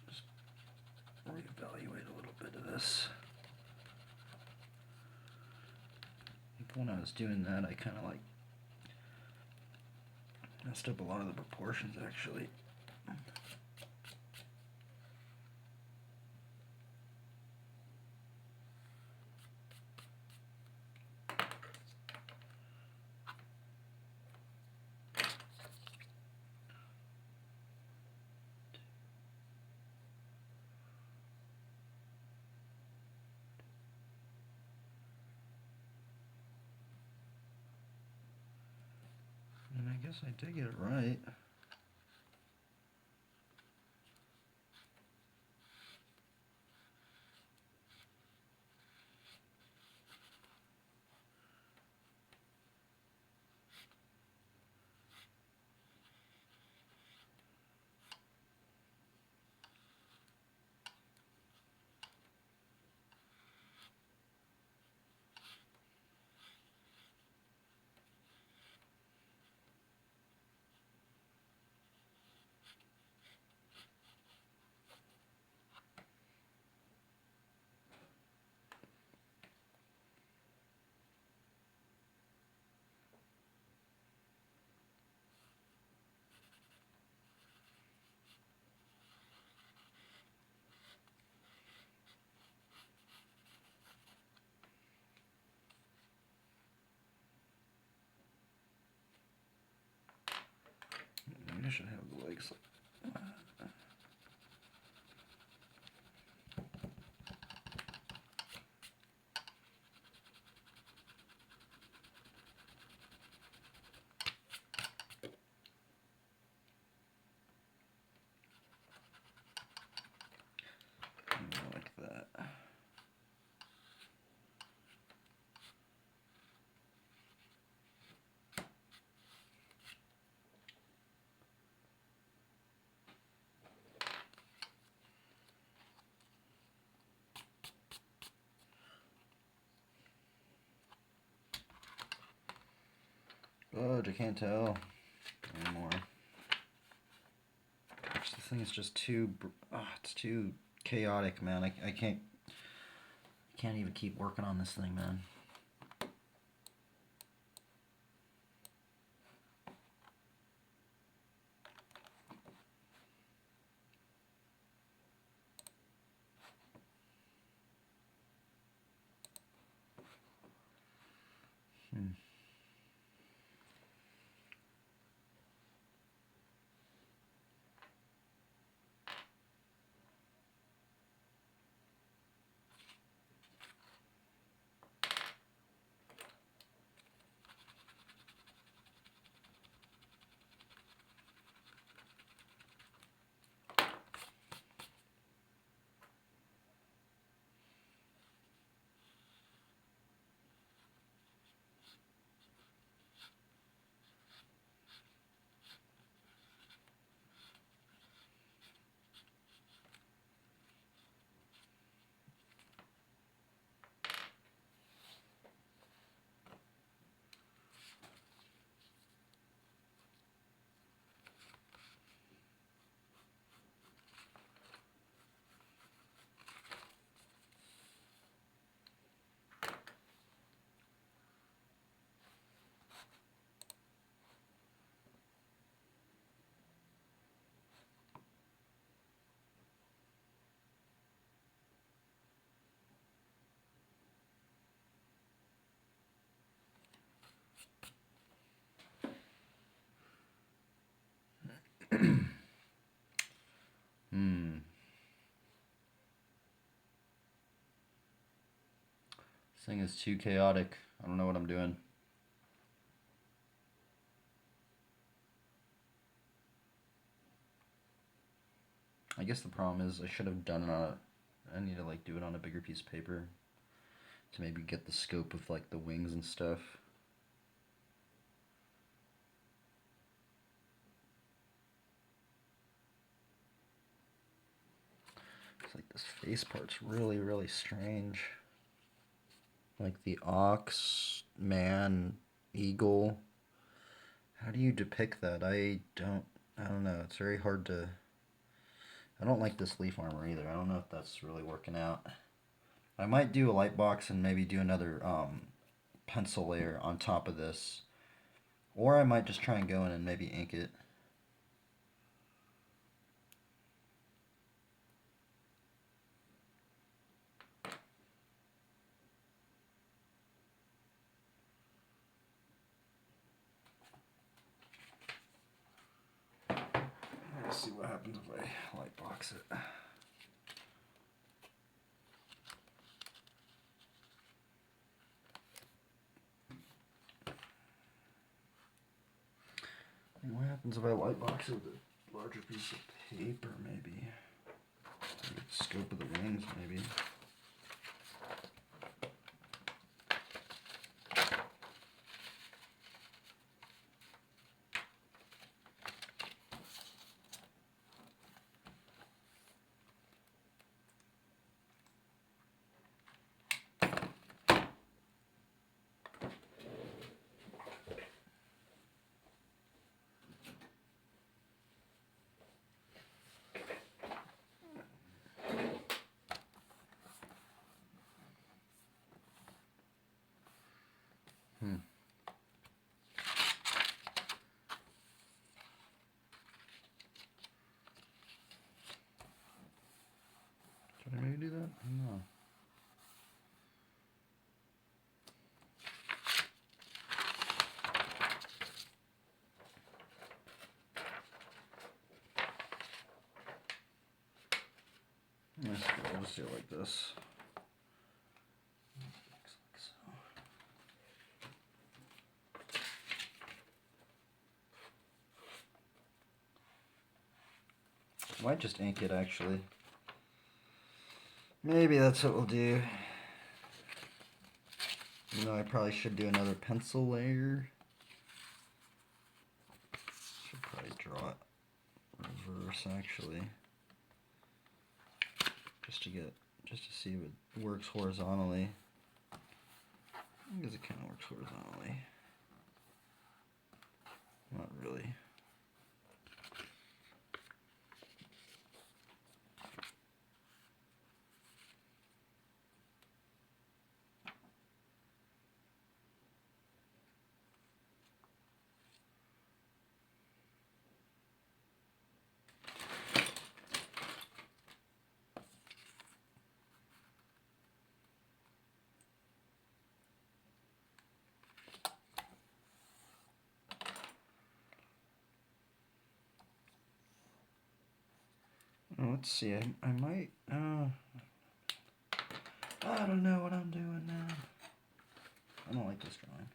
Just reevaluate a little bit of this. When I was doing that, I kind of like messed up a lot of the proportions actually. And I guess I did get it right. Maybe I should have the legs like. Like that. Oh, I can't tell anymore. Gosh, this thing is just too. It's too chaotic, man. I can't even keep working on this thing, man. This thing is too chaotic. I don't know what I'm doing. I guess the problem is I should have done it on I need to like do it on a bigger piece of paper to maybe get the scope of like the wings and stuff. It's like this face part's really, really strange. Like the ox, man, eagle. How do you depict that? I don't know. It's very hard to... I don't like this leaf armor either. I don't know if that's really working out. I might do a light box and maybe do another pencil layer on top of this. Or I might just try and go in and maybe ink it. Let's see what happens if I light box it. What happens if I light box it with a larger piece of paper, maybe? Scope of the wings, maybe. Should I maybe do that? I don't know. I'll just do it like this. I might just ink it actually. Maybe that's what we'll do. You know, I probably should do another pencil layer. Should probably draw it reverse actually. Just to see if it works horizontally. I guess it kind of works horizontally. Not really. Let's see, I might, I don't know what I'm doing now. I don't like this drawing.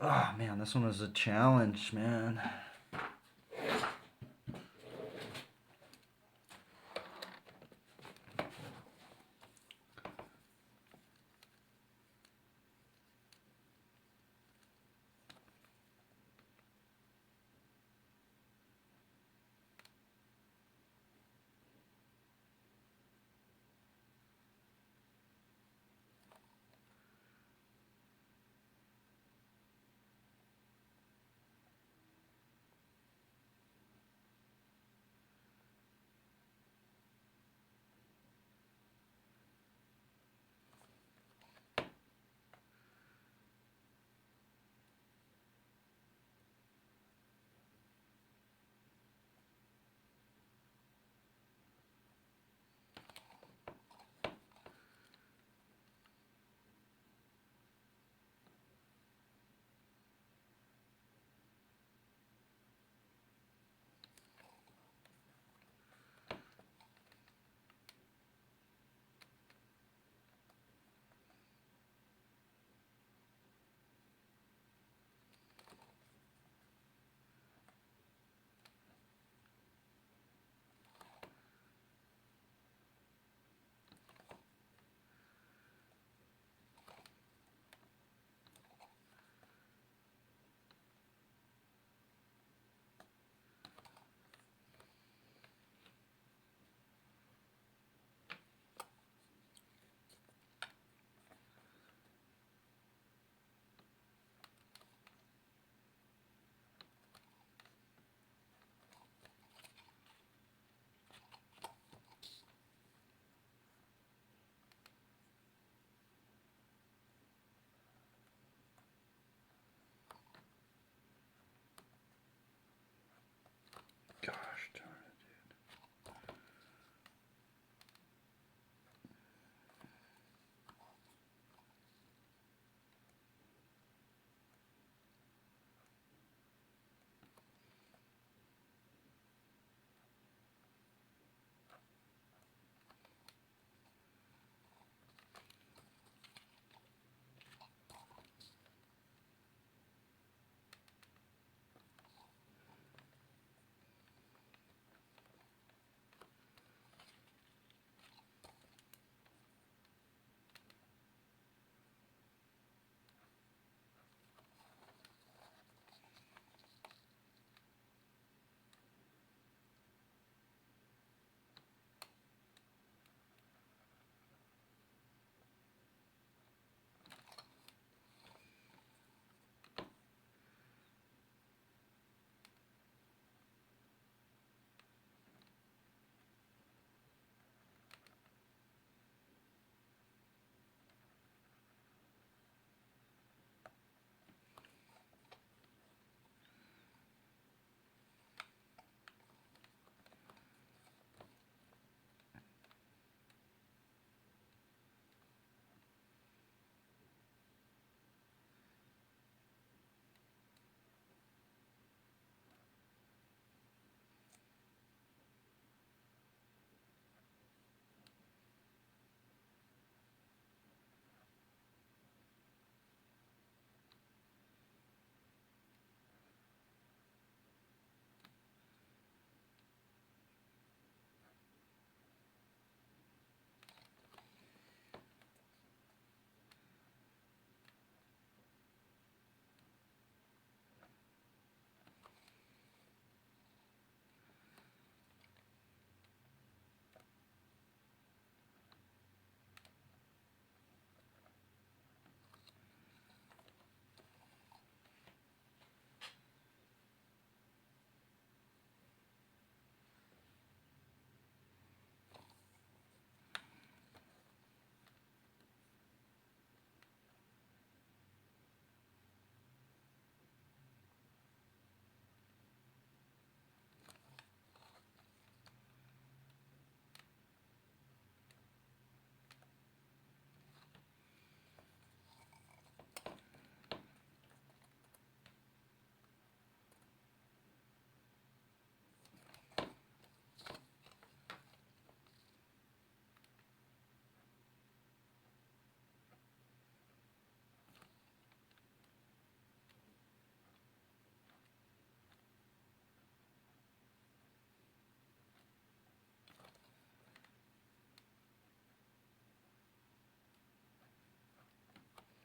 Ah, man, this one was a challenge, man.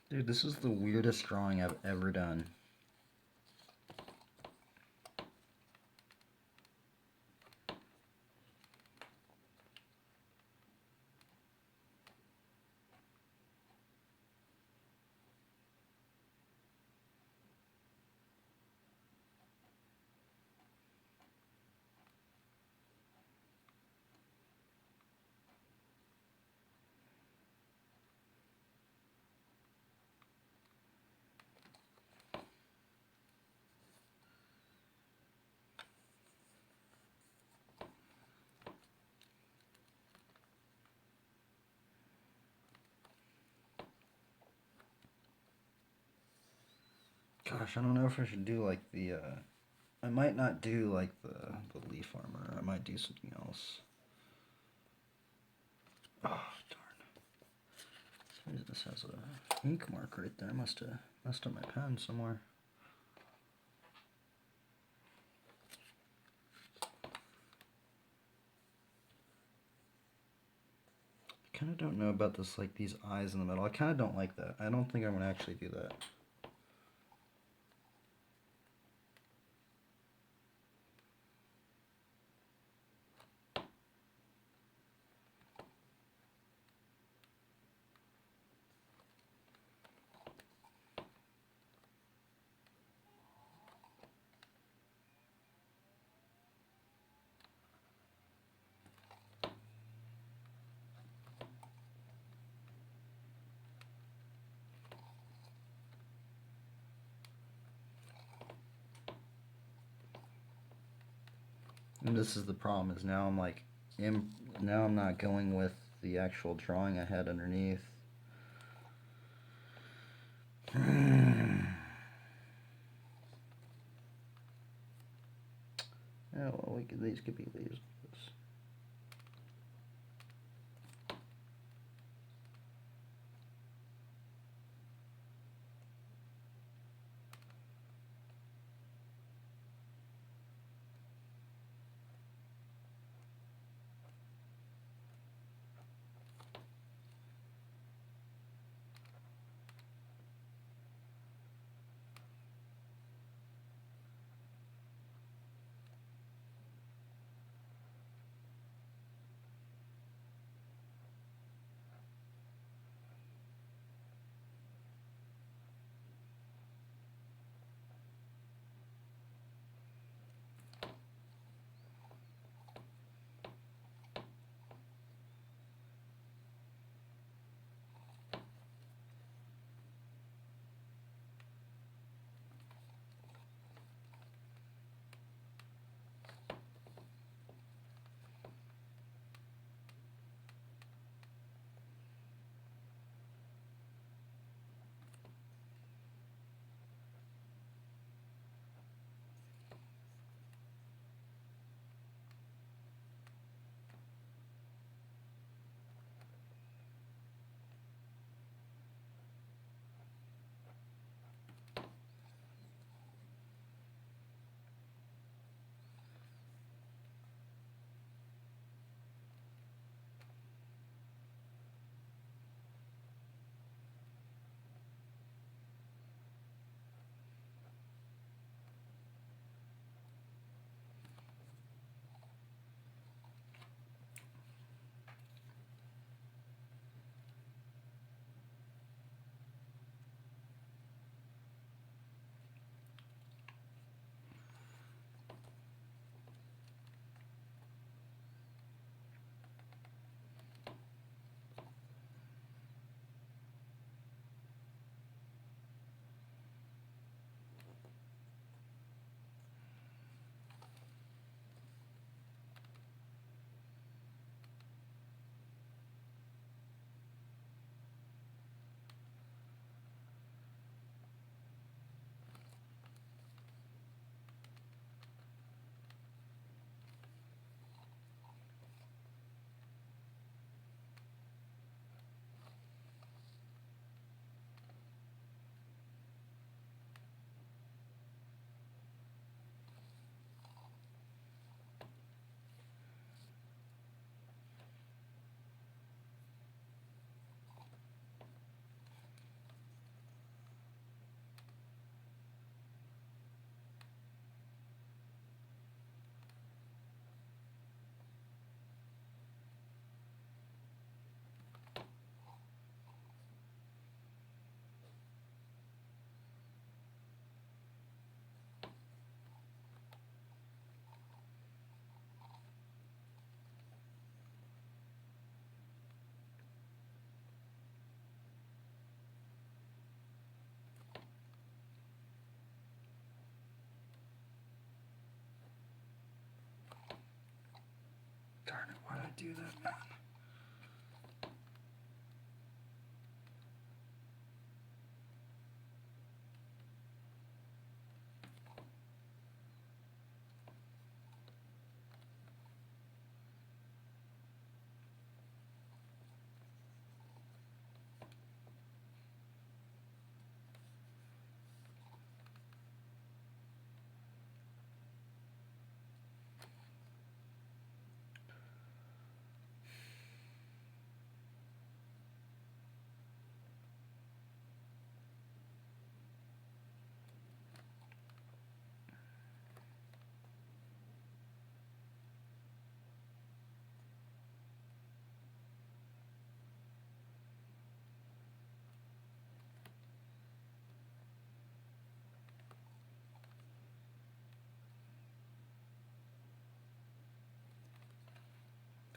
Dude, this is the weirdest drawing I've ever done. Gosh, I don't know if I should do like the, I might not do like the leaf armor. I might do something else. Oh, darn. This has a ink mark right there. I must have messed up my pen somewhere. I kind of don't know about this, like these eyes in the middle. I kind of don't like that. I don't think I'm going to actually do that. And this is the problem, is now I'm like, now I'm not going with the actual drawing I had underneath. Yeah, well, these could be leaves. do that, man.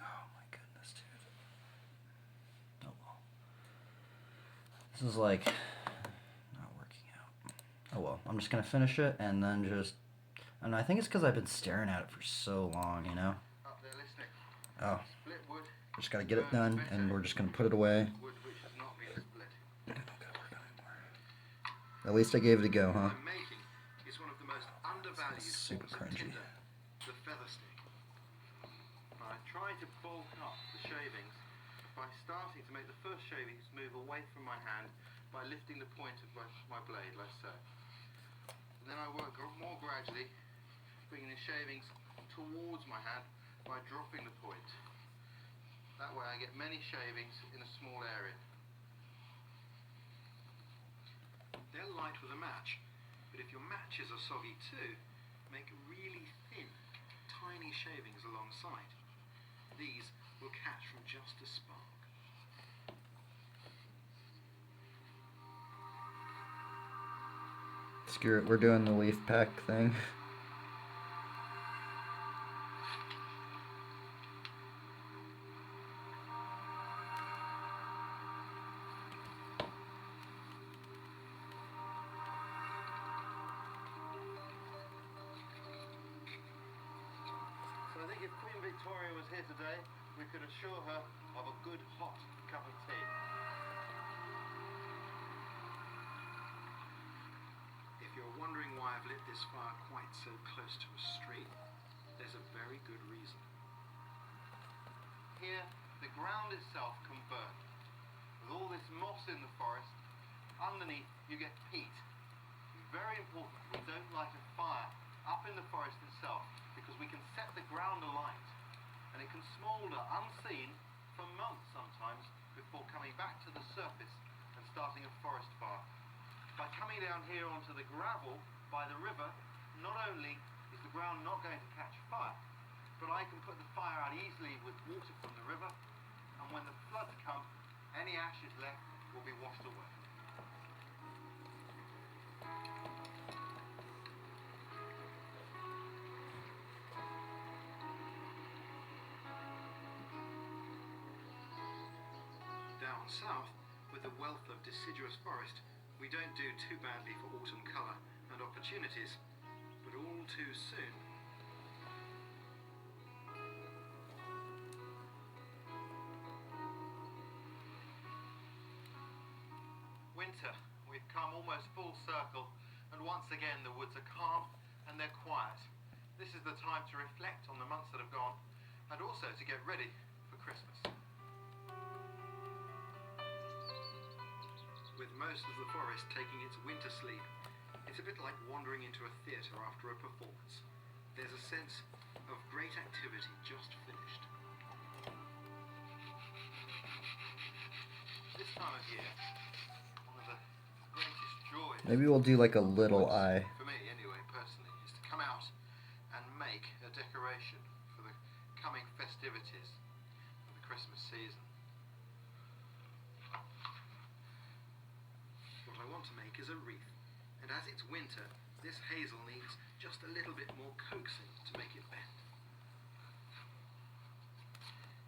Oh my goodness, dude. Oh well. This is like not working out. Oh well, I'm just gonna finish it and then just. I don't know, I think it's because I've been staring at it for so long, you know? Up there listening. Oh. Split wood. Just gotta get it done and we're just gonna put it away. Wood which has not been split. I don't gotta work on it anymore. At least I gave it a go, huh? What I'm making is one of the most undervalued Super forms of cringy. tinder, the feather stick. I try to bulk up the shavings by starting to make the first shavings move away from my hand by lifting the point of my blade, like so. And then I work more gradually, bringing the shavings towards my hand by dropping the point. That way I get many shavings in a small area. They'll light with a match, but if your matches are soggy too, make really thin, tiny shavings alongside. These will catch from just a spark. Screw it, we're doing the leaf pack thing. So I think if Queen Victoria was here today, we could assure her of a good hot cup of tea. If you're wondering why I've lit this fire quite so close to a stream, there's a very good reason. Here, the ground itself can burn. With all this moss in the forest, underneath you get peat. It's very important we don't light a fire up in the forest itself, because we can set the ground alight and it can smoulder unseen for months sometimes before coming back to the surface and starting a forest fire. By coming down here onto the gravel by the river, not only is the ground not going to catch fire, but I can put the fire out easily with water from the river, and when the floods come, any ashes left will be washed away. Down south, with the wealth of deciduous forest, we don't do too badly for autumn colour and opportunities, but all too soon. Winter, we've come almost full circle, and once again the woods are calm and they're quiet. This is the time to reflect on the months that have gone, and also to get ready for Christmas. With most of the forest taking its winter sleep, it's a bit like wandering into a theatre after a performance. There's a sense of great activity just finished. This time of year, one of the greatest joys... Maybe we'll do like a little eye. For me, anyway, personally, is to come out and make a decoration for the coming festivities of the Christmas season. What I want to make is a wreath, and as it's winter, this hazel needs just a little bit more coaxing to make it bend.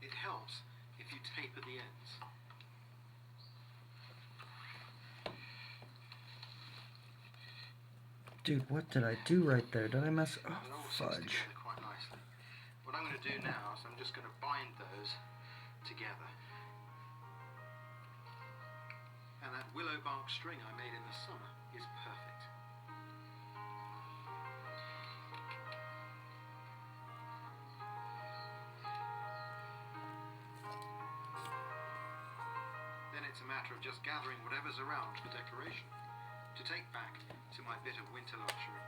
It helps if you taper the ends. Dude, what did I do right there? Did I mess? Oh, It all seems fudge. together quite nicely. What I'm going going to do now is I'm just going to bind those together. And that willow bark string I made in the summer is perfect. Then it's a matter of just gathering whatever's around for decoration to take back to my bit of winter luxury.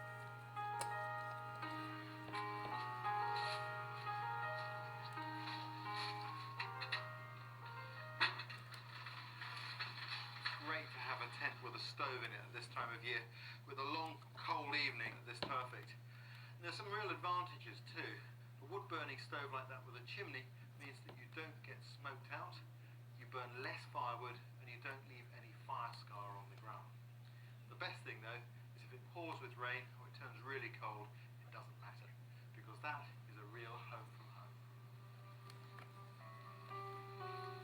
Great to have a tent with a stove in it at this time of year. With a long, cold evening, this perfect. And there's some real advantages too. A wood-burning stove like that with a chimney means that you don't get smoked out, you burn less firewood, and you don't leave any fire scar on the ground. The best thing though is if it pours with rain or it turns really cold, it doesn't matter, because that is a real home from home.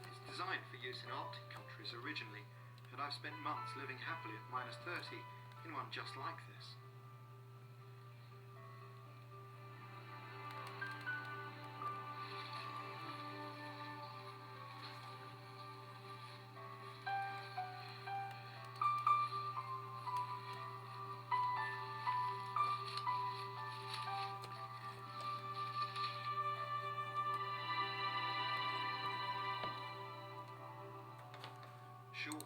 It's designed for use in Arctic countries originally, and I've spent months living happily at -30 in one just like this. Short.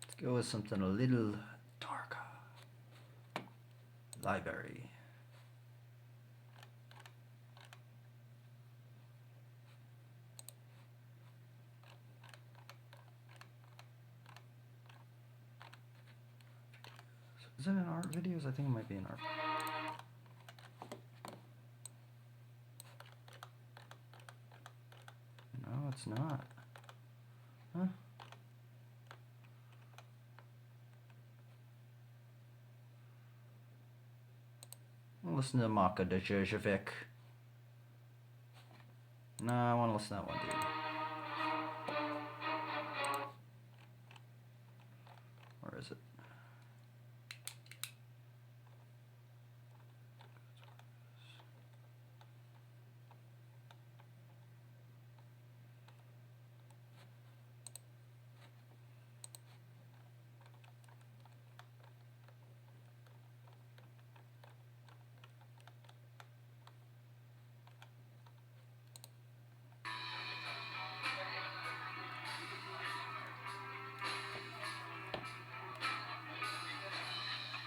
Let's go with something a little darker. Library. Is it an art videos? I think it might be an art. No, it's not. Huh? I'll listen to Maka de Ježevic. No, I want to listen to that one, dude. Where is it?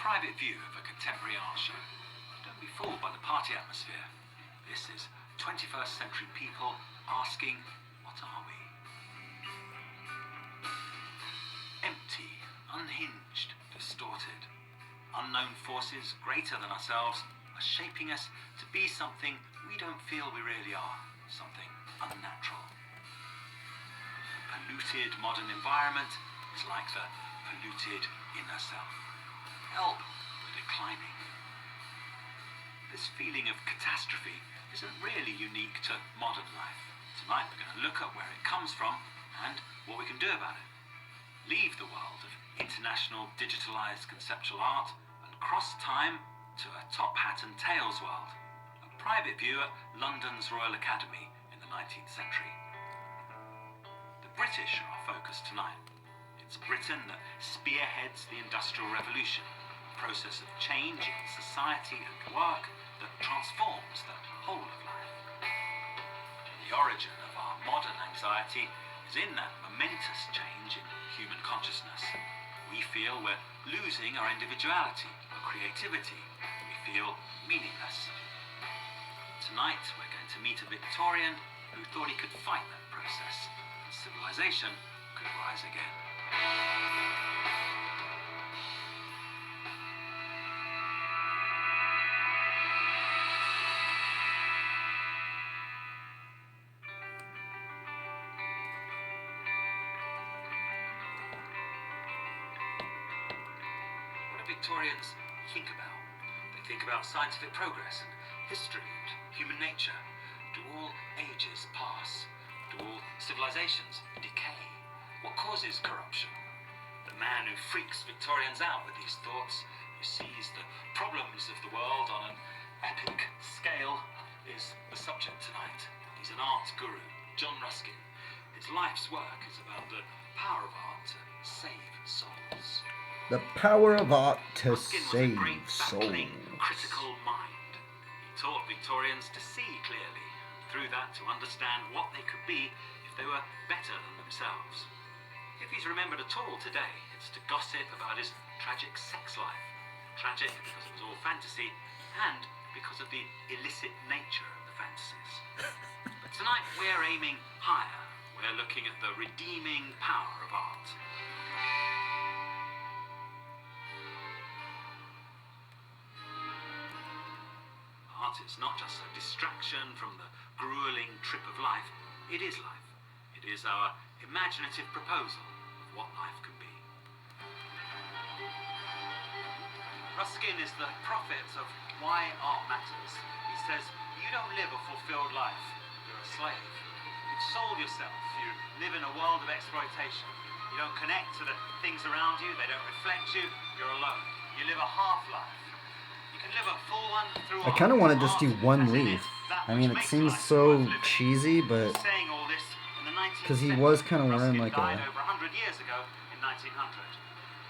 Private view of a contemporary art show. Don't be fooled by the party atmosphere. This is 21st century people asking, what are we? Empty, unhinged, distorted. Unknown forces greater than ourselves are shaping us to be something we don't feel we really are, something unnatural. The polluted modern environment is like the polluted inner self. Help, we're declining. This feeling of catastrophe isn't really unique to modern life. Tonight we're going to look at where it comes from and what we can do about it. Leave the world of international digitalized conceptual art and cross time to a top hat and tails world. A private view at London's Royal Academy in the 19th century. The British are our focus tonight. It's Britain that spearheads the Industrial Revolution, a process of change in society and work that transforms the whole of life. The origin of our modern anxiety is in that momentous change in human consciousness. We feel we're losing our individuality, our creativity. We feel meaningless. Tonight we're going to meet a Victorian who thought he could fight that process, and civilization could rise again. What do Victorians think about? They think about scientific progress and history and human nature. Do all ages pass? Do all civilizations decay? What causes corruption? The man who freaks Victorians out with these thoughts, who sees the problems of the world on an epic scale is the subject tonight. He's an art guru, John Ruskin. His life's work is about the power of art to save souls. The power of art to Ruskin was a save great battling, souls. critical mind. He taught Victorians to see clearly, and through that to understand what they could be if they were better than themselves. If he's remembered at all today, it's to gossip about his tragic sex life. Tragic because it was all fantasy, and because of the illicit nature of the fantasies. But tonight we're aiming higher. We're looking at the redeeming power of art. Art is not just a distraction from the grueling trip of life, it is life. It is our imaginative proposal of what life can be. Ruskin is the prophet of why art matters. He says, you don't live a fulfilled life, you're a slave. You've sold yourself, you live in a world of exploitation. You don't connect to the things around you, they don't reflect you, you're alone. You live a half-life. You can live a full one through I kind of want to just do one art, as in leaf. that I mean, which it makes seems life so worth living. cheesy, but Saying all this in the 19th because he century. was kind of wearing Ruskin like died a over 100 years ago in 1900.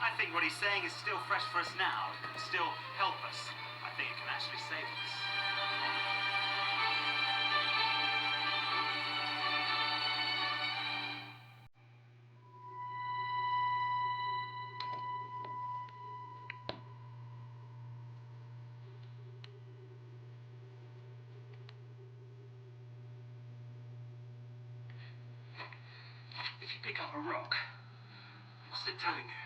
I think what he's saying is still fresh for us now. It can still help us. I think it can actually save us. If you pick up a rock, what's it telling you?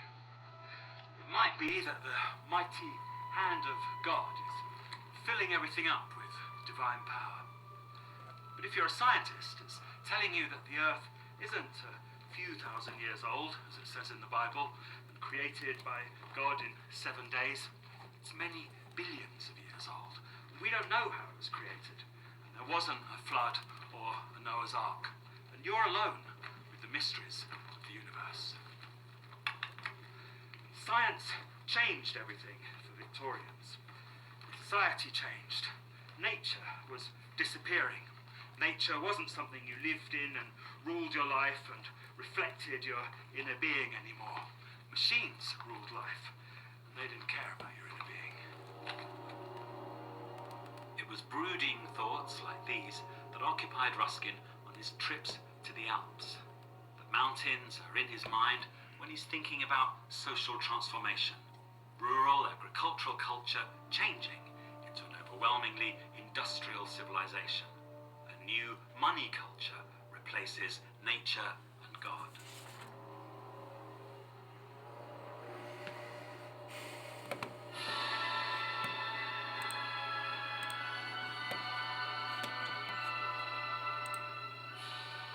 It might be that the mighty hand of God is filling everything up with divine power. But if you're a scientist, it's telling you that the earth isn't a few thousand years old, as it says in the Bible, and created by God in 7 days. It's many billions of years old. We don't know how it was created. And there wasn't a flood or a Noah's Ark. And you're alone with the mysteries of the universe. Science changed everything for Victorians. Society changed. Nature was disappearing. Nature wasn't something you lived in and ruled your life and reflected your inner being anymore. Machines ruled life, and they didn't care about your inner being. It was brooding thoughts like these that occupied Ruskin on his trips to the Alps. The mountains are in his mind when he's thinking about social transformation. Rural agricultural culture changing into an overwhelmingly industrial civilization. A new money culture replaces nature and God.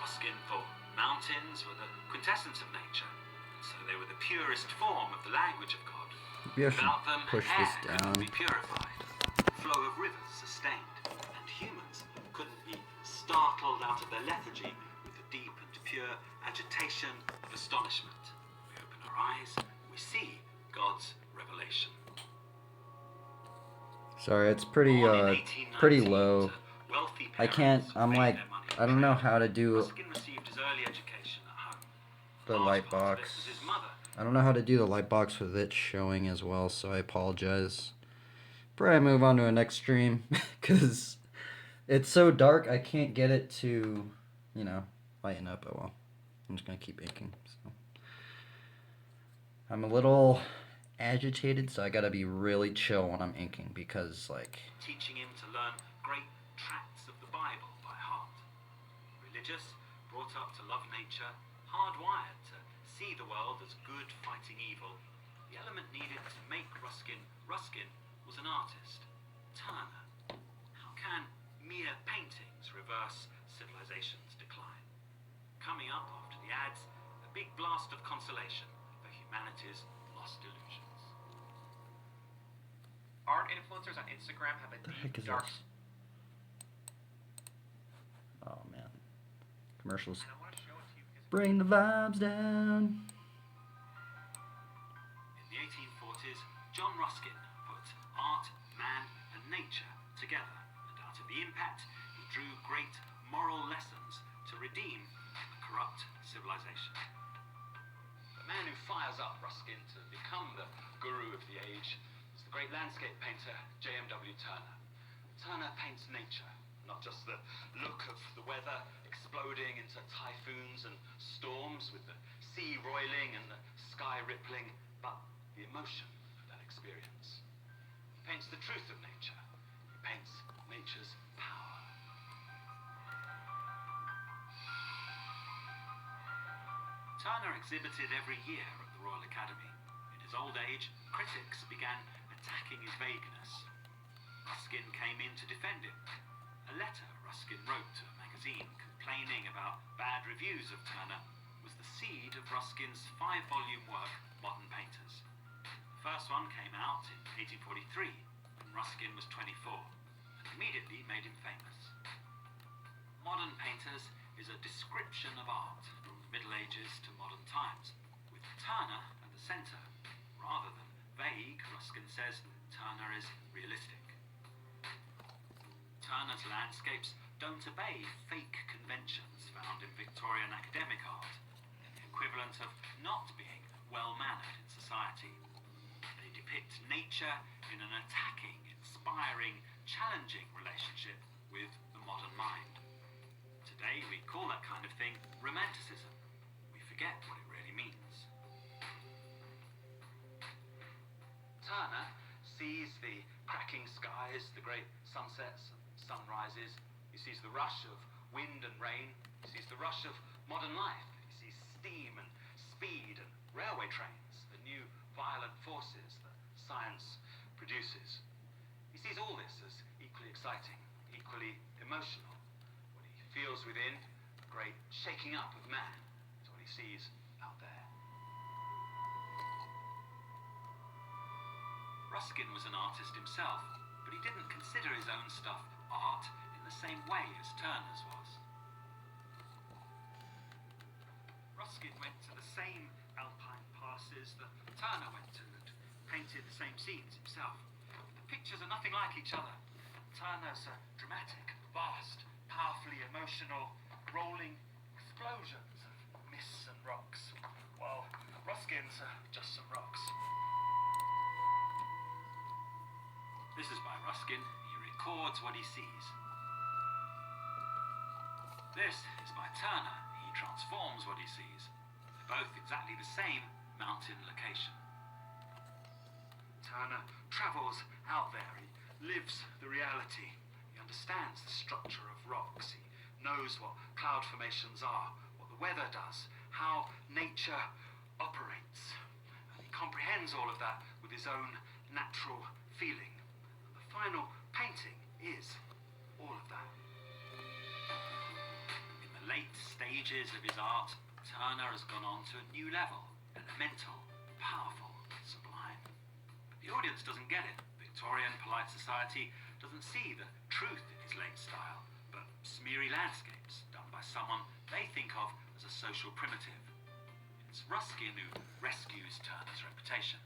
Ruskin thought mountains were the quintessence of nature, so they were the purest form of the language of God. maybe I should Without them, push air this couldn't down. be purified, flow of rivers sustained, and humans couldn't be startled out of their lethargy with the deep and pure agitation of astonishment. We open our eyes, we see God's revelation. Sorry, it's pretty Born in pretty 1819 low. to wealthy I can't. parents who I'm made like, their money I don't know from trade, how to do Ruskin received his early education at home. the Large light part of it box. was his mother. I don't know how to do the light box with it showing as well, so I apologize. Probably move on to a next stream because it's so dark. I can't get it to, lighten up. Oh well, I'm just gonna keep inking. So I'm a little agitated, so I gotta be really chill when I'm inking because Teaching him to learn great tracts of the Bible by heart. Religious, brought up to love nature, hardwired to see the world as good fighting evil. The element needed to make Ruskin was an artist. Turner. How can mere paintings reverse civilization's decline? Coming up after the ads, a big blast of consolation for humanity's lost illusions. Art influencers on Instagram have a the heck deep, is dark. this? Oh man, commercials. And I want to show it to you because Bring the vibes down. In the 1840s, John Ruskin put put art, man, and nature together, and out of the impact, he drew great moral lessons to redeem a corrupt civilization. The man who fires up Ruskin to become the guru of the age is the great landscape painter J.M.W. Turner. Turner paints nature, not just the look of the weather exploding into typhoons and storms with the sea roiling and the sky rippling, but the emotion of that experience. He paints the truth of nature. He paints nature's power. Turner exhibited every year at the Royal Academy. In his old age, critics began attacking his vagueness. Ruskin came in to defend him. A letter Ruskin wrote to a magazine complaining about bad reviews of Turner was the seed of Ruskin's 5-volume work, Modern Painters. The first one came out in 1843, when Ruskin was 24, and immediately made him famous. Modern Painters is a description of art from the Middle Ages to modern times, with Turner at the centre. Rather than vague, Ruskin says Turner is realistic. Turner's landscapes don't obey fake conventions found in Victorian academic art, the equivalent of not being well-mannered in society. They depict nature in an attacking, inspiring, challenging relationship with the modern mind. Today we call that kind of thing romanticism. We forget what it really means. Turner sees the cracking skies, the great sunsets and sunrises. He sees the rush of wind and rain. He sees the rush of modern life. He sees steam and speed and railway trains, the new violent forces that science produces. He sees all this as equally exciting, equally emotional. What he feels within, the great shaking up of man, is what he sees out there. Ruskin was an artist himself, but he didn't consider his own stuff art in the same way as Turner's was. Ruskin went to the same alpine passes that Turner went to and painted the same scenes himself. But the pictures are nothing like each other. Turner's dramatic, vast, powerfully emotional, rolling explosions of mists and rocks, while Ruskin's just some rocks. This is by Ruskin. He records what he sees. This is by Turner. He transforms what he sees. They're both exactly the same mountain location. Turner travels out there. He lives the reality. He understands the structure of rocks. He knows what cloud formations are, what the weather does, how nature operates. And he comprehends all of that with his own natural feeling. Final painting is all of that. In the late stages of his art, Turner has gone on to a new level, elemental, powerful, sublime. But the audience doesn't get it. Victorian polite society doesn't see the truth in his late style, but smeary landscapes done by someone they think of as a social primitive. It's Ruskin who rescues Turner's reputation.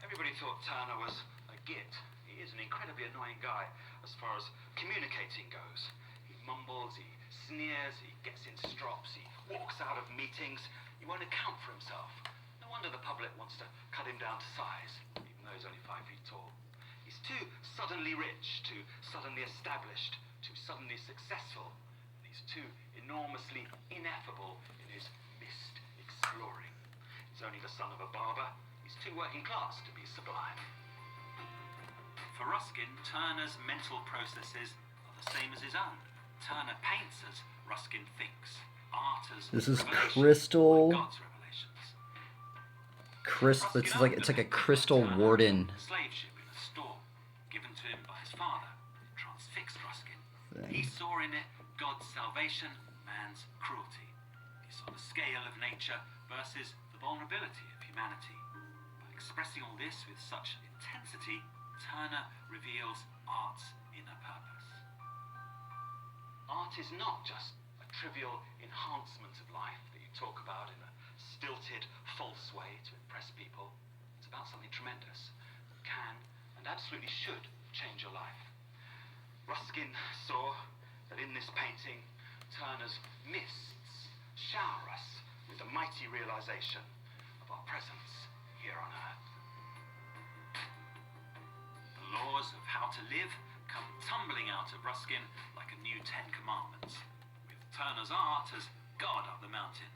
Everybody thought Turner was a git. He is an incredibly annoying guy as far as communicating goes. He mumbles, he sneers, he gets in strops, he walks out of meetings. He won't account for himself. No wonder the public wants to cut him down to size, even though he's only 5 feet tall. He's too suddenly rich, too suddenly established, too suddenly successful. He's too enormously ineffable in his mist exploring. He's only the son of a barber. He's too working class to be sublime. For Ruskin, Turner's mental processes are the same as his own. Turner paints as Ruskin thinks. Art as This is revelation, crystal. like God's revelations. It's like a crystal warden. A slave ship in a storm, given to him by his father. It transfixed Ruskin. He saw in it God's salvation, man's cruelty. He saw the scale of nature versus the vulnerability of humanity. By expressing all this with such intensity, Turner reveals art's inner purpose. Art is not just a trivial enhancement of life that you talk about in a stilted, false way to impress people. It's about something tremendous. can and absolutely should change your life. Ruskin saw that in this painting, Turner's mists shower us with the mighty realization of our presence here on earth. The laws of how to live come tumbling out of Ruskin like a new 10 Commandments, with Turner's art as God up the mountain.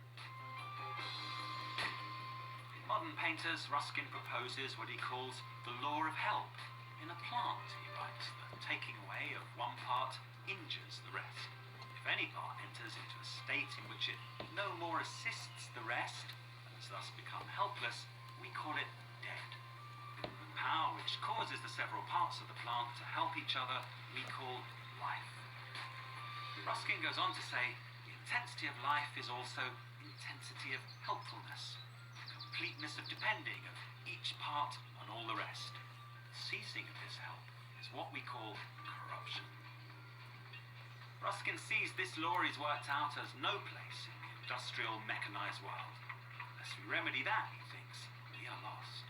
In modern painters, Ruskin proposes what he calls the law of help. In a plant, he writes, the taking away of one part injures the rest. If any part enters into a state in which it no more assists the rest, and has thus become helpless, we call it dead. The power which causes the several parts of the plant to help each other, we call life. Ruskin goes on to say, the intensity of life is also intensity of helpfulness, completeness of depending of each part on all the rest. Ceasing of this help is what we call corruption. Ruskin sees this law is worked out as no place in the industrial, mechanized world. Unless we remedy that, he thinks, we are lost.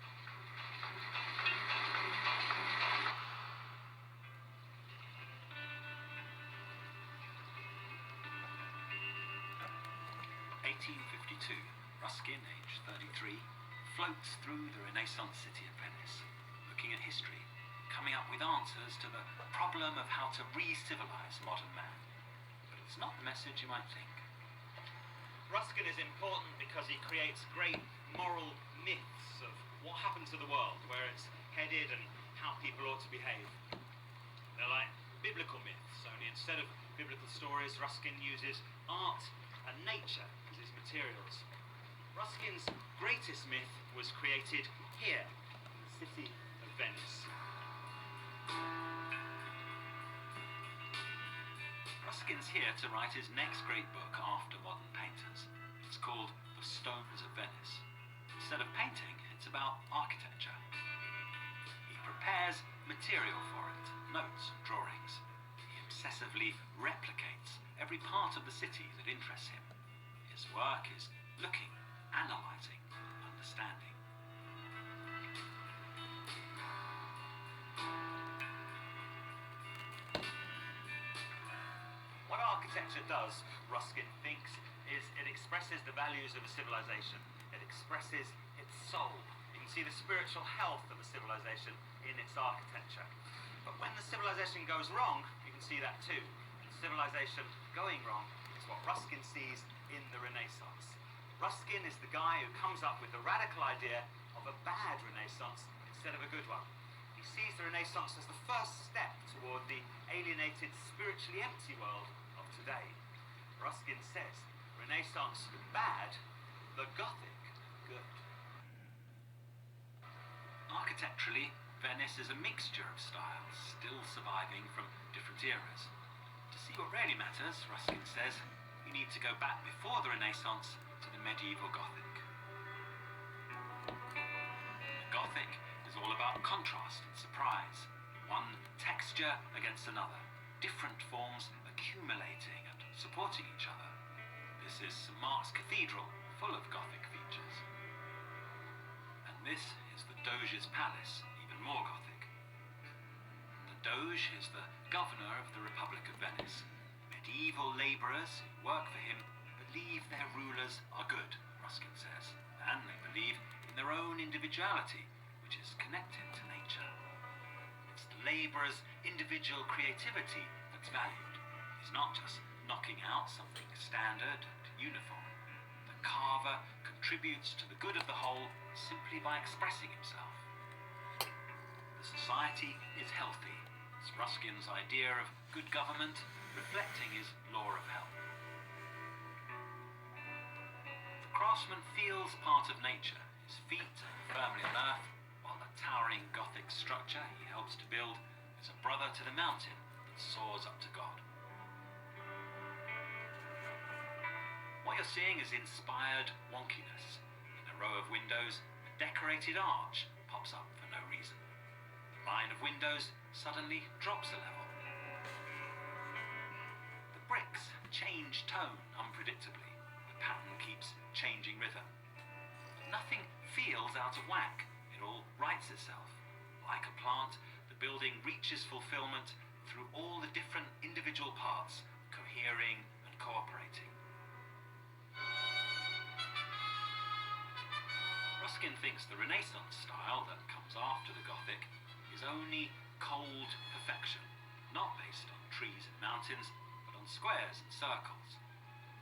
Ruskin, aged 33, floats through the Renaissance city of Venice, looking at history, coming up with answers to the problem of how to re-civilize modern man. But it's not the message you might think. Ruskin is important because he creates great moral myths of what happened to the world, where it's headed and how people ought to behave. They're like biblical myths, only instead of biblical stories, Ruskin uses art and nature as his materials. Ruskin's greatest myth was created here, in the city of Venice. Ruskin's here to write his next great book after modern painters. It's called The Stones of Venice. Instead of painting, it's about architecture. He prepares material for it, notes and drawings. He obsessively replicates every part of the city that interests him. His work is looking, analysing, understanding. What architecture does, Ruskin thinks, is it expresses the values of a civilization. It expresses its soul. You can see the spiritual health of a civilization in its architecture. But when the civilization goes wrong, you can see that too. Civilization going wrong is what Ruskin sees in the Renaissance. Ruskin is the guy who comes up with the radical idea of a bad Renaissance instead of a good one. He sees the Renaissance as the first step toward the alienated, spiritually empty world of today. Ruskin says, Renaissance bad, the Gothic good. Architecturally, Venice is a mixture of styles, still surviving from different eras. To see what really matters, Ruskin says, you need to go back before the Renaissance to the medieval Gothic. The Gothic is all about contrast and surprise, one texture against another, different forms accumulating and supporting each other. This is St. Mark's Cathedral, full of Gothic features. And this is the Doge's Palace, even more Gothic. The Doge is the governor of the Republic of Venice. Medieval labourers who work for him believe their rulers are good, Ruskin says, and they believe in their own individuality, which is connected to nature. It's the labourer's individual creativity that's valued. It's not just knocking out something standard and uniform. The carver contributes to the good of the whole simply by expressing himself. The society is healthy. It's Ruskin's idea of good government, reflecting his law of health. The craftsman feels part of nature. His feet are firmly on earth, while the towering Gothic structure he helps to build is a brother to the mountain that soars up to God. What you're seeing is inspired wonkiness. In a row of windows, a decorated arch pops up for no reason. The line of windows suddenly drops a level. The bricks change tone unpredictably. The pattern keeps changing rhythm. But nothing feels out of whack. It all rights itself, Like a plant, the building reaches fulfillment through all the different individual parts, cohering and cooperating. Ruskin thinks the Renaissance style that comes after the Gothic is only cold perfection, not based on trees and mountains, but on squares and circles.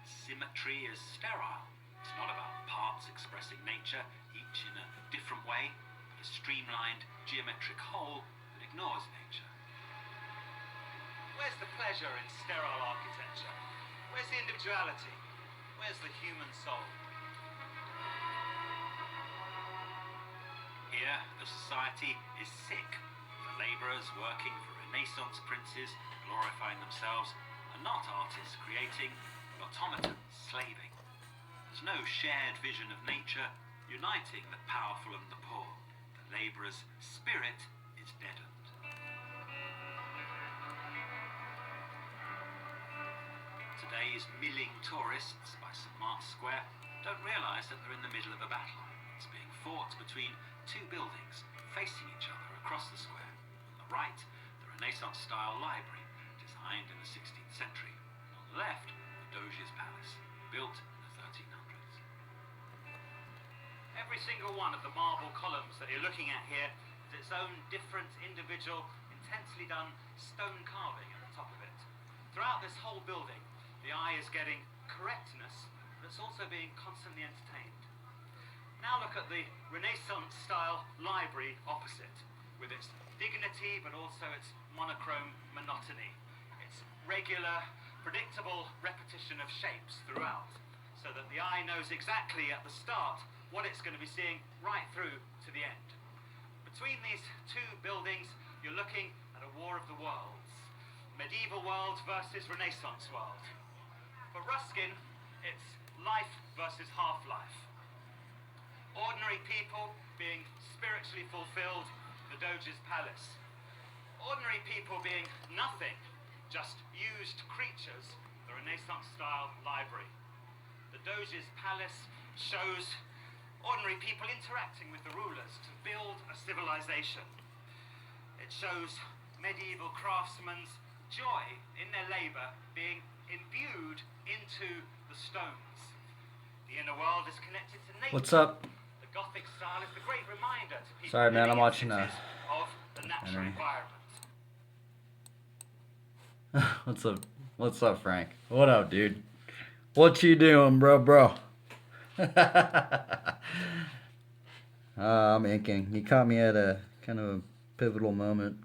Symmetry is sterile. It's not about parts expressing nature, each in a different way, but a streamlined geometric whole that ignores nature. Where's the pleasure in sterile architecture? Where's the individuality? Where's the human soul? Here, the society is sick. The labourers working for Renaissance princes, glorifying themselves, are not artists creating, but automatons slaving. There's no shared vision of nature uniting the powerful and the poor. The labourer's spirit is deadened. Today's milling tourists by St. Mark's Square don't realise that they're in the middle of a battle. It's being fought between two buildings facing each other across the square. On the right, the Renaissance-style library, designed in the 16th century. On the left, the Doge's Palace, built in the 1300s. Every single one of the marble columns that you're looking at here has its own different, individual, intensely done stone carving at the top of it. Throughout this whole building, the eye is getting correctness, but it's also being constantly entertained. Now look at the Renaissance-style library opposite, with its dignity but also its monochrome monotony. Its regular, predictable repetition of shapes throughout, so that the eye knows exactly at the start what it's going to be seeing right through to the end. Between these two buildings, you're looking at a war of the worlds. Medieval world versus Renaissance world. For Ruskin, it's life versus half-life. Ordinary people being spiritually fulfilled, the Doge's Palace. Ordinary people being nothing, just used creatures, the Renaissance-style library. The Doge's Palace shows ordinary people interacting with the rulers to build a civilization. It shows medieval craftsmen's joy in their labour being imbued into the stones. The inner world is connected to nature. What's up? The Gothic style is the great reminder to people Sorry, man, I'm living in watching cities of the natural environment. What's up? What's up, Frank? What up, dude? What you doing, bro? I'm inking. He caught me at a kind of a pivotal moment.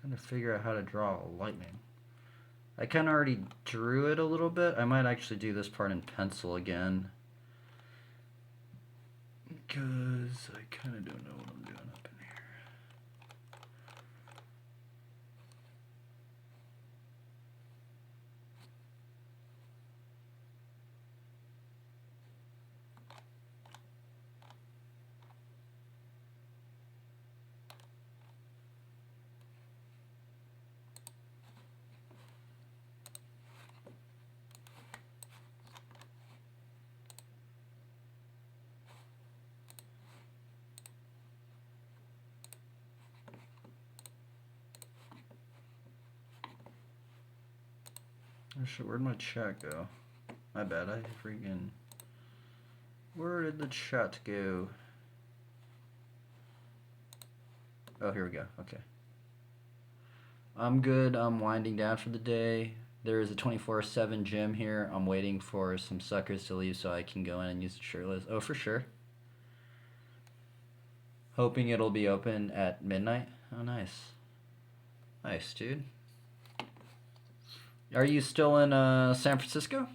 Trying to figure out how to draw lightning. I kind of already drew it a little bit. I might actually do this part in pencil again, because I kind of don't know what I'm doing up in here. Oh shit, where'd my chat go? My bad, I freaking... Where did the chat go? Oh, here we go, okay. I'm good, I'm winding down for the day. There is a 24/7 gym here. I'm waiting for some suckers to leave so I can go in and use the shirtless. Oh, for sure. Hoping it'll be open at midnight. Oh, nice. Nice, dude. Are you still in San Francisco?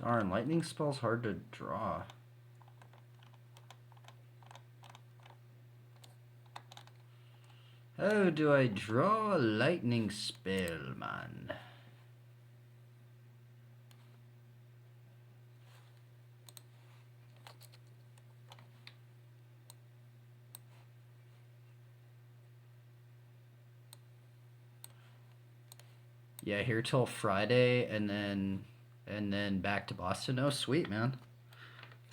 Darn, lightning spell's hard to draw. How do I draw a lightning spell, man? Yeah, here till Friday, and then back to Boston. Oh, sweet, man.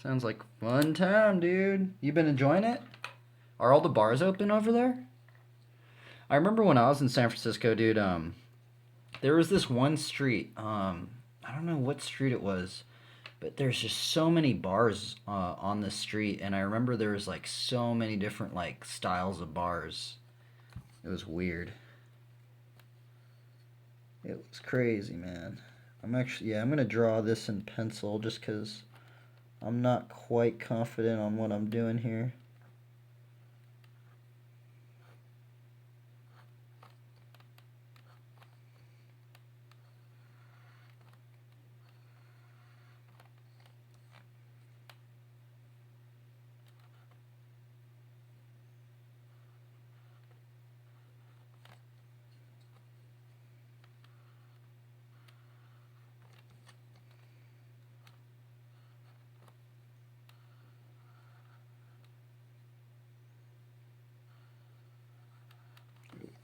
Sounds like fun time, dude. You been enjoying it? Are all the bars open over there? I remember when I was in San Francisco, dude. There was this one street. I don't know what street it was, but there's just so many bars on the street, and I remember there was like so many different like styles of bars. It was weird. It was crazy, man. I'm gonna draw this in pencil just because I'm not quite confident on what I'm doing here.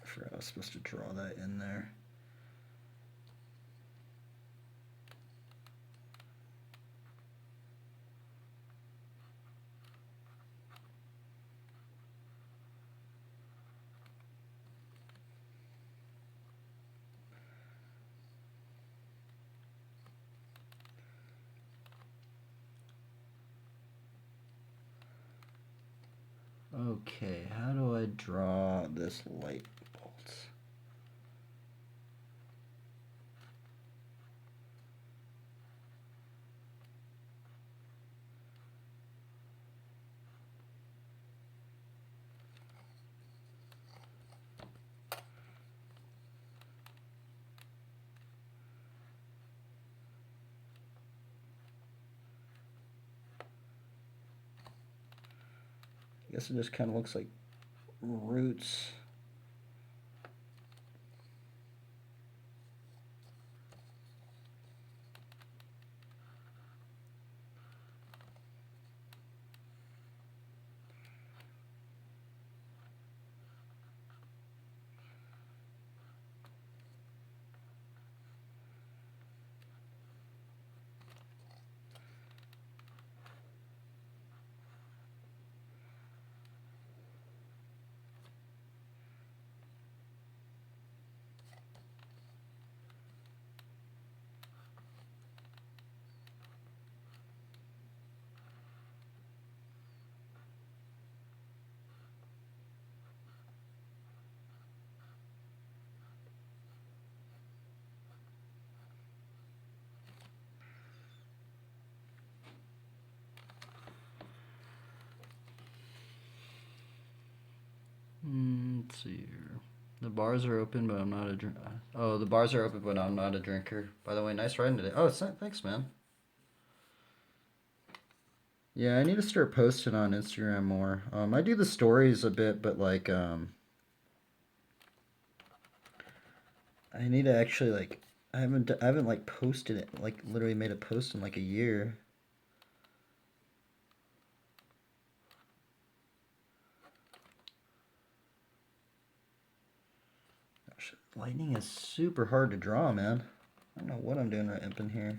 I forgot I was supposed to draw that in there. Okay, how do I draw this light bolt? I guess it just kind of looks like roots. Let's see here. The bars are open, but I'm not a drinker. Oh, the bars are open, but I'm not a drinker. By the way, nice writing today. Oh, thanks, man. Yeah, I need to start posting on Instagram more. I do the stories a bit, but like, I need to actually like, I haven't like posted it, like literally made a post in like a year. Gosh, lightning is super hard to draw, man. I don't know what I'm doing right up in here.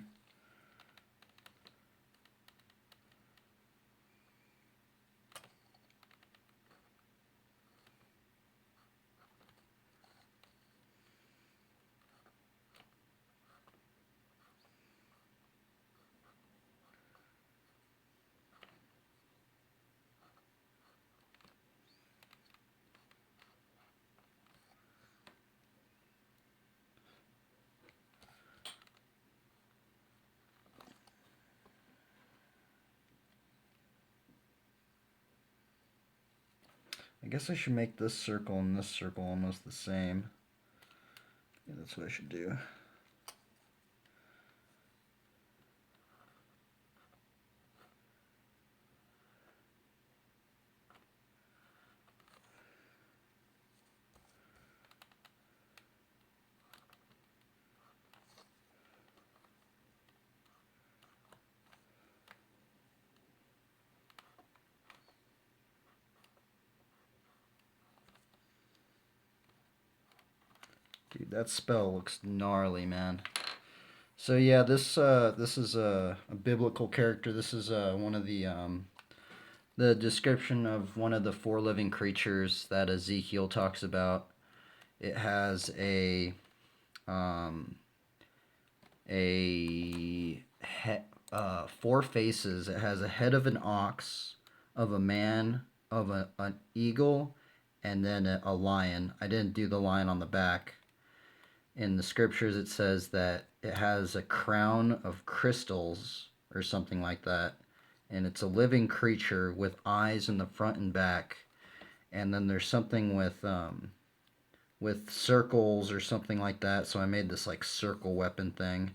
I guess I should make this circle and this circle almost the same. Yeah, that's what I should do. Dude, that spell looks gnarly, man. So yeah, this is a biblical character. This is one of the description of one of the four living creatures that Ezekiel talks about. It has um, four faces. It has a head of an ox, of a man, of an eagle, and then a lion. I didn't do the lion on the back. In the scriptures, it says that it has a crown of crystals or something like that, and it's a living creature with eyes in the front and back. And then there's something with circles or something like that. So I made this like circle weapon thing,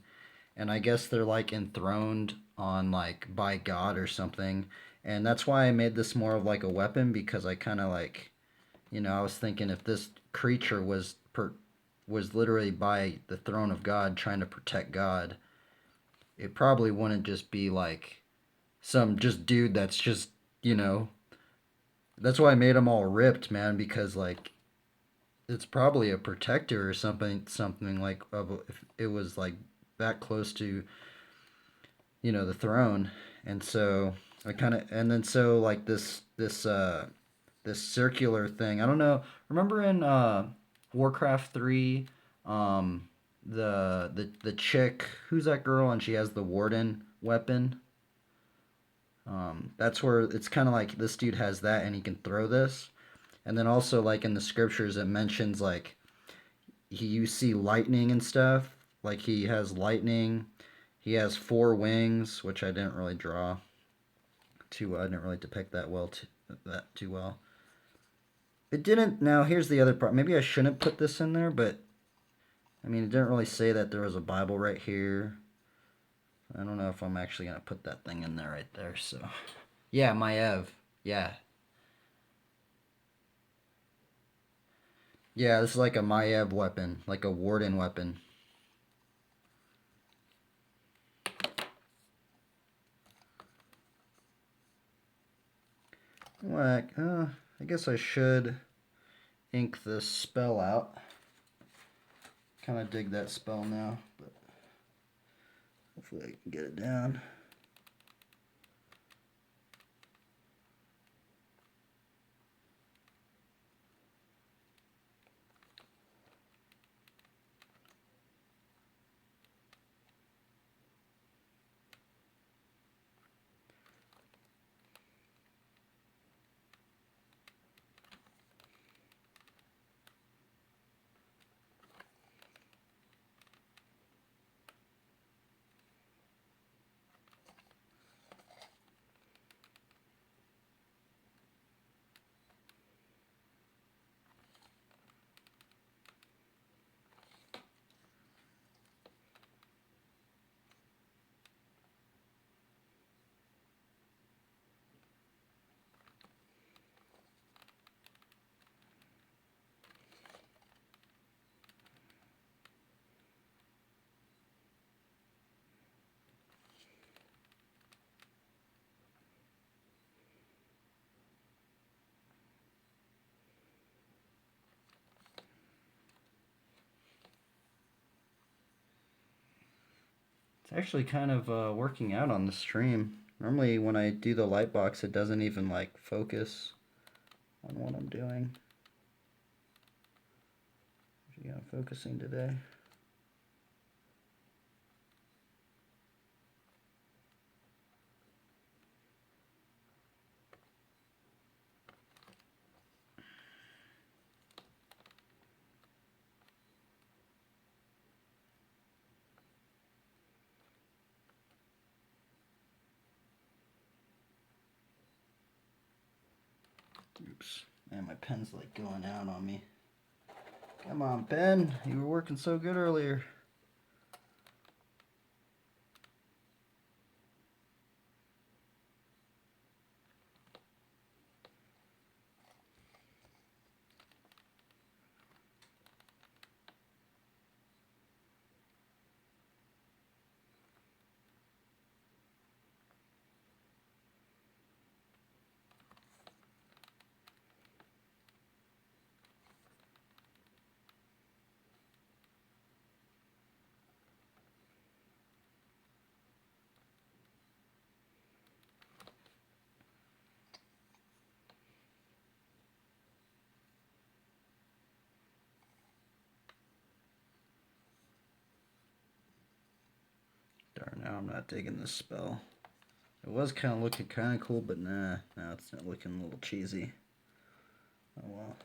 and I guess they're like enthroned on like by God or something. And that's why I made this more of like a weapon, because I kind of like, I was thinking if this creature was literally by the throne of God trying to protect God, it probably wouldn't just be like some just dude that's just, that's why I made them all ripped, man, because like it's probably a protector or something like if it was like that close to, the throne. And so I kind of, and then so like this circular thing. I don't know. Remember in Warcraft 3, the chick, who's that girl, and she has the warden weapon. That's where it's kind of like this dude has that, and he can throw this. And then also like in the scriptures, it mentions like you see lightning and stuff. Like he has lightning. He has four wings, which I didn't really draw too. I didn't really depict that too well. It didn't. Now here's the other part. Maybe I shouldn't put this in there, but I mean, it didn't really say that there was a Bible right here. I don't know if I'm actually gonna put that thing in there right there. So, yeah, Maev. Yeah. Yeah, this is like a Maev weapon, like a warden weapon. Like, I guess I should ink this spell out. Kind of dig that spell now, but hopefully I can get it down. It's actually kind of working out on the stream. Normally when I do the light box, it doesn't even like focus on what I'm doing. Yeah, I'm focusing today. Oops. Man, my pen's like going out on me. Come on, pen. You were working so good earlier. Now I'm not digging this spell. It was kind of looking kind of cool, but nah. Now it's looking a little cheesy. Oh well.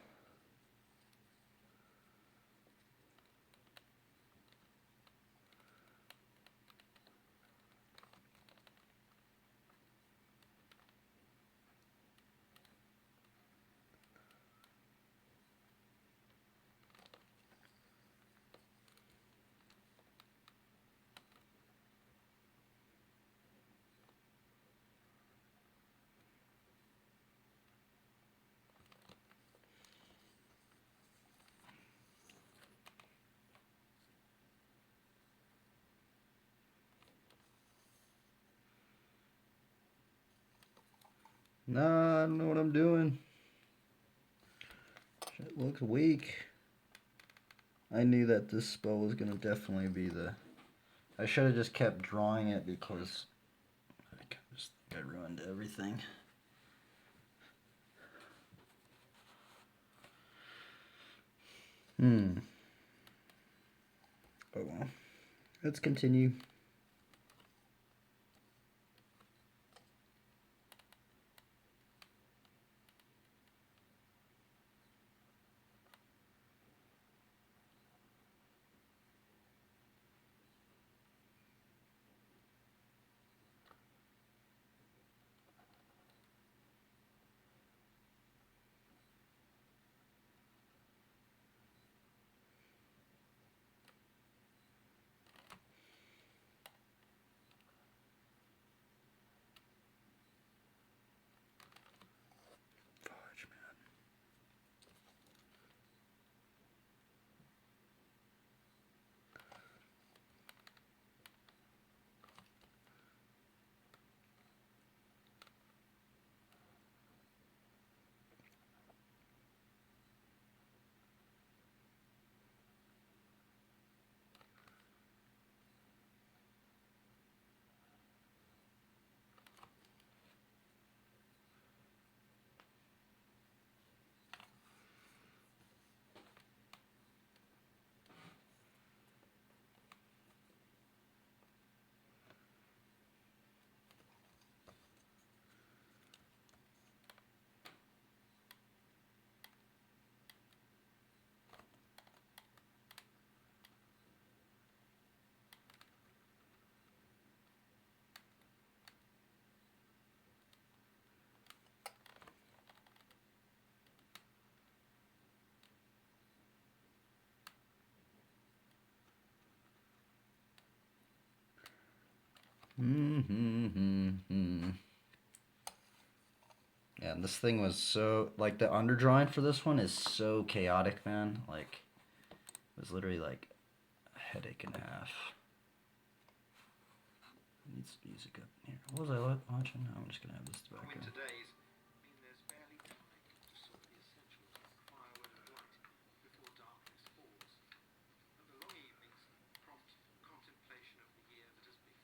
Nah, I don't know what I'm doing. It looks weak. I knew that this spell was gonna definitely be the... I should have just kept drawing it because I just think I ruined everything. Oh well. Let's continue. Fudge, man. Yeah, and this thing was so, like, the underdrawing for this one is so chaotic, man. Like, it was literally like a headache and a half. Needs music up in here. What was I watching? I'm just gonna have this back here. Today's mean there's barely time to sort the essentials of firewood and light before darkness falls, and the long evenings prompt contemplation of the year that has been.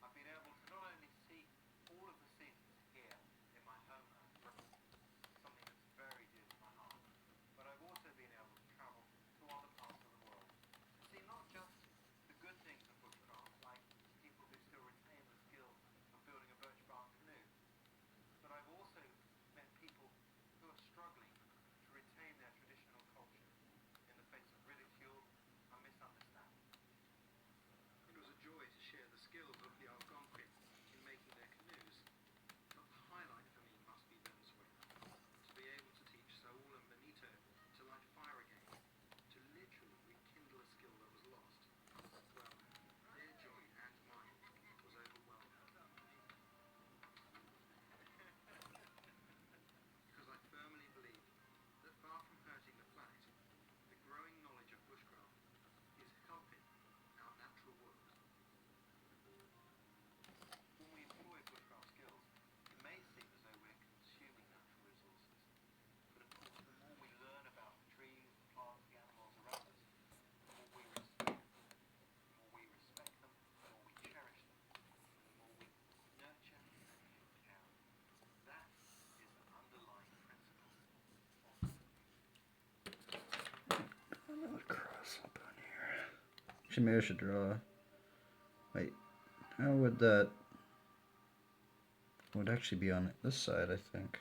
I've been able to not only see all of the seasons here in my homeland, something that's very dear to my heart, but I've also been able to travel to other parts of the world to see not just the good things of bushcraft, like people who still retain the skills Actually, maybe I should draw. Wait, how would that? Would actually be on this side, I think.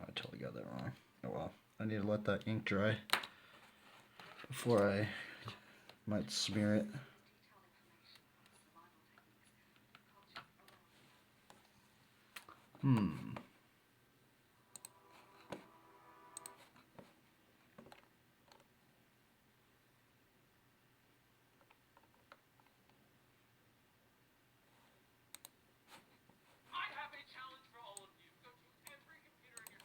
I totally got that wrong. Oh well. I need to let that ink dry before I might smear it. I have a challenge for all of you. Go to every computer in your...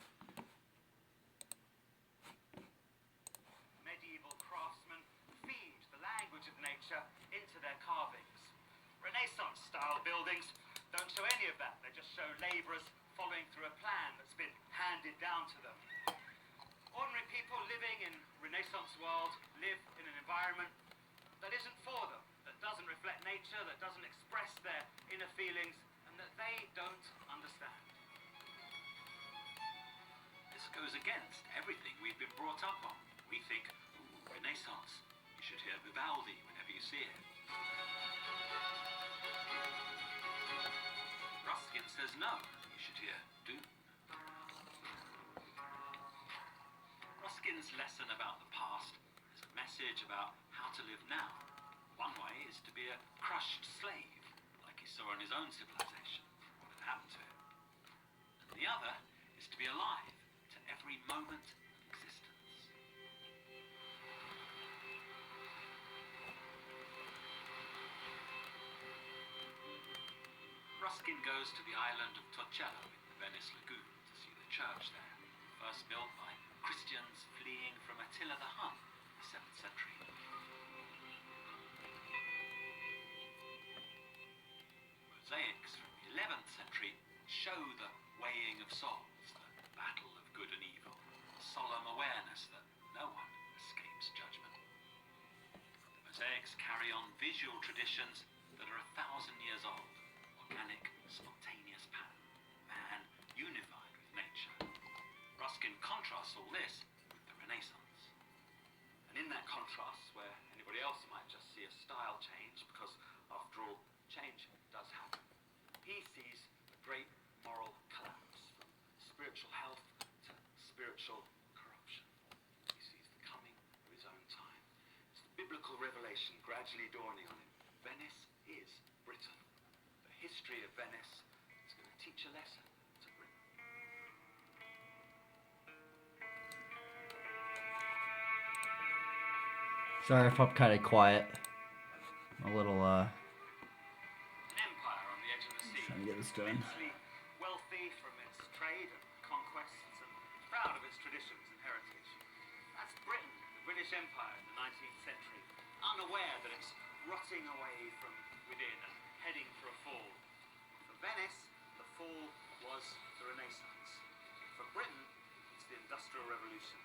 Medieval craftsmen feed the language of nature into their carvings. Renaissance-style buildings don't show any of that. They just show labourers following through a plan that's been handed down to them. Ordinary people living in Renaissance world live in an environment that isn't for them, that doesn't reflect nature, that doesn't express their inner feelings, and that they don't understand. This goes against everything we've been brought up on. We think, ooh, Renaissance. You should hear Vivaldi whenever you see it. Ruskin says no, you should hear Doom. Ruskin's lesson about the past is a message about how to live now. One way is to be a crushed slave, like he saw in his own civilization, what had happened to him. And the other is to be alive to every moment of existence. Ruskin goes to the island of Torcello in the Venice lagoon to see the church there, first built by Christians fleeing from Attila the Hun in the 7th century. Mosaics from the 11th century show the weighing of souls, the battle of good and evil, the solemn awareness that no one escapes judgment. The mosaics carry on visual traditions that are 1,000 years old, organic, spontaneous pattern, man unified with nature. Ruskin contrasts all this with the Renaissance. And in that contrast, where anybody else might just see a style change, because after all, change does happen, he sees a great moral collapse, from spiritual health to spiritual corruption. He sees the coming of his own time. It's the biblical revelation gradually dawning on him. Venice is Britain. The history of Venice is going to teach a lesson to Britain. Sorry if I'm kind of quiet. A little, An empire on the edge of the sea, trying to get this done. immensely wealthy from its trade and conquests, and proud of its traditions and heritage. That's Britain, the British Empire in the 19th century, unaware that it's rotting away from within and heading for a fall. For Venice, the fall was the Renaissance. For Britain, it's the Industrial Revolution.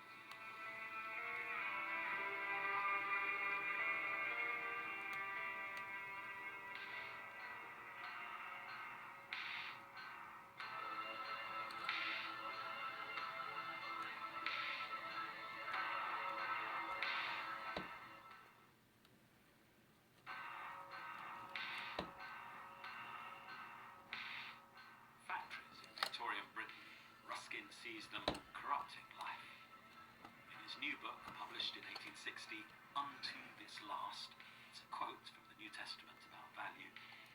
Factories in Victorian Britain, Ruskin sees them corrupting life. In his new book, published in 1860, Unto This Last, it's a quote from the New Testament about value.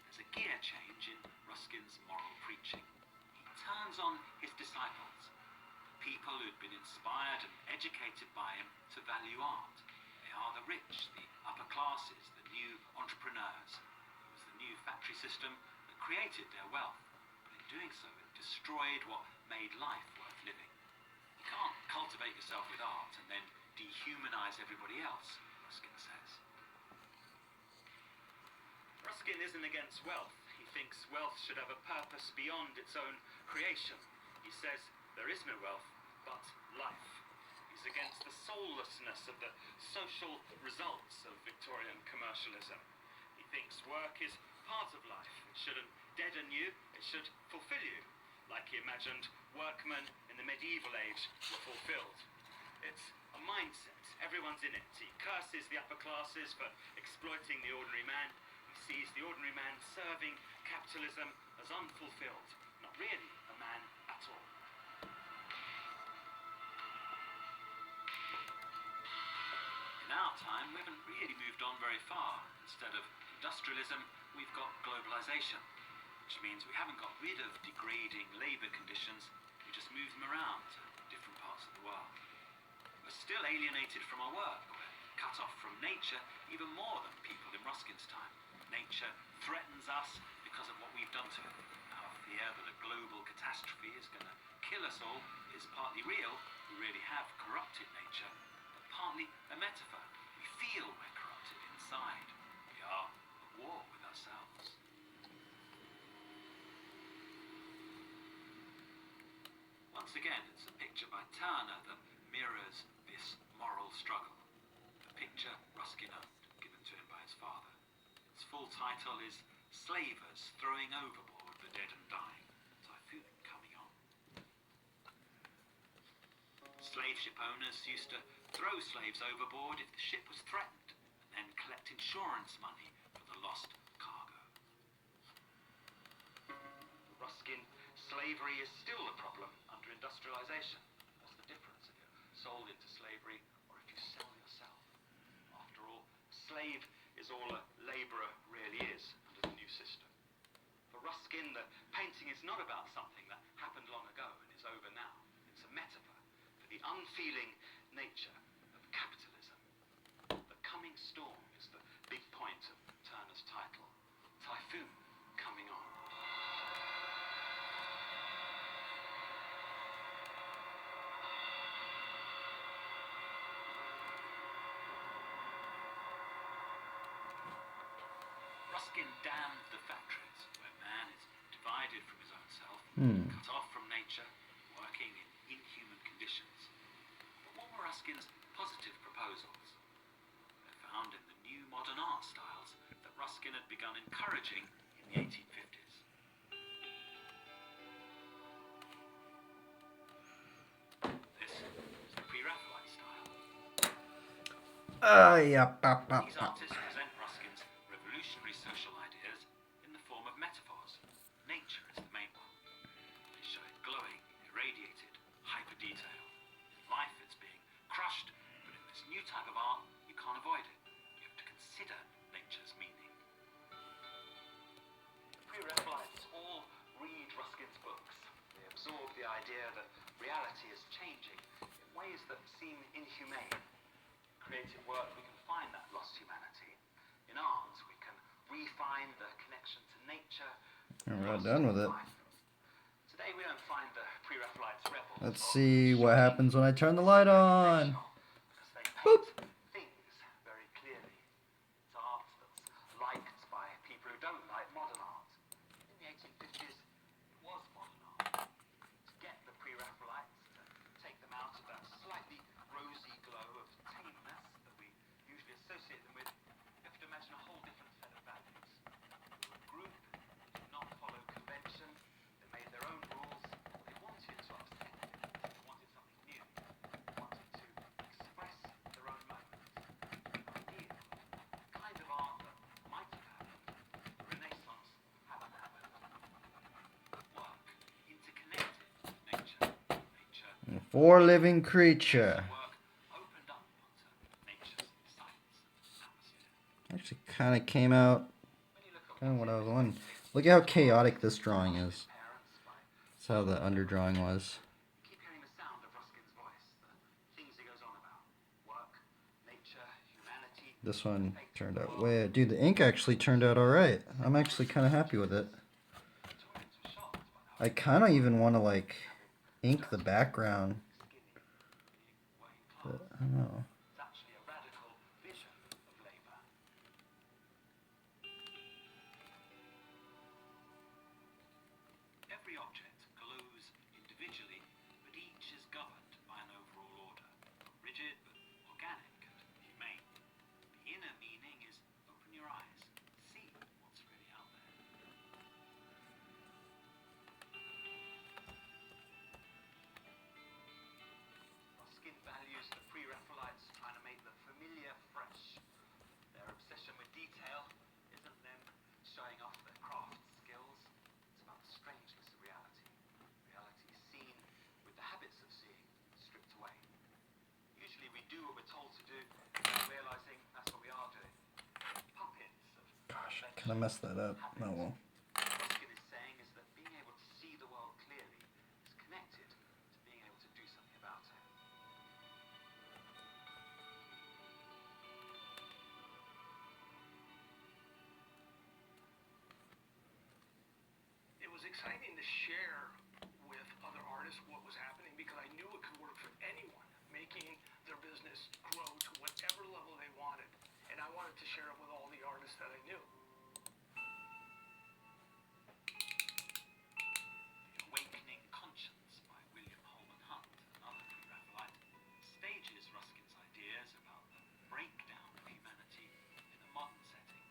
There's a gear change in Ruskin's moral preaching. He turns on his disciples, people who'd been inspired and educated by him to value art. They are the rich, the upper classes, the new entrepreneurs. It was the new factory system that created their wealth. Doing so, it destroyed what made life worth living. You can't cultivate yourself with art and then dehumanize everybody else, Ruskin says. Ruskin isn't against wealth. He thinks wealth should have a purpose beyond its own creation. He says there is no wealth but life. He's against the soullessness of the social results of Victorian commercialism. He thinks work is part of life. It shouldn't deaden you, it should fulfill you, like he imagined workmen in the medieval age were fulfilled. It's a mindset. Everyone's in it. He curses the upper classes for exploiting the ordinary man. He sees the ordinary man serving capitalism as unfulfilled, not really a man at all. In our time, we haven't really moved on very far. Instead of industrialism, we've got globalization, which means we haven't got rid of degrading labour conditions, we just move them around to different parts of the world. We're still alienated from our work. We're cut off from nature even more than people in Ruskin's time. Nature threatens us because of what we've done to it. Our fear that a global catastrophe is going to kill us all is partly real. We really have corrupted nature, but partly a metaphor. We feel we're corrupted inside. We are at war with ourselves. Once again, it's a picture by Turner that mirrors this moral struggle. A picture Ruskin owned, given to him by his father. Its full title is Slavers Throwing Overboard the Dead and Dying. Typhoon coming on. Slave ship owners used to throw slaves overboard if the ship was threatened, and then collect insurance money for the lost cargo. Ruskin, slavery is still a problem under industrialization. What's the difference if you're sold into slavery or if you sell yourself? After all, slave is all a labourer really is under the new system. For Ruskin, the painting is not about something that happened long ago and is over now. It's a metaphor for the unfeeling nature of capitalism. The coming storm is the big point of Turner's title. Typhoon coming on. Ruskin damned the factories where man is divided from his own self, cut off from nature, working in inhuman conditions. But what were Ruskin's positive proposals? They're found in the new modern art styles that Ruskin had begun encouraging in the 1850s. This is the pre-Raphaelite style. These artists present Ruskin's revolutionary social ideas in the form of metaphors. Nature is the main one. They show it glowing, irradiated, hyper-detailed. Life is being crushed, but in this new type of art, you can't avoid it. You have to consider nature's meaning. The pre-Raphaelites all read Ruskin's books. They absorb the idea that reality is changing in ways that seem inhumane. Creative work, we can find that lost humanity. In art, we can refine the connection to nature. And we're done with it. Today we don't find the pre-Raphaelites rebels. Let's see what happens when I turn the light on. Because they paint things very clearly. It's art that's liked by people who don't like modern art. In the 1850s, it was modern art. To get the pre-Raphaelites, to take them out of that slightly rosy glow of tameness that we usually associate them with, you have to imagine a whole different set of values. They were a group that did not follow convention. They made their own rules. They wanted to upset it. They wanted something new. They wanted to express their own moments. The idea of the kind of art that might have happened. The Renaissance hadn't happened. Work interconnected with nature. Nature For living creature. work opened up onto nature's sights and atmosphere. Actually, kind of came out kind of what I was wanting. Look at how chaotic this drawing is. That's how the underdrawing was. keep hearing the sound of Ruskin's voice, the things he goes on about. Work, nature, humanity. This one turned out way. Dude, the ink actually turned out alright. I'm actually kind of happy with it. Victorians were shocked by how I kind of even want to, like, ink the background. skinny being working class. But, I don't know. It's actually a radical vision of labour. Every object glows individually, but each is governed by an overall order. showing off their craft skills. It's about the strangeness of reality. Reality seen with the habits of seeing stripped away. Usually we do what we're told to do, without realizing that's what we are doing. Puppets of Gosh, I kind of messed that up. Oh well. What Ruskin is saying is that being able to see the world clearly is connected to being able to do something about it. It was exciting to share with other artists what was happening because I knew it could work for anyone, making their business grow to whatever level they wanted. And I wanted to share it with all the artists that I knew. The Awakening Conscience by William Holman Hunt, another Pre-Raphaelite, stages Ruskin's ideas about the breakdown of humanity in a modern setting.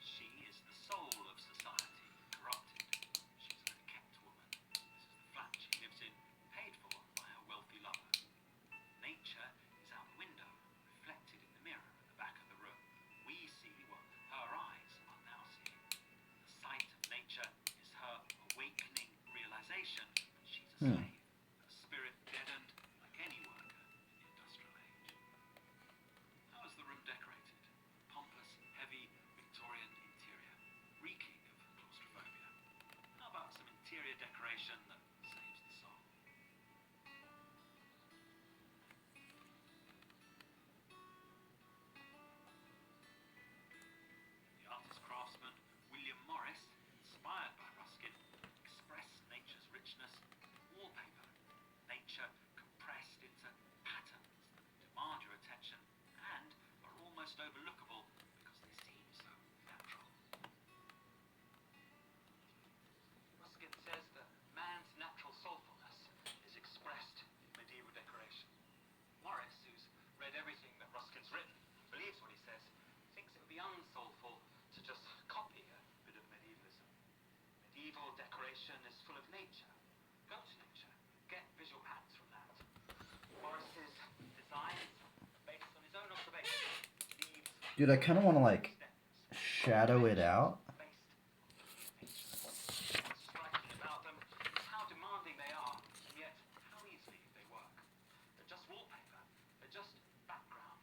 She is the soul of society, corrupted. She's an unkept woman. This is the flat she lives in, paid for by her wealthy lover. Nature is out the window, reflected in the mirror at the back of the room. We see what her eyes are now seeing. The sight of nature is her awakening realization that she's a slave, her spirit deadened like any worker in the industrial age. How is the room decorated? Pompous, heavy, Victorian interior, reeking of claustrophobia. How about some interior decoration that saves the soul? The artist-craftsman William Morris, inspired by Ruskin, expressed nature's richness in wallpaper. Nature compressed into patterns that demand your attention and are almost overlookable because they seem so natural. Ruskin says that man's natural soulfulness is expressed in medieval decoration. Morris, who's read everything that Ruskin's written, believes what he says, thinks it would be unsoulful to just copy a bit of medievalism. Medieval decoration is full of nature. Go to nature. Get visual patterns from that. Morris's designs, based on his own observation, leaves Dude, I kind of want to like shadow it out. based on nature. What's striking about them is how demanding they are, and yet how easily they work. They're just wallpaper. They're just background.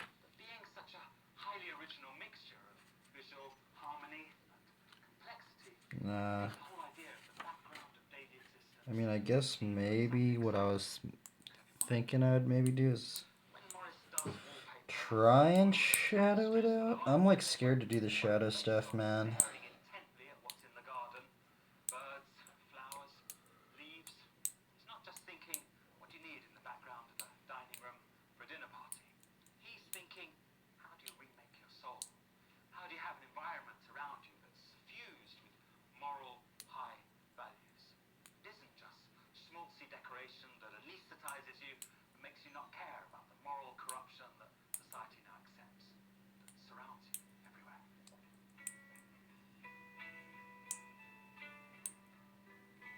But being such a highly original mixture of visual harmony and complexity, Nah. the whole idea of the background of daily existence. I mean, I guess maybe what I was thinking I'd maybe do is When Morris does wallpaper, try and shadow it out. I'm like scared to do the shadow stuff, man. staring intently at what's in the garden, birds, flowers, leaves. He's not just thinking, what do you need in the background of a dining room for a dinner party? He's thinking, how do you remake your soul? How do you have an environment around you that's suffused with moral high values? It isn't just schmaltzy decoration that anesthetizes you and makes you not care about the moral corruption that society now accepts, that surrounds you everywhere.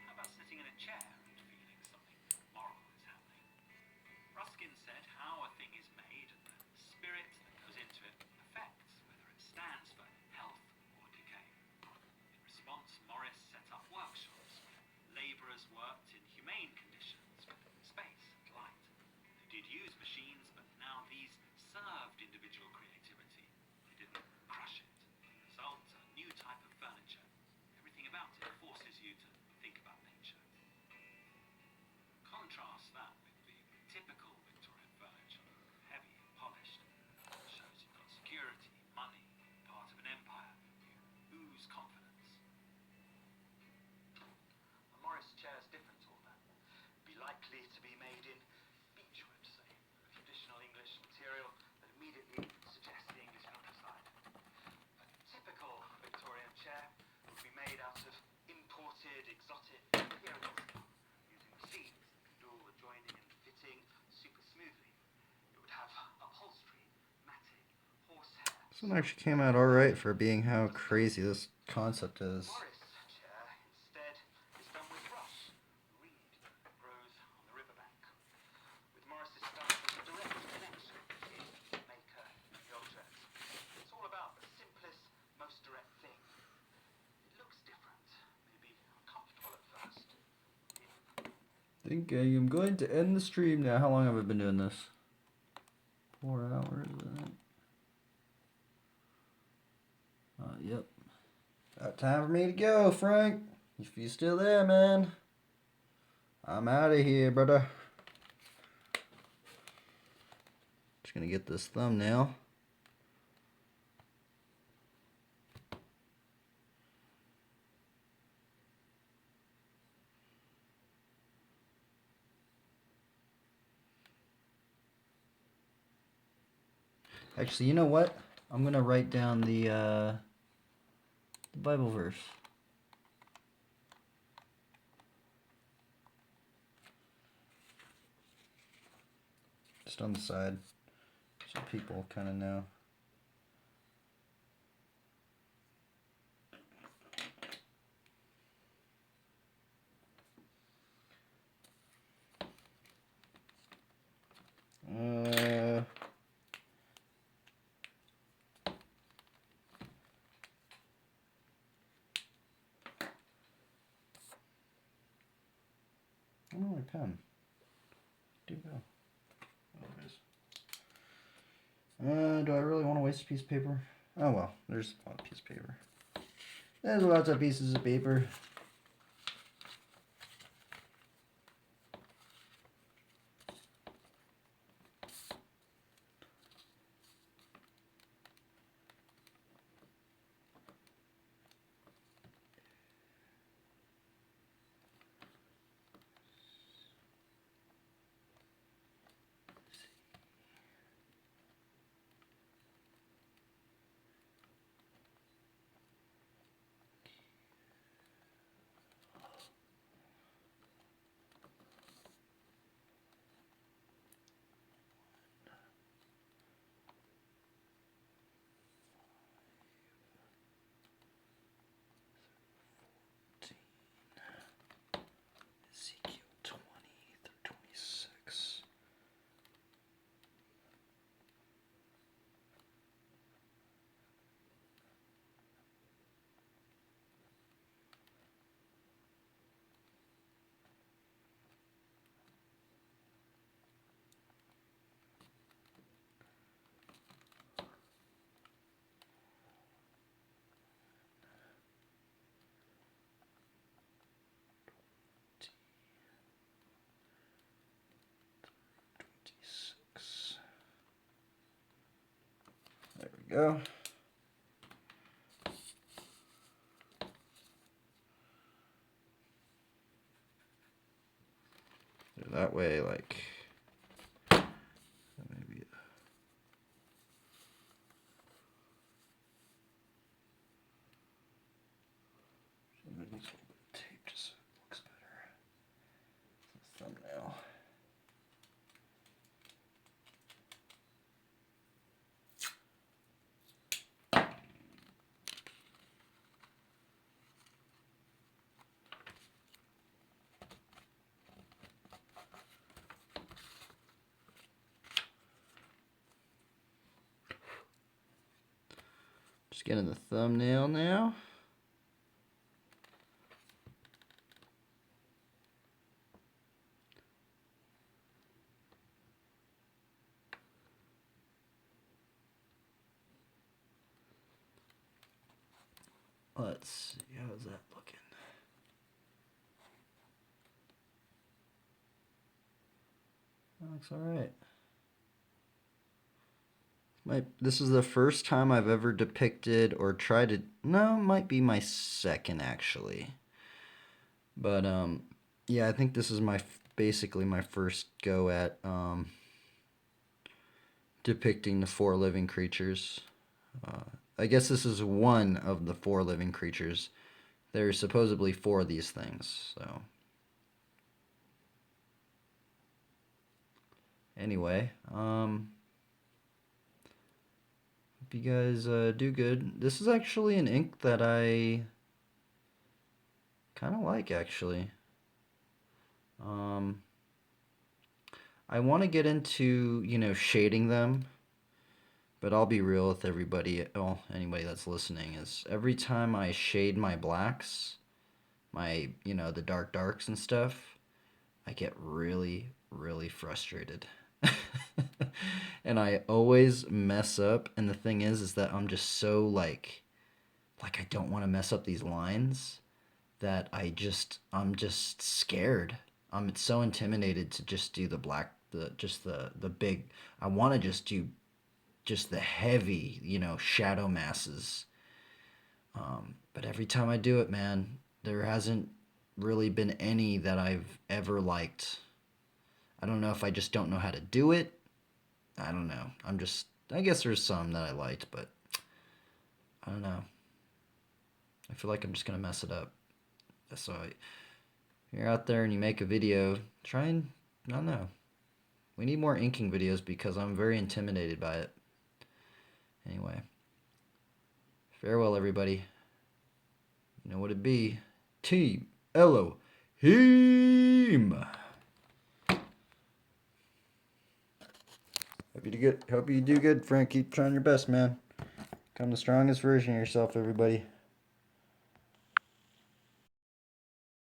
How about sitting in a chair and feeling something moral is happening? Ruskin said how a thing is made and the spirit that goes into it affects whether it stands for health or decay. In response, Morris set up workshops where labourers worked in humane conditions with space and light. They did use machines, but now these served individual creativity. They didn't crush it. The result, a new type of furniture. Everything about it forces you to think about nature. Contrast that with the typical Victorian furniture, heavy and polished. It shows you've got security, money, part of an empire. You ooze confidence. A Morris chair is different to all that. Be likely to be made in beechwood, say, a traditional English material that immediately suggests the English countryside. A typical Victorian chair would be made out of imported, exotic imperial steel, using machines that can do all the joining and fitting super smoothly. It would have upholstery, matting, horsehair. This one actually came out alright for being how crazy this concept is. Morris chair, instead, is done with rush, reed that grows on the riverbank. With Morris's stuff, there's a direct connection between the maker and the object. It's all about the simplest, most direct thing, think I am going to end the stream now. How long have I been doing this? 4 hours, isn't it? Yep. About time for me to go, Frank. If you're still there, man. I'm out of here, brother. Just gonna get this thumbnail. Actually, you know what? I'm gonna write down the Bible verse. Just on the side, so people kind of know. I don't know my pen. Do go. Do I really want to waste a piece of paper? Oh well, there's a lot of pieces of paper. There's lots of pieces of paper. Ezekiel 20 through 26. There we go. So that way, like, maybe maybe a little bit of tape just so it looks better. It's a thumbnail. Just getting the thumbnail now. Let's see, how's that looking? That looks alright. This is the first time I've ever depicted or tried to, no, it might be my second actually. But yeah, I think this is basically my first go at depicting the 4 living creatures. I guess this is one of the 4 living creatures. There's supposedly 4 of these things, so. Anyway, hope you guys do good. This is actually an ink that I kind of like, actually. I want to get into, shading them. But I'll be real with everybody, well, anybody that's listening, is every time I shade my blacks, the dark darks and stuff, I get really, really frustrated. And I always mess up. And the thing is that I'm just so like I don't want to mess up these lines that I'm just scared. I'm so intimidated to just do the big. I want to just do just the heavy, shadow masses. But every time I do it, man, there hasn't really been any that I've ever liked. I don't know if I just don't know how to do it. I don't know. I guess there's some that I liked, but I don't know. I feel like I'm just going to mess it up. So if you're out there and you make a video, try and, I don't know. We need more inking videos because I'm very intimidated by it. Anyway. Farewell, everybody. You know what it be. Team Elohim. Hope you do good, Frank. Keep trying your best, man. Become the strongest version of yourself, everybody.